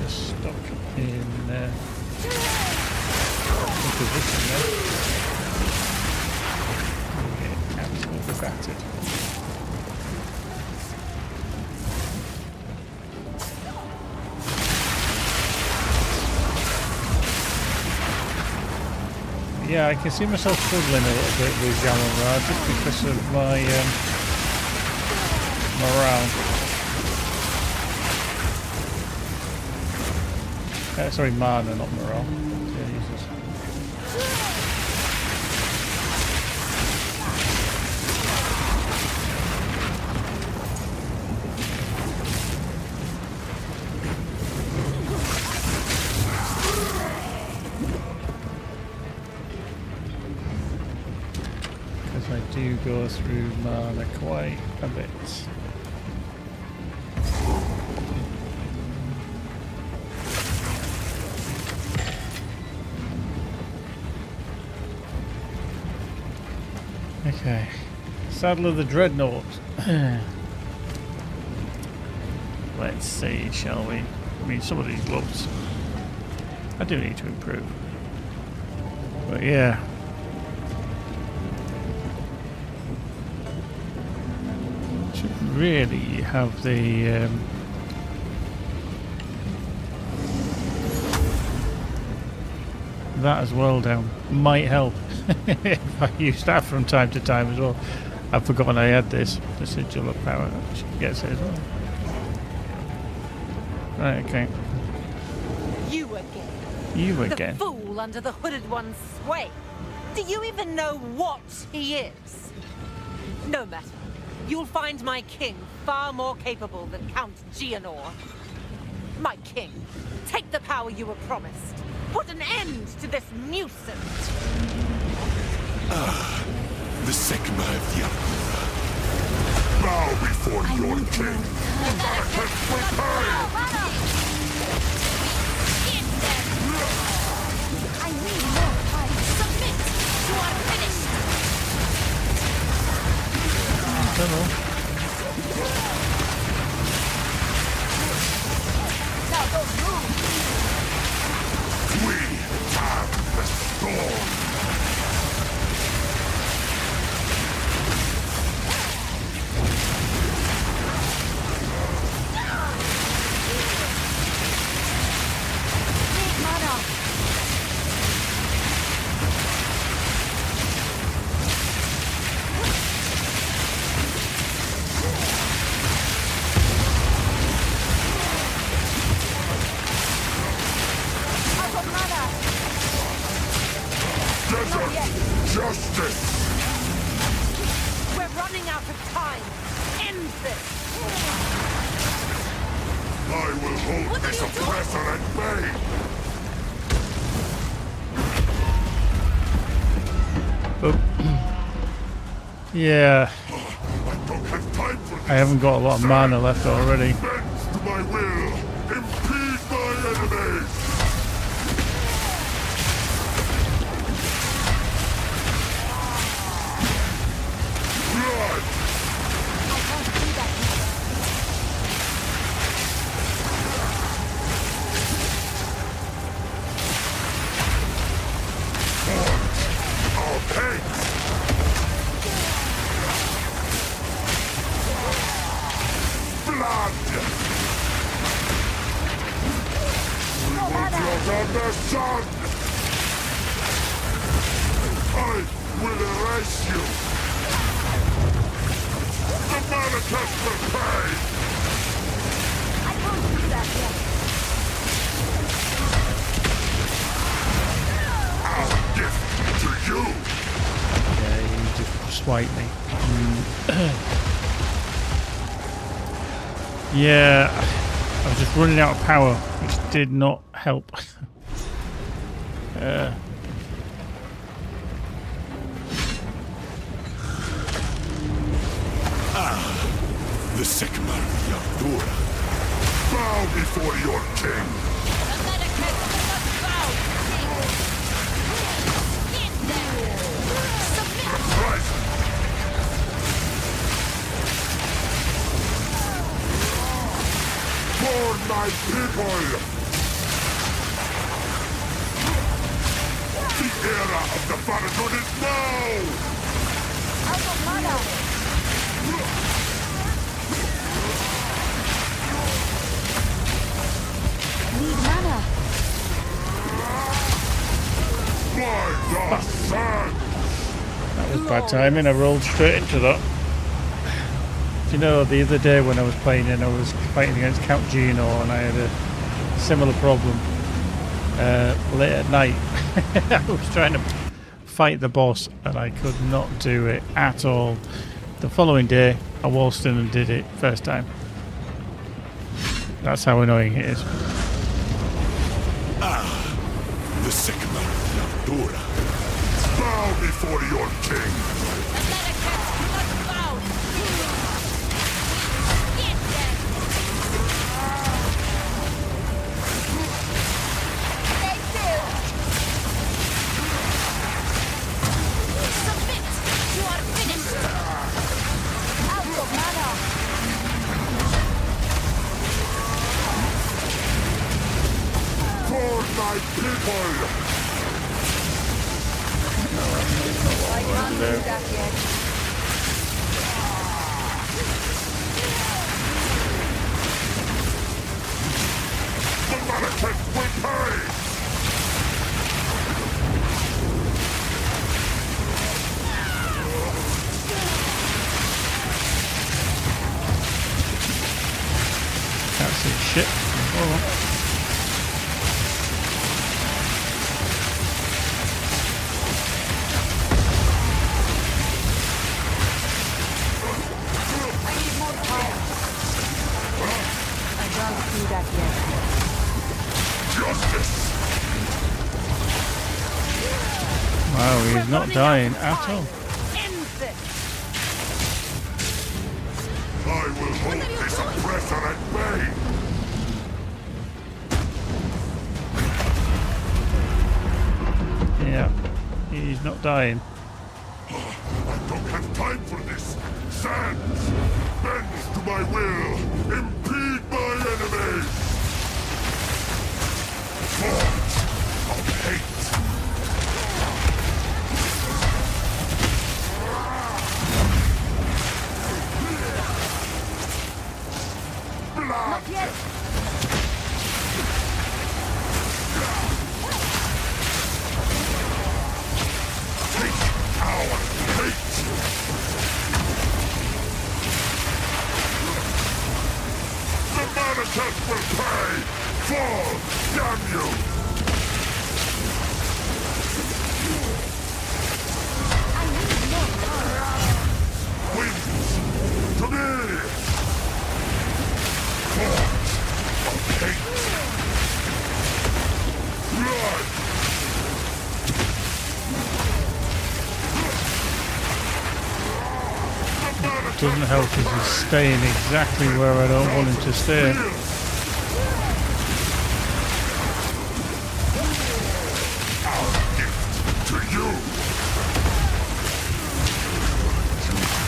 Just stuck in position there. Get absolutely battered. Yeah, I can see myself struggling a little bit with Jammerbai just because of my morale. Sorry, mana, not morale. Jesus. Because I do go through mana quite a bit. Okay, Saddle of the Dreadnought. Let's see, shall we? I mean, some of these gloves I do need to improve, but yeah. Should really have the that as well down. Might help. If I use that from time to time as well. I've forgotten I had this. The sigil of power. I should get it as well. Right, okay. You again. You again. The fool under the hooded one's sway. Do you even know what he is? No matter. You'll find my king far more capable than Count Gianor. My king, take the power you were promised. Put an end to this nuisance. Ah, the Sekma of Yakura. Bow before your king. I need more time. Submit! You are finished! I don't know. Now don't move! We have the storm. Need mana! Out of mana! Desert justice. We're running out of time! End this! I will hold this oppressor at bay. Yeah, I don't have time for this. I haven't got a lot of mana left already. Bend to my will. Impede my enemies. Blood. I can't do that now. Our pains. Blood. We will blot on the sun. I will erase you. The manifest will pay. I can't do that yet. Our gift to you. Yeah, you just swipe me. Yeah, I was just running out of power, which did not help. The Sekma of Yakura. Bow Bow before your king. Right. For my people! The era of the Faradun is now! Out of mana! Need mana! By the sun! That was bad timing. I rolled straight into that. Do you know, the other day when I was playing and I was fighting against Count Gino and I had a similar problem late at night. I was trying to fight the boss and I could not do it at all. The following day I waltzed in and did it first time. That's how annoying it is. The Sigma Dura. Bow before your king. My people! I can't do that yet. The Malekith will pay! Can't see shit. Oh. Wow, he's not dying at all. I will hold this oppressor at bay! Yeah, he's not dying. I don't have time for this! Sands! Bend to my will! Impede my enemies! Forge of hate! Not yet! Take our hate! The Malekith will pay! Fall! Damn you! I need more power! Winds! To me! Hate! Blood! Doesn't help because he's staying exactly where I don't want him to stay. Our gift to you!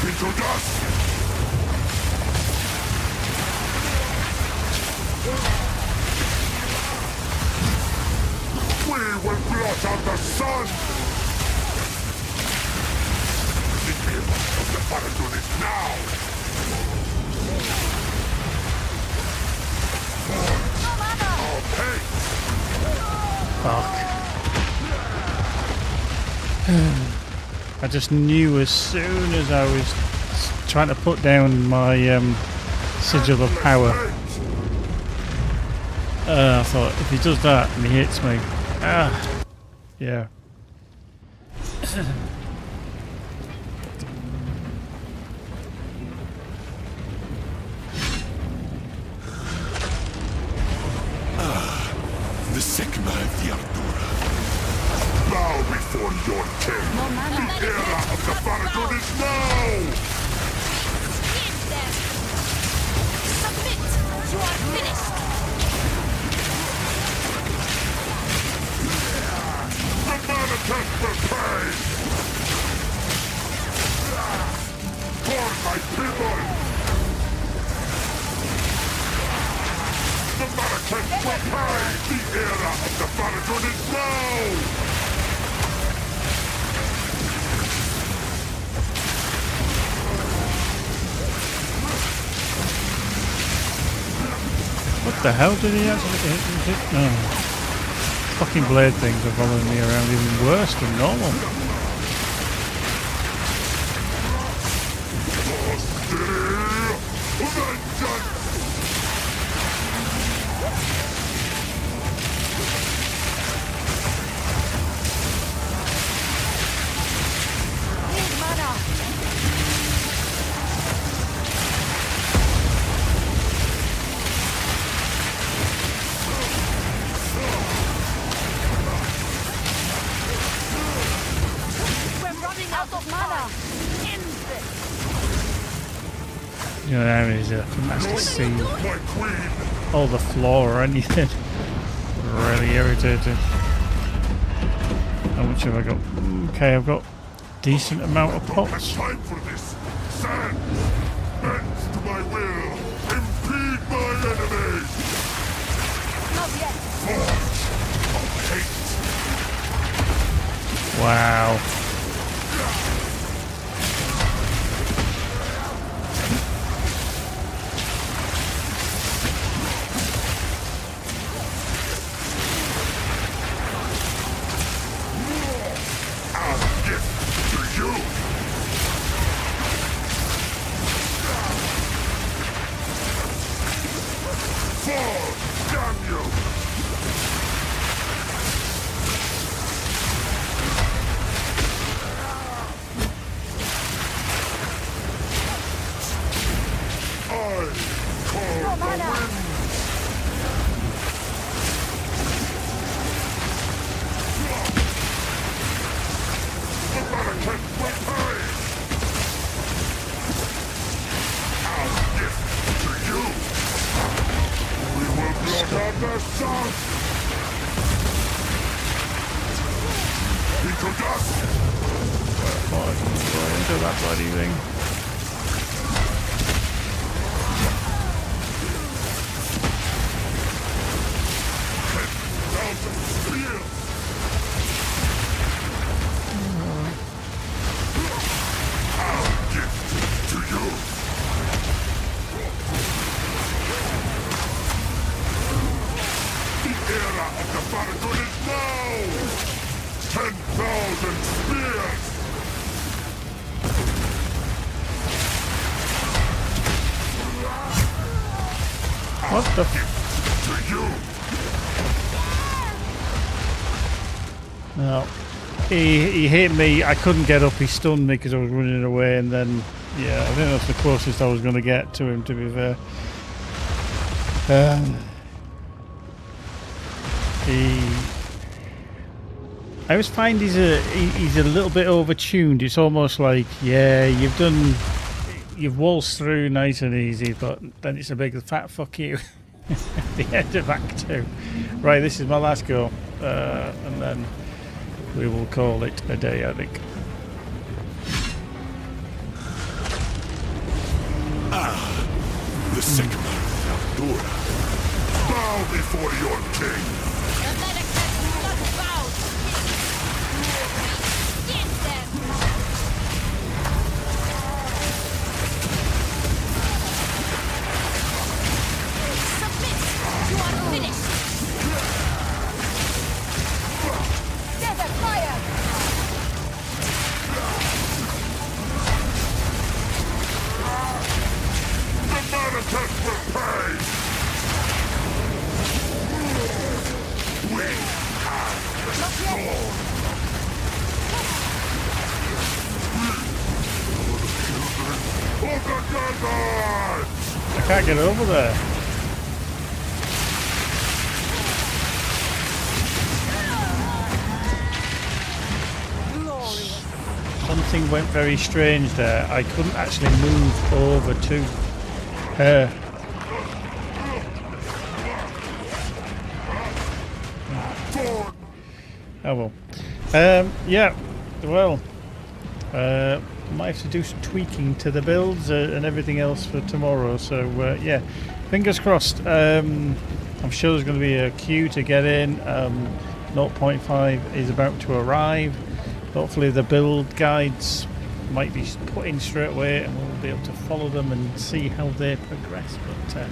Into dust! We will blot out the sun! The era of the Faradun is now! Our hate! Fuck. I just knew as soon as I was trying to put down my sigil of power. I thought, if he does that and he hits me, yeah. The Sigma of the Ardura. Bow before your king. The era of the Faradun is now! Submit! You are finished! The era of the Battlefield is now! What the hell did he actually hit? No. Fucking blade things are following me around even worse than normal. You know, there is a nasty scene. All the floor or anything. Really irritating. How much have I got? Okay, I've got a decent amount of pots. Time for this. Sand bends to my will. Impede my enemies. Not yet. Forge of hate. Wow. That bloody thing. What the No. He hit me, I couldn't get up, he stunned me because I was running away, and then, yeah, I think that's the closest I was going to get to him, to be fair. I always find he's a little bit overtuned. It's almost like, yeah, you've waltzed through nice and easy, but then it's a big fat fuck you at the end of Act 2. Right, this is my last go, and then we will call it a day, I think. The sycamore of Aldura. Bow before your king. I can't get over there. Something went very strange there. I couldn't actually move over to her. Oh well. Yeah, well, might have to do some tweaking to the builds and everything else for tomorrow, so yeah, fingers crossed. I'll I'm sure there's going to be a queue to get in. 0.5 is about to arrive. Hopefully the build guides might be put in straight away and we'll be able to follow them and see how they progress. But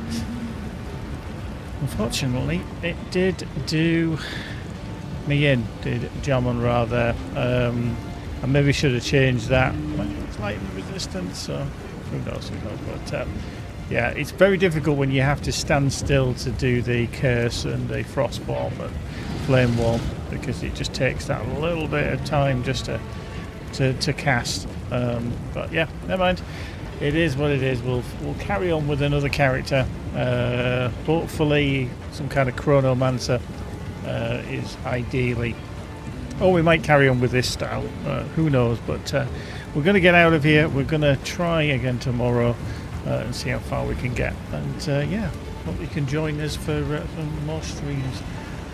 unfortunately, it did do me in, did Jamon rather. I maybe should have changed that. It's lightning resistance, so who knows. But yeah, it's very difficult when you have to stand still to do the curse and the frost bomb and flame wall, because it just takes that little bit of time just to cast. But yeah, never mind. It is what it is. We'll carry on with another character. Hopefully some kind of chronomancer is ideally. Or we might carry on with this style. Who knows? But we're going to get out of here. We're going to try again tomorrow and see how far we can get. And yeah, hope you can join us for more streams,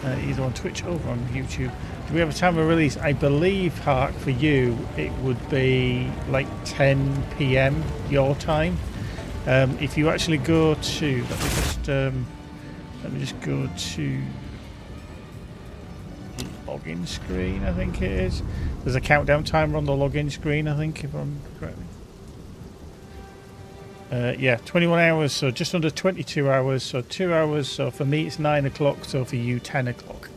either on Twitch or on YouTube. Do we have a time of release? I believe, Hark, for you it would be like 10 PM your time. If you actually go to, let me just go to login screen, I think it is. There's a countdown timer on the login screen, I think, if I'm correct. Yeah, 21 hours, so just under 22 hours, so 2 hours. So for me it's 9 o'clock, so for you 10 o'clock.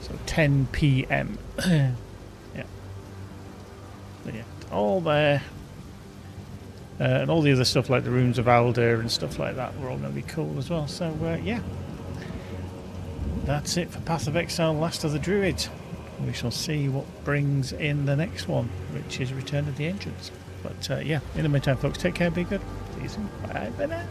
So 10 PM. Yeah. So yeah, all there. And all the other stuff like the Runes of Alder and stuff like that were all going to be cool as well. So yeah. That's it for Path of Exile, Last of the Druids. We shall see what brings in the next one, which is Return of the Ancients. But yeah, in the meantime, folks, take care, be good. See you soon. Bye for now.